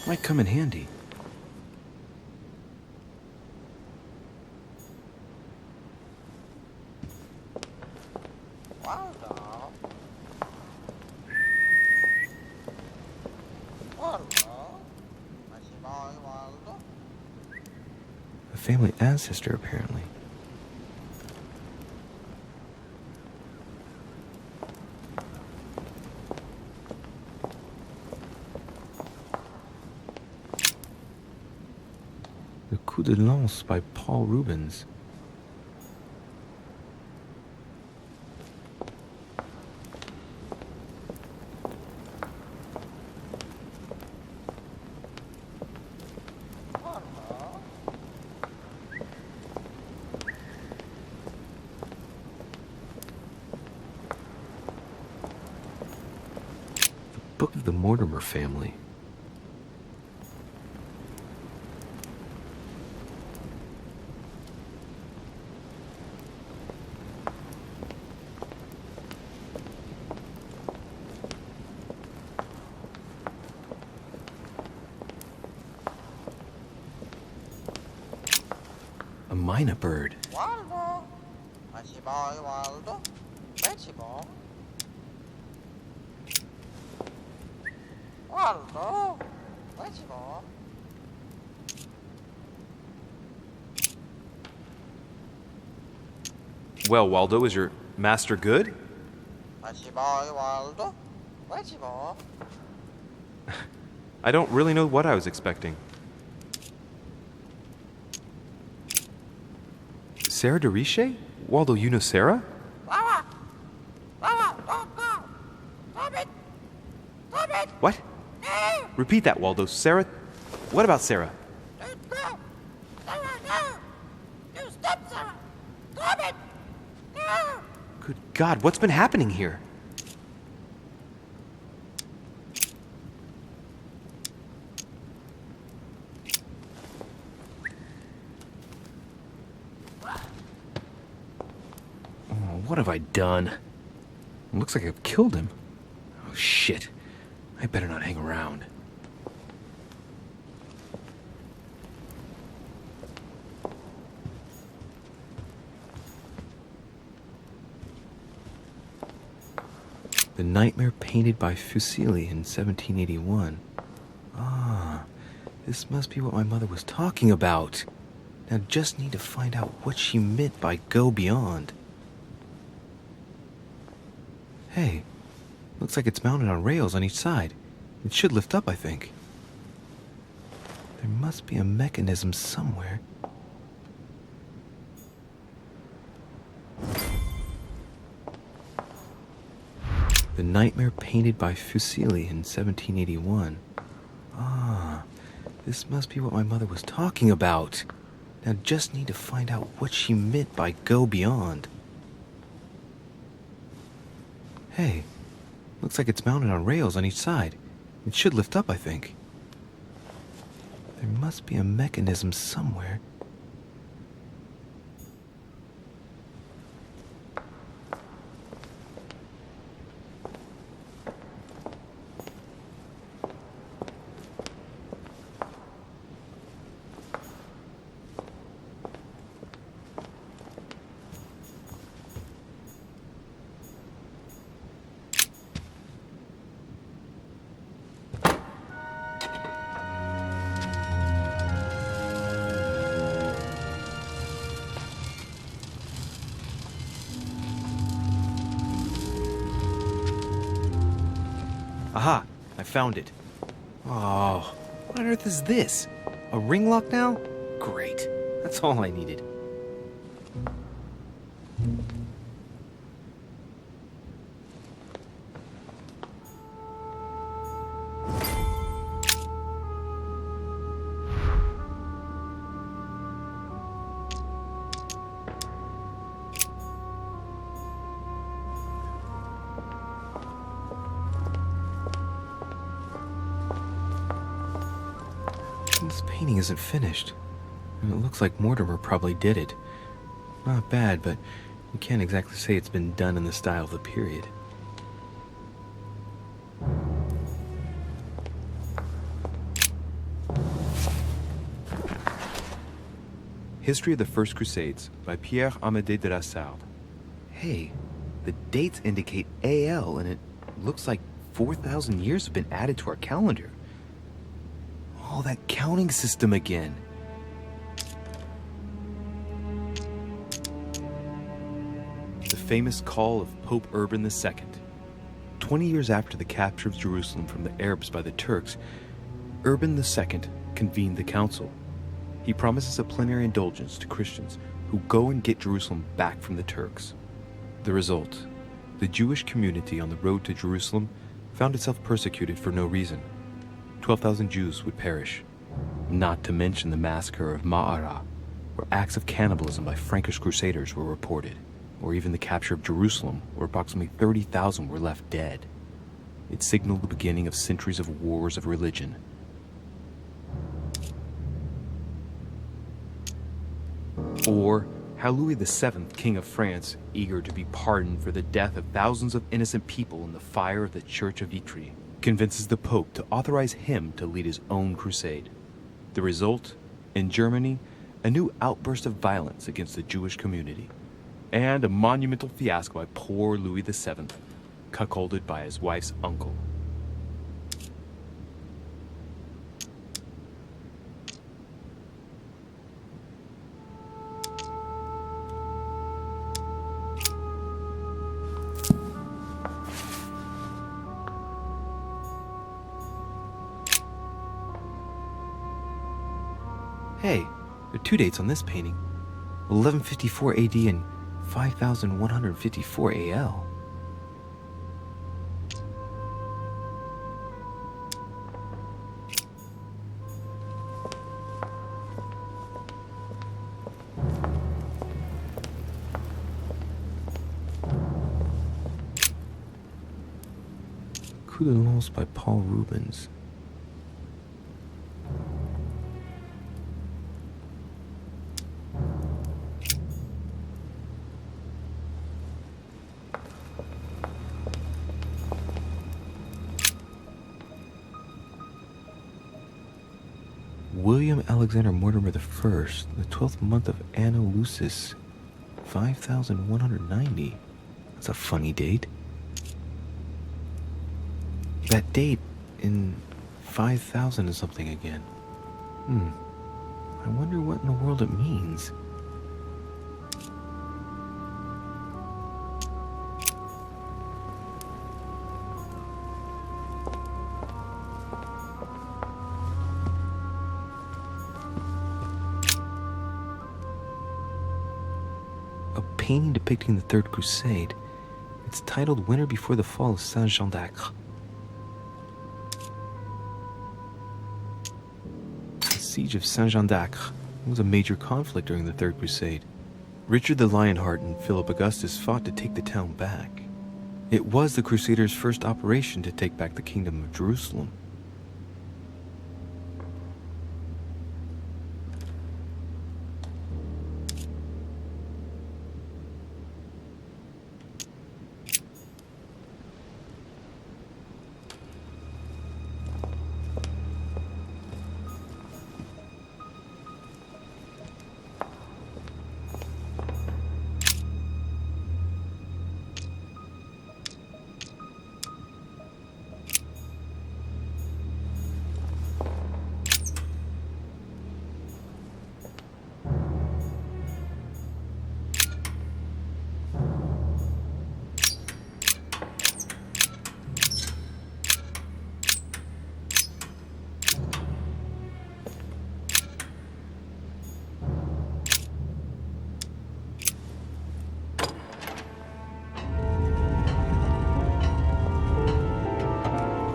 Might come in handy. A family ancestor, apparently. The Coup de Lance by Paul Rubens. The Book of the Mortimer family. A minor bird. Well, Waldo, is your master good? I don't really know what I was expecting. Sarah de Riche? Waldo, you know Sarah? What? Repeat that, Waldo. Sarah? What about Sarah? Good God, what's been happening here? What have I done? It looks like I've killed him. Oh, shit. I better not hang around. The Nightmare painted by Fuseli in 1781. Ah, this must be what my mother was talking about. Now just need to find out what she meant by go beyond. Hey, looks like it's mounted on rails on each side. It should lift up, I think. There must be a mechanism somewhere. The Nightmare painted by Fuseli in 1781. Ah, this must be what my mother was talking about. Now just need to find out what she meant by go beyond. Hey, looks like it's mounted on rails on each side. It should lift up, I think. There must be a mechanism somewhere. Aha! I found it. Oh, what on earth is this? A ring lock now? Great. That's all I needed. This painting isn't finished. And it looks like Mortimer probably did it. Not bad, but you can't exactly say it's been done in the style of the period. History of the First Crusades by Pierre Amédée de la Sarde. Hey, the dates indicate AL, and it looks like 4,000 years have been added to our calendar. Oh, that counting system again. The famous call of Pope Urban II. 20 years after the capture of Jerusalem from the Arabs by the Turks, Urban II convened the council. He promises a plenary indulgence to Christians who go and get Jerusalem back from the Turks. The result, the Jewish community on the road to Jerusalem found itself persecuted for no reason. 12,000 Jews would perish, not to mention the massacre of Ma'ara, where acts of cannibalism by Frankish crusaders were reported, or even the capture of Jerusalem, where approximately 30,000 were left dead. It signaled the beginning of centuries of wars of religion. Or how Louis VII, King of France, eager to be pardoned for the death of thousands of innocent people in the fire of the Church of Vitry, convinces the Pope to authorize him to lead his own crusade. The result, in Germany, a new outburst of violence against the Jewish community, and a monumental fiasco by poor Louis VII, cuckolded by his wife's uncle. Hey, there are two dates on this painting. 1154 AD and 5154 AL. Coup de Lance by Paul Rubens. William Alexander Mortimer I, the 12th month of Anno Lucis, 5190. That's a funny date. That date in 5000 is something again. I wonder what in the world it means. Painting depicting the Third Crusade. It's titled Winter Before the Fall of Saint-Jean d'Acre. The Siege of Saint-Jean d'Acre was a major conflict during the Third Crusade. Richard the Lionheart and Philip Augustus fought to take the town back. It was the Crusaders' first operation to take back the Kingdom of Jerusalem.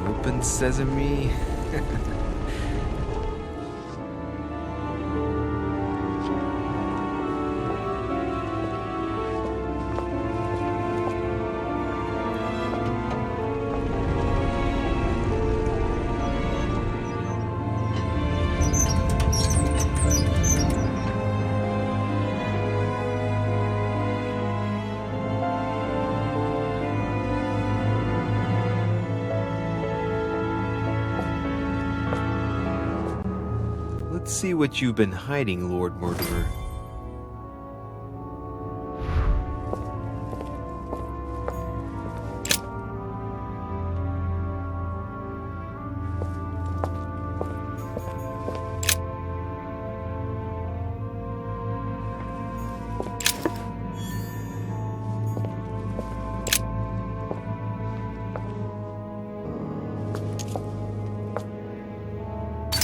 Open sesame. Let's see what you've been hiding, Lord Murderer.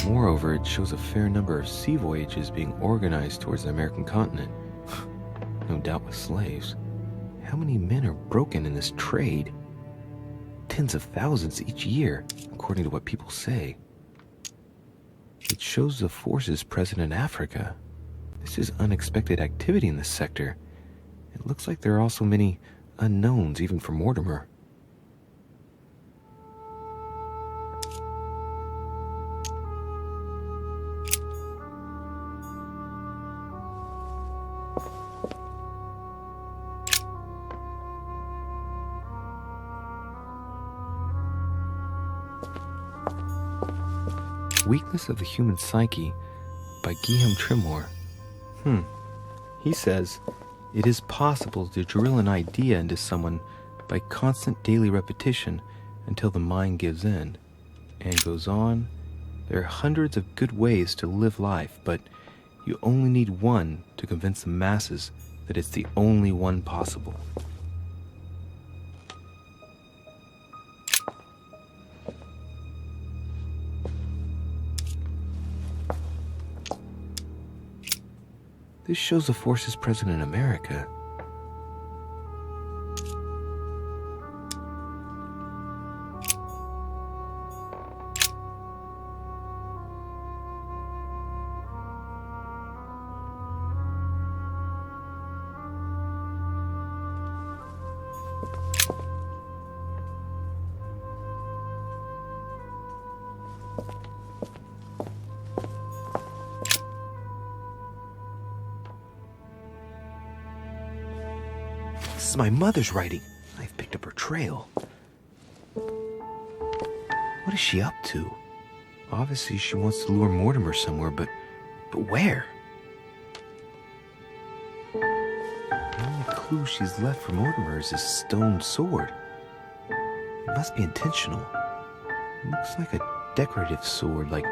Moreover, it shows a fair number of sea voyages being organized towards the American continent. No doubt with slaves. How many men are broken in this trade? Tens of thousands each year, according to what people say. It shows the forces present in Africa. This is unexpected activity in this sector. It looks like there are also many unknowns, even for Mortimer. Weakness of the Human Psyche by Guillaume Trimore. He says, it is possible to drill an idea into someone by constant daily repetition until the mind gives in. And goes on, there are hundreds of good ways to live life, but you only need one to convince the masses that it's the only one possible. This shows the forces present in America. This is my mother's writing. I've picked up her trail. What is she up to? Obviously, she wants to lure Mortimer somewhere, but where? The only clue she's left for Mortimer is this stone sword. It must be intentional. It looks like a decorative sword, like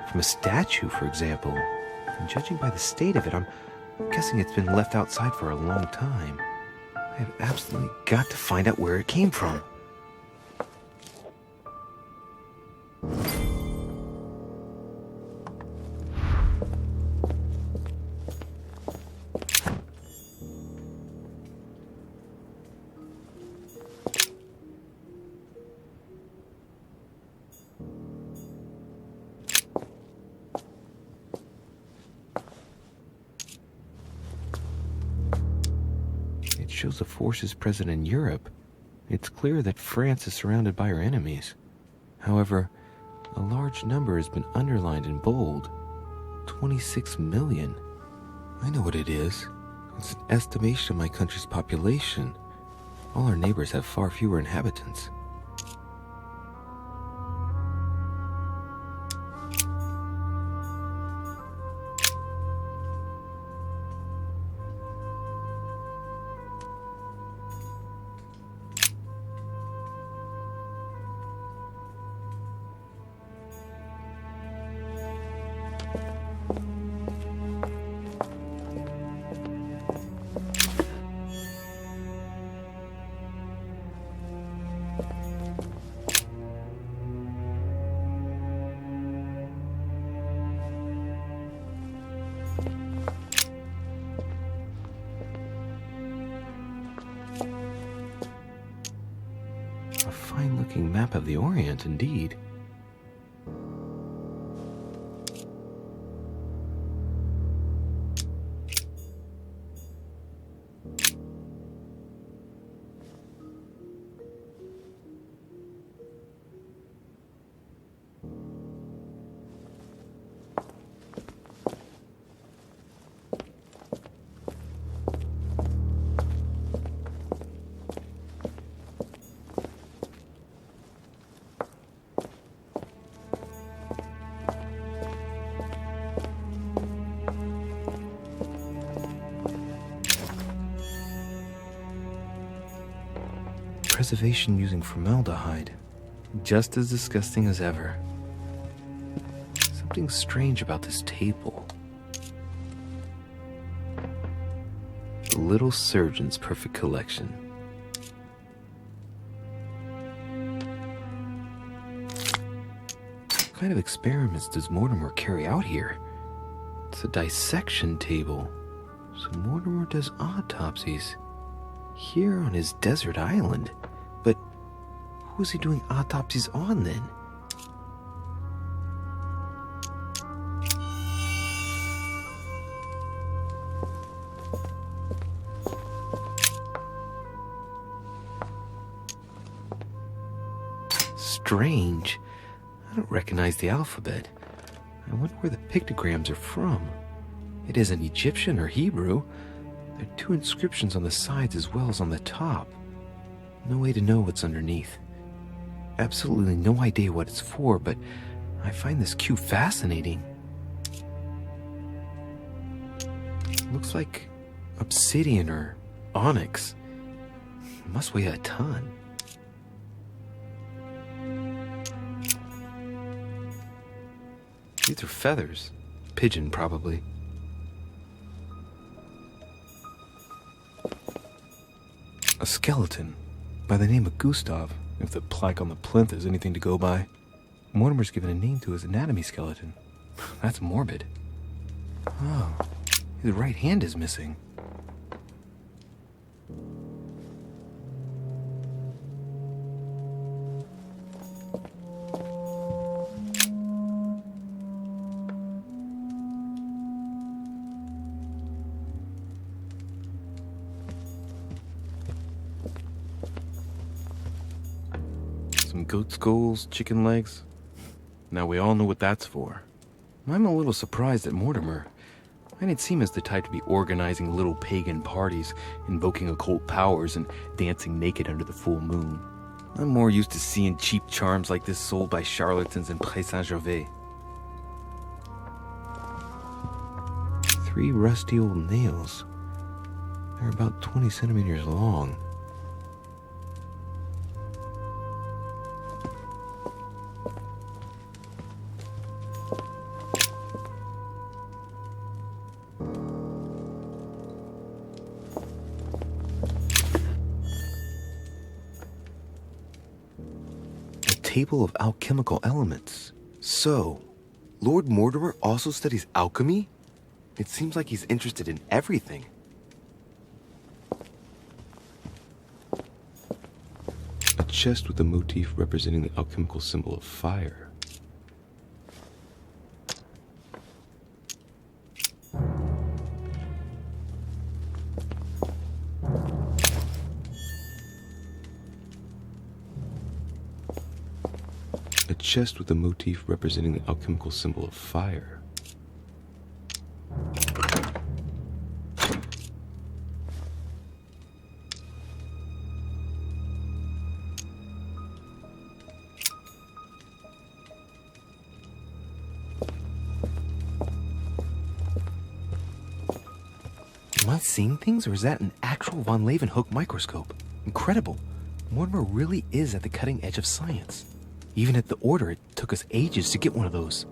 from a statue, for example. And judging by the state of it, I'm guessing it's been left outside for a long time. I have absolutely got to find out where it came from. Shows the forces present in Europe. It's clear that France is surrounded by her enemies. However, a large number has been underlined in bold. 26 million. I know what it is. It's an estimation of my country's population. All our neighbors have far fewer inhabitants. A fine-looking map of the Orient, indeed. Preservation using formaldehyde. Just as disgusting as ever. Something strange about this table. The Little Surgeon's Perfect Collection. kind of experiments does Mortimer carry out here? It's a dissection table. So Mortimer does autopsies here on his desert island. But who is he doing autopsies on then? Strange. I don't recognize the alphabet. I wonder where the pictograms are from. It isn't Egyptian or Hebrew. There are two inscriptions on the sides as well as on the top. No way to know what's underneath. Absolutely no idea what it's for, but I find this cue fascinating. Looks like obsidian or onyx. It must weigh a ton. These are feathers. Pigeon, probably. A skeleton by the name of Gustav, if the plaque on the plinth is anything to go by. Mortimer's given a name to his anatomy skeleton. That's morbid. Oh, his right hand is missing. Some goat skulls, chicken legs. Now we all know what that's for. I'm a little surprised at Mortimer. I didn't seem as the type to be organizing little pagan parties, invoking occult powers, and dancing naked under the full moon. I'm more used to seeing cheap charms like this sold by charlatans in Pré Saint-Gervais. 3 rusty old nails. They're about 20 centimeters long. Table of alchemical elements. So, Lord Mortimer also studies alchemy? It seems like he's interested in everything. A chest with a motif representing the alchemical symbol of fire. A chest with a motif representing the alchemical symbol of fire. Am I seeing things, or is that an actual von Leeuwenhoek microscope? Incredible. Mortimer really is at the cutting edge of science. Even at the Order, it took us ages to get one of those.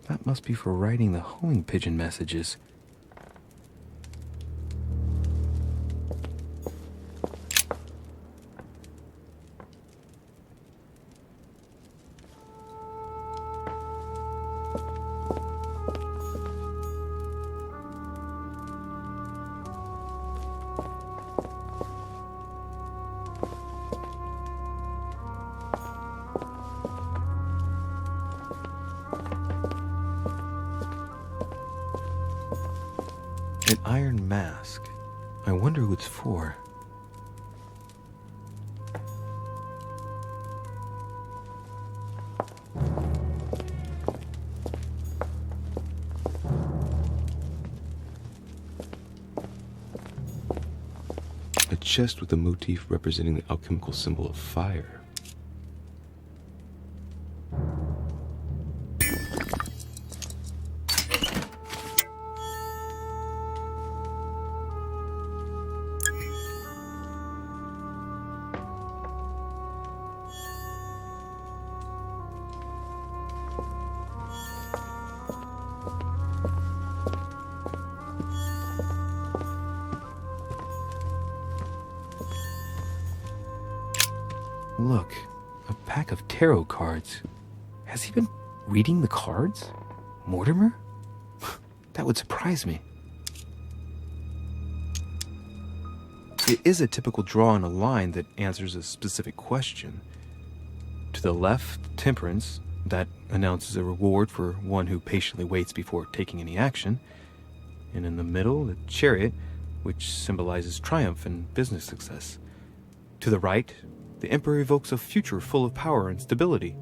That must be for writing the homing pigeon messages. An iron mask. I wonder who it's for. A chest with a motif representing the alchemical symbol of fire. tarot cards. Has he been reading the cards? Mortimer? That would surprise me. It is a typical draw on a line that answers a specific question. To the left, temperance, that announces a reward for one who patiently waits before taking any action. And in the middle, the chariot, which symbolizes triumph and business success. To the right, the emperor evokes a future full of power and stability.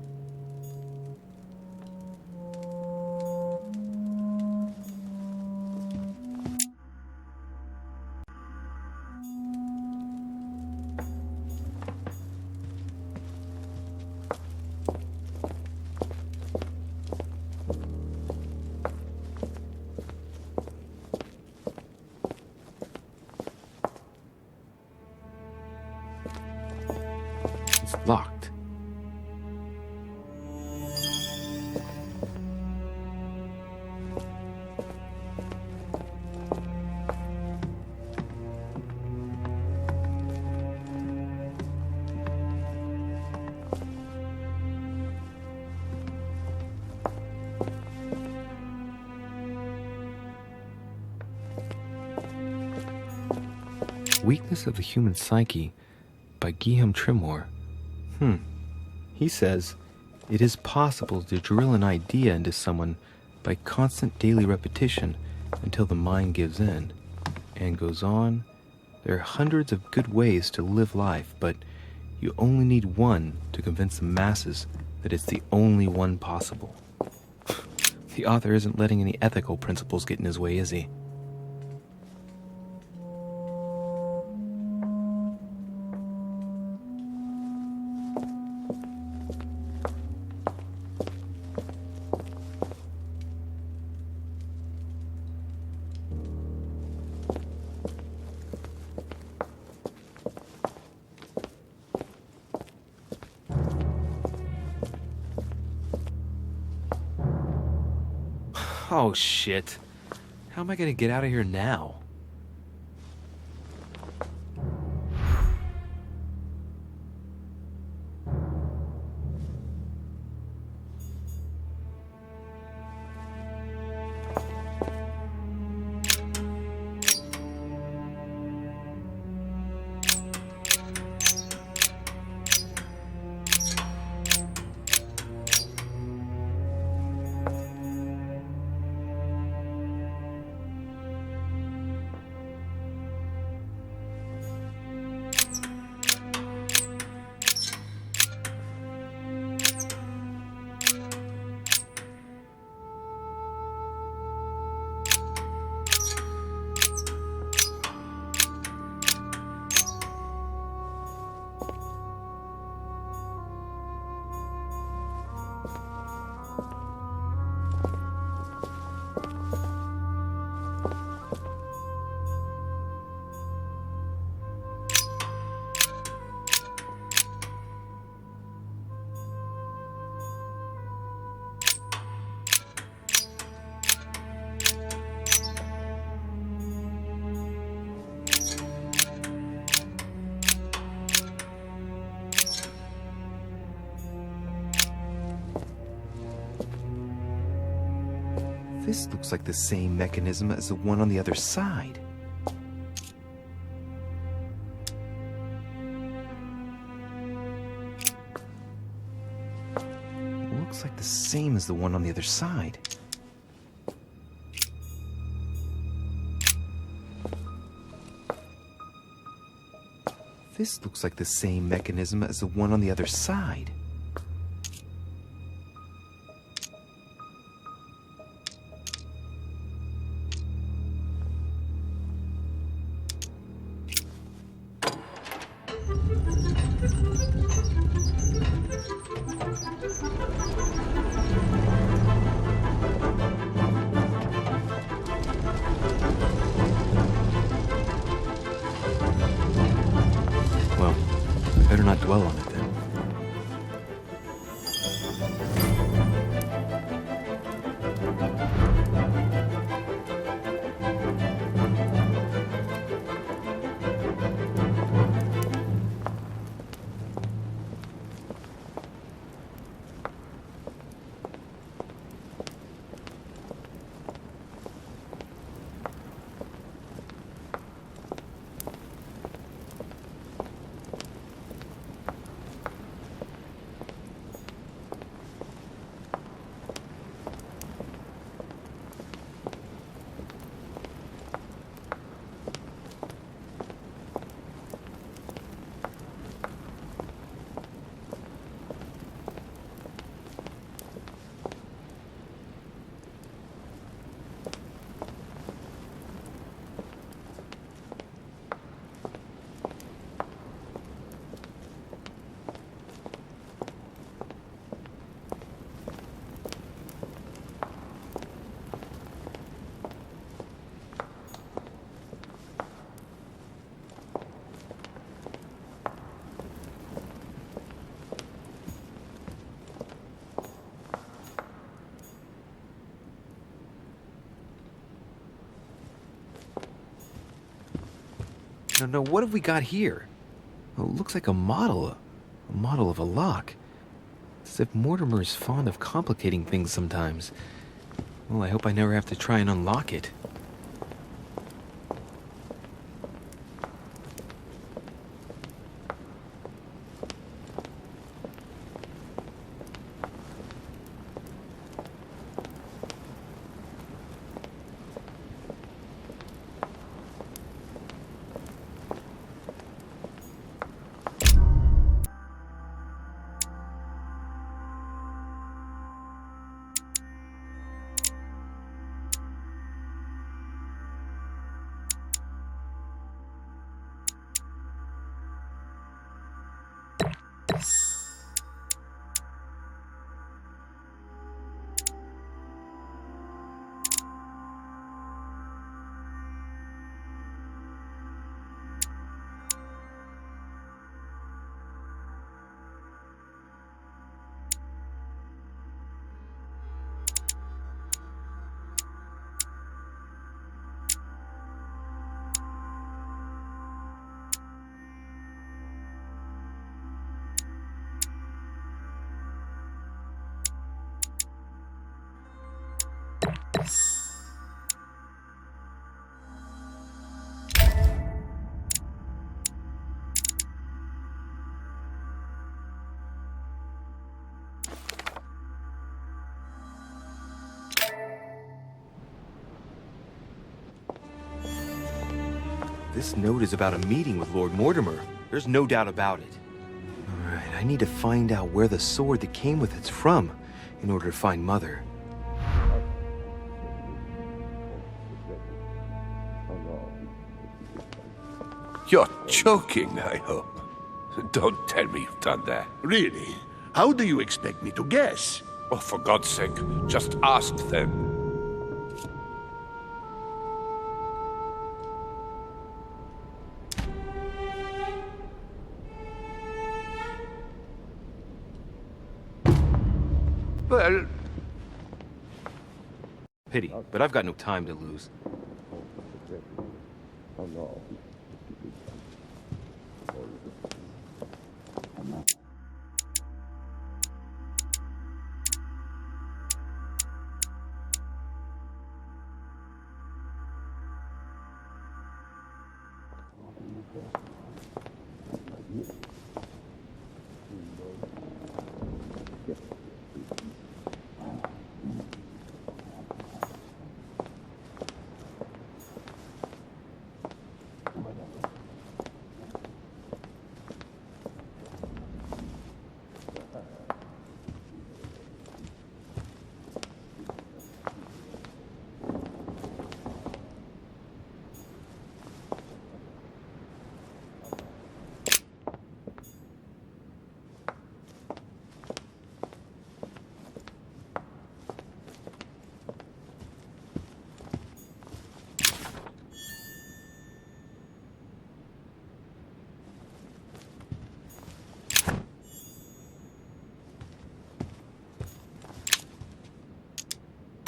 It's locked. Weakness of the Human Psyche by Guillaume Tremor. He says, it is possible to drill an idea into someone by constant daily repetition until the mind gives in. And goes on, there are hundreds of good ways to live life, but you only need one to convince the masses that it's the only one possible. The author isn't letting any ethical principles get in his way, is he? Oh, shit. How am I gonna get out of here now? This looks like the same mechanism as the one on the other side. Looks like the same as the one on the other side. This looks like the same mechanism as the one on the other side. Better not dwell on it then. No, what have we got here? Well, it looks like a model of a lock. It's as if Mortimer is fond of complicating things sometimes. Well, I hope I never have to try and unlock it. This note is about a meeting with Lord Mortimer. There's no doubt about it. All right, I need to find out where the sword that came with it's from in order to find Mother. You're joking, I hope. Don't tell me you've done that. Really? How do you expect me to guess? Oh, for God's sake, just ask them. Well... Pity, but I've got no time to lose.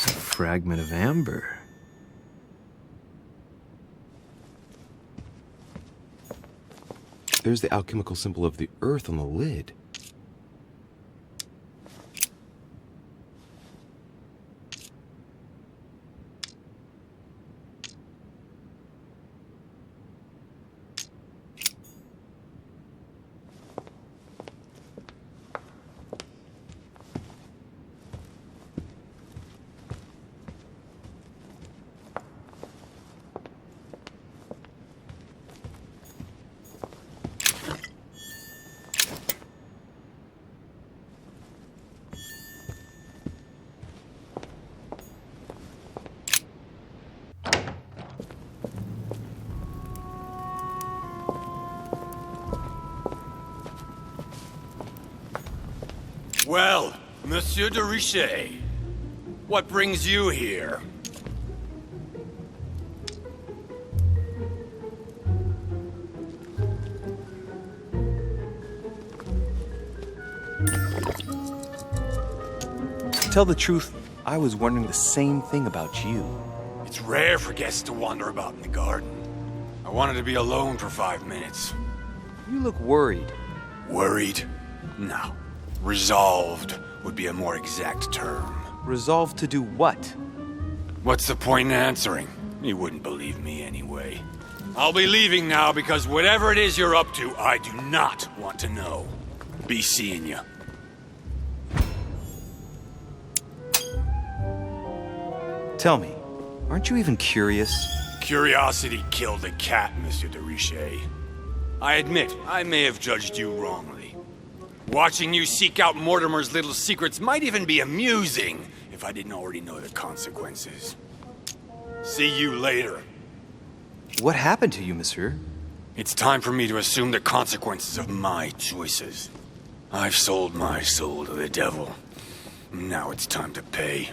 Fragment of amber. There's the alchemical symbol of the earth on the lid. Well, Monsieur de Riche, what brings you here? To tell the truth, I was wondering the same thing about you. It's rare for guests to wander about in the garden. I wanted to be alone for 5 minutes. You look worried. Worried? No. Resolved would be a more exact term. Resolved to do what? What's the point in answering? You wouldn't believe me anyway. I'll be leaving now because whatever it is you're up to, I do not want to know. Be seeing ya. Tell me, aren't you even curious? Curiosity killed the cat, Monsieur de Riche. I admit, I may have judged you wrongly. Watching you seek out Mortimer's little secrets might even be amusing, if I didn't already know the consequences. See you later. What happened to you, monsieur? It's time for me to assume the consequences of my choices. I've sold my soul to the devil. Now it's time to pay.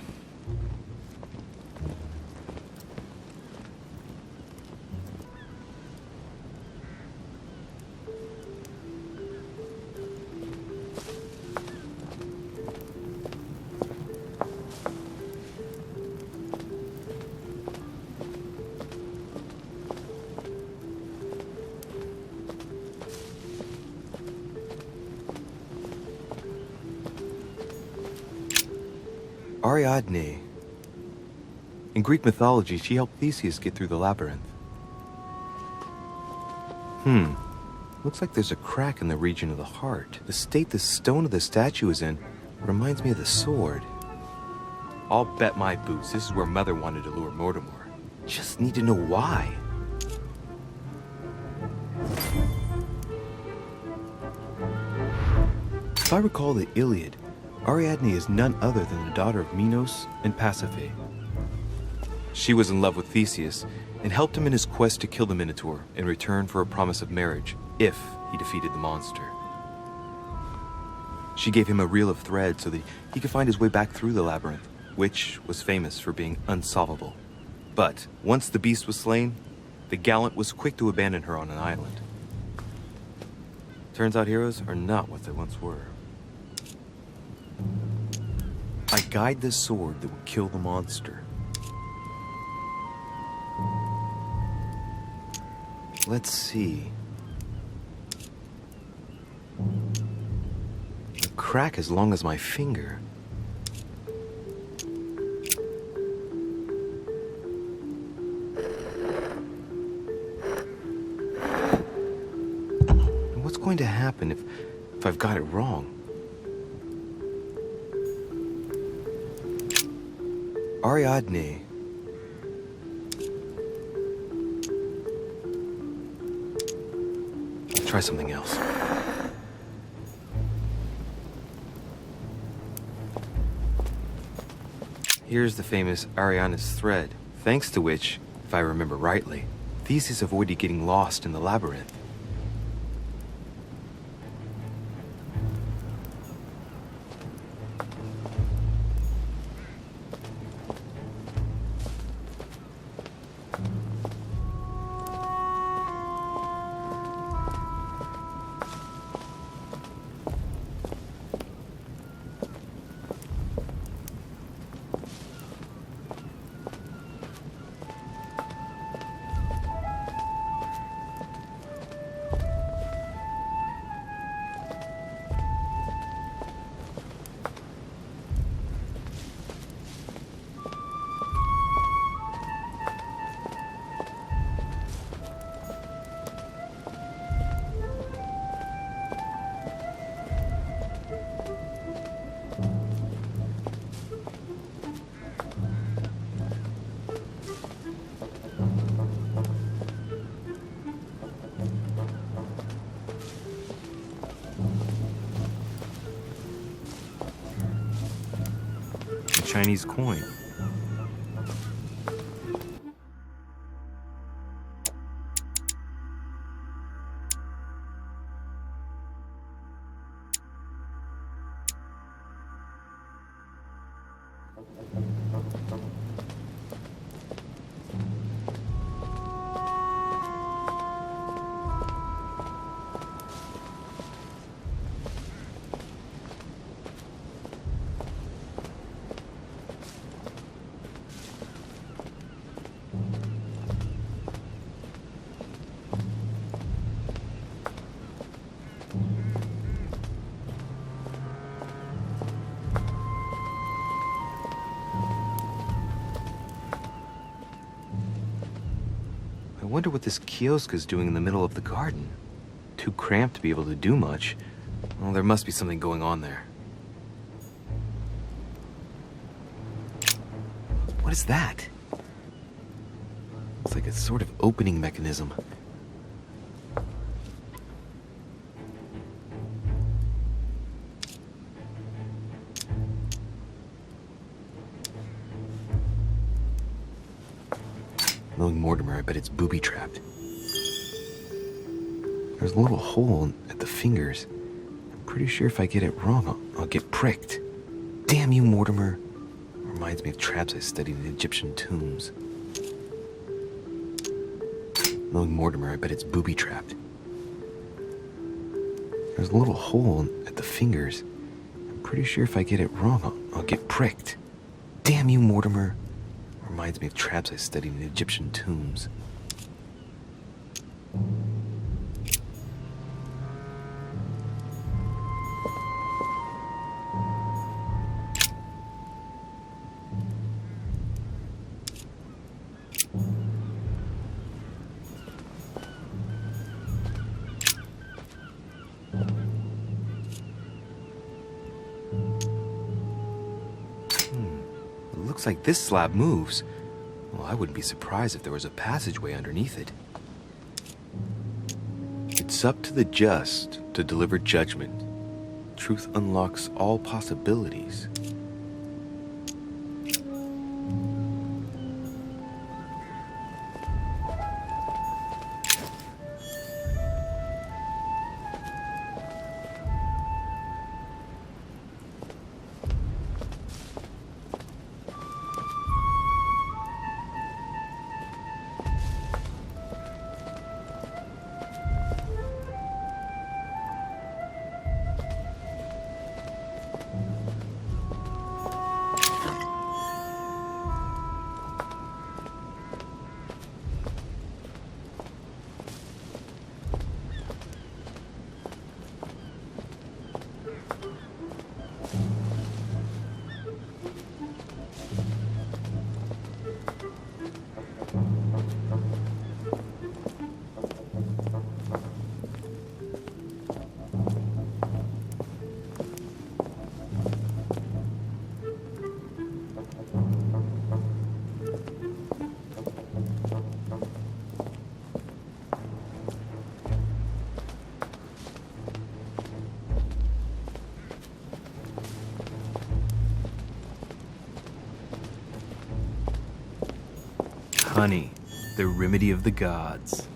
Ariadne. In Greek mythology, she helped Theseus get through the labyrinth. Looks like there's a crack in the region of the heart. The state the stone of the statue is in reminds me of the sword. I'll bet my boots this is where Mother wanted to lure Mortimer. Just need to know why. If I recall the Iliad, Ariadne is none other than the daughter of Minos and Pasiphae. She was in love with Theseus and helped him in his quest to kill the Minotaur in return for a promise of marriage if he defeated the monster. She gave him a reel of thread so that he could find his way back through the labyrinth, which was famous for being unsolvable. But once the beast was slain, the gallant was quick to abandon her on an island. Turns out heroes are not what they once were. I guide the sword that will kill the monster. Let's see. A crack as long as my finger. And what's going to happen if I've got it wrong? Ariadne. Try something else. Here's the famous Ariadne's thread, thanks to which, if I remember rightly, Theseus avoided getting lost in the labyrinth. Chinese coin. wonder what this kiosk is doing in the middle of the garden. Too cramped to be able to do much. Well, there must be something going on there. What is that? It's like a sort of opening mechanism. Knowing Mortimer, I bet it's booby-trapped. There's a little hole at the fingers. I'm pretty sure if I get it wrong, I'll get pricked. Damn you, Mortimer. Reminds me of traps I studied in Egyptian tombs. Knowing Mortimer, I bet it's booby-trapped. There's a little hole at the fingers. I'm pretty sure if I get it wrong, I'll get pricked. Damn you, Mortimer. Reminds me of traps I studied in Egyptian tombs. Looks like this slab moves. Well, I wouldn't be surprised if there was a passageway underneath it. It's up to the just to deliver judgment. Truth unlocks all possibilities. Honey, the remedy of the gods.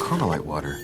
Carmelite water.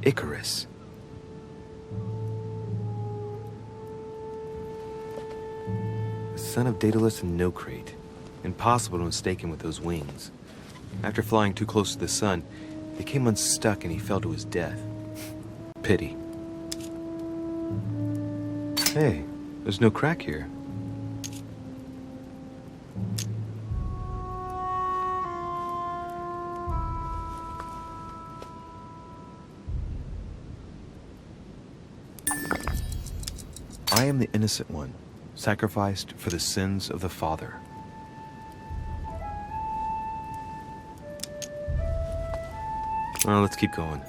Icarus. The son of Daedalus and Nocrate. Impossible to mistake him with those wings. After flying too close to the sun, they came unstuck and he fell to his death. Pity. Hey, there's no crack here. I am the innocent one, sacrificed for the sins of the father. Well, let's keep going.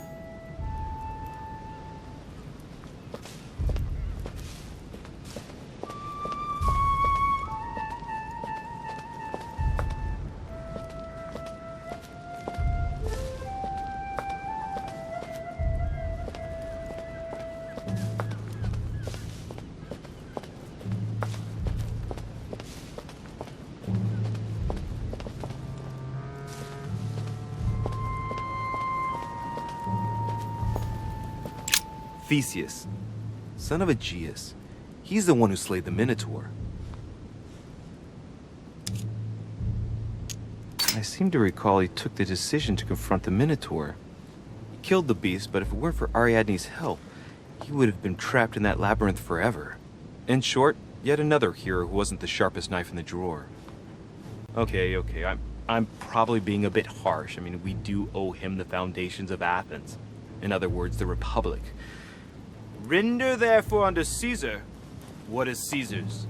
Theseus, son of Aegeus. He's the one who slayed the Minotaur. I seem to recall he took the decision to confront the Minotaur. He killed the beast, but if it weren't for Ariadne's help, he would have been trapped in that labyrinth forever. In short, yet another hero who wasn't the sharpest knife in the drawer. Okay, I'm probably being a bit harsh. I mean, we do owe him the foundations of Athens. In other words, the Republic. Render therefore unto Caesar what is Caesar's.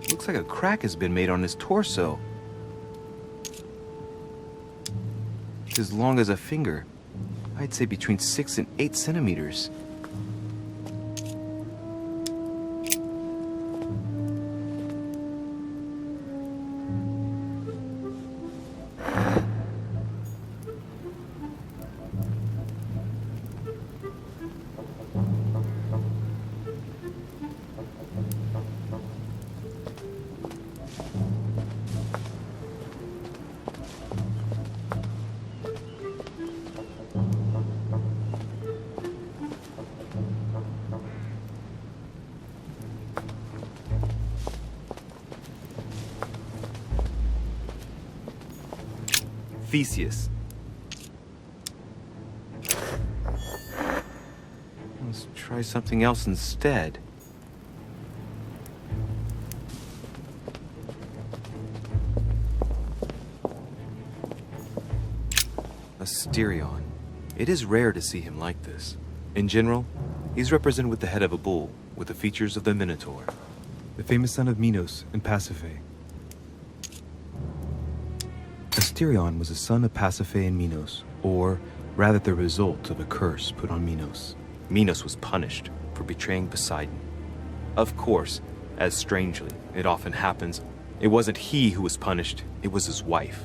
Looks like a crack has been made on his torso. It's as long as a finger. I'd say between 6 and 8 centimeters. Theseus. Let's try something else instead. Asterion. It is rare to see him like this. In general, he's represented with the head of a bull, with the features of the Minotaur. The famous son of Minos and Pasiphae. Asterion was a son of Pasiphae and Minos, or rather the result of a curse put on Minos. Minos was punished for betraying Poseidon. Of course, as strangely it often happens, it wasn't he who was punished, it was his wife.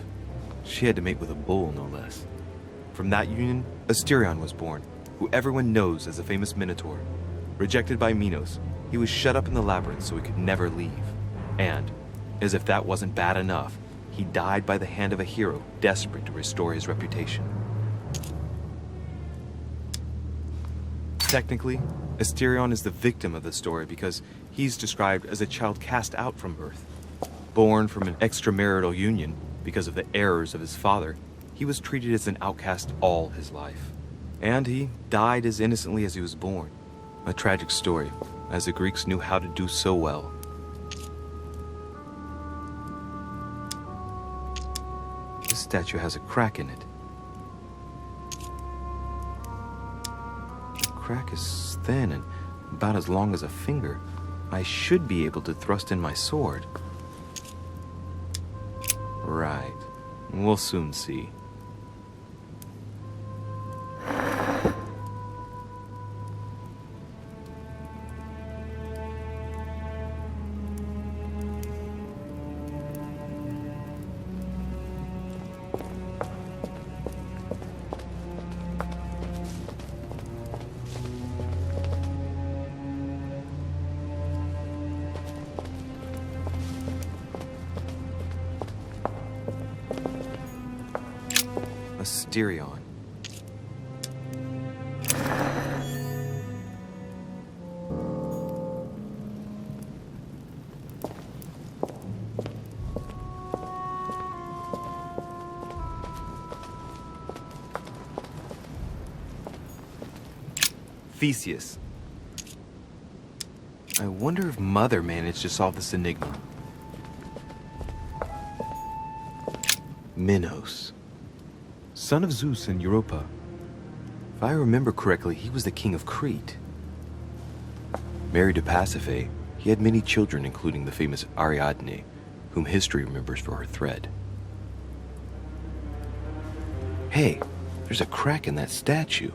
She had to mate with a bull, no less. From that union, Asterion was born, who everyone knows as the famous Minotaur. Rejected by Minos, he was shut up in the labyrinth so he could never leave. And, as if that wasn't bad enough, he died by the hand of a hero desperate to restore his reputation. Technically, Asterion is the victim of the story because he's described as a child cast out from birth. Born from an extramarital union because of the errors of his father, he was treated as an outcast all his life. And he died as innocently as he was born. A tragic story, as the Greeks knew how to do so well. This statue has a crack in it. The crack is thin and about as long as a finger. I should be able to thrust in my sword. Right. We'll soon see. Mysterion. Theseus. I wonder if Mother managed to solve this enigma. Minos. Son of Zeus and Europa. If I remember correctly, he was the king of Crete. Married to Pasiphae, he had many children, including the famous Ariadne, whom history remembers for her thread. Hey, there's a crack in that statue.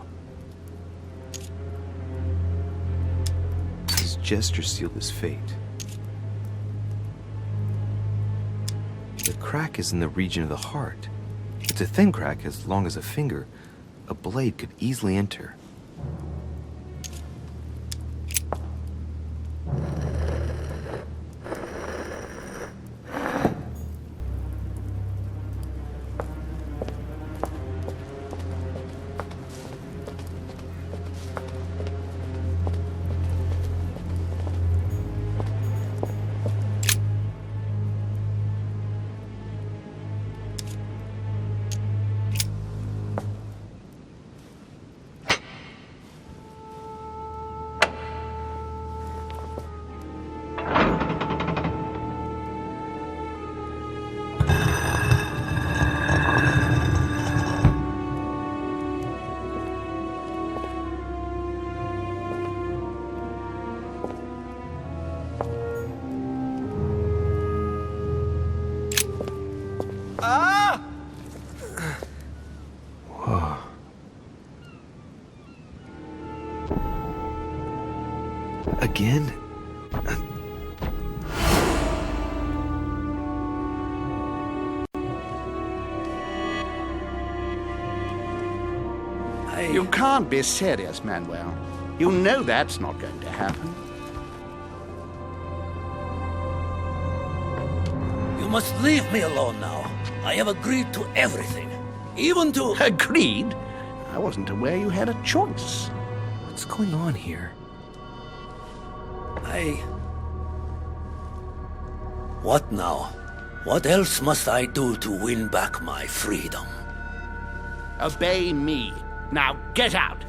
His gesture sealed his fate. The crack is in the region of the heart. It's a thin crack as long as a finger. A blade could easily enter. Again? You can't be serious, Manuel. You know that's not going to happen. You must leave me alone now. I have agreed to everything. Even to... Agreed? I wasn't aware you had a choice. What's going on here? What now? What else must I do to win back my freedom? Obey me. Now get out!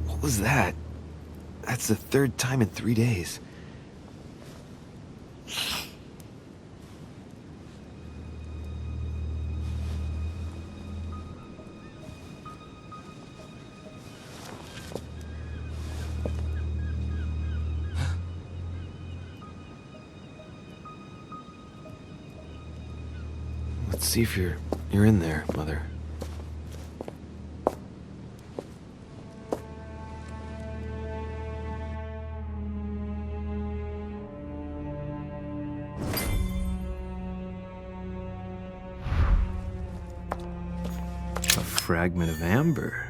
What was that? That's the third time in 3 days. Let's see if you're in there, Mother. A fragment of amber.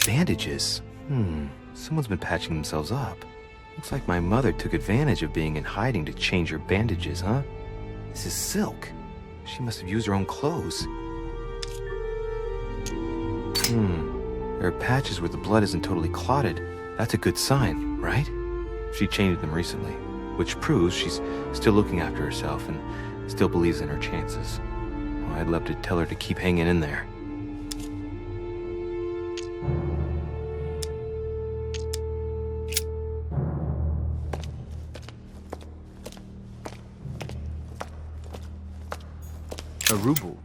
Bandages. Someone's been patching themselves up. Looks like my mother took advantage of being in hiding to change her bandages, huh? This is silk. She must have used her own clothes. There are patches where the blood isn't totally clotted. That's a good sign, right? She changed them recently, which proves she's still looking after herself and still believes in her chances. Well, I'd love to tell her to keep hanging in there. A ruble.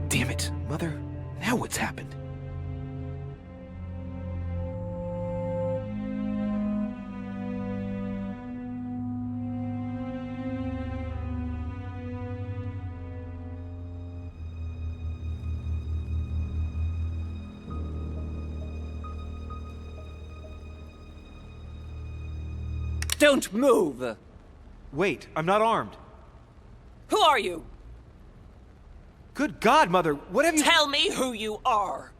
Damn it, Mother. Now what's happened? Don't move! Wait, I'm not armed. Who are you? Good God, Mother, what have you— Tell me who you are!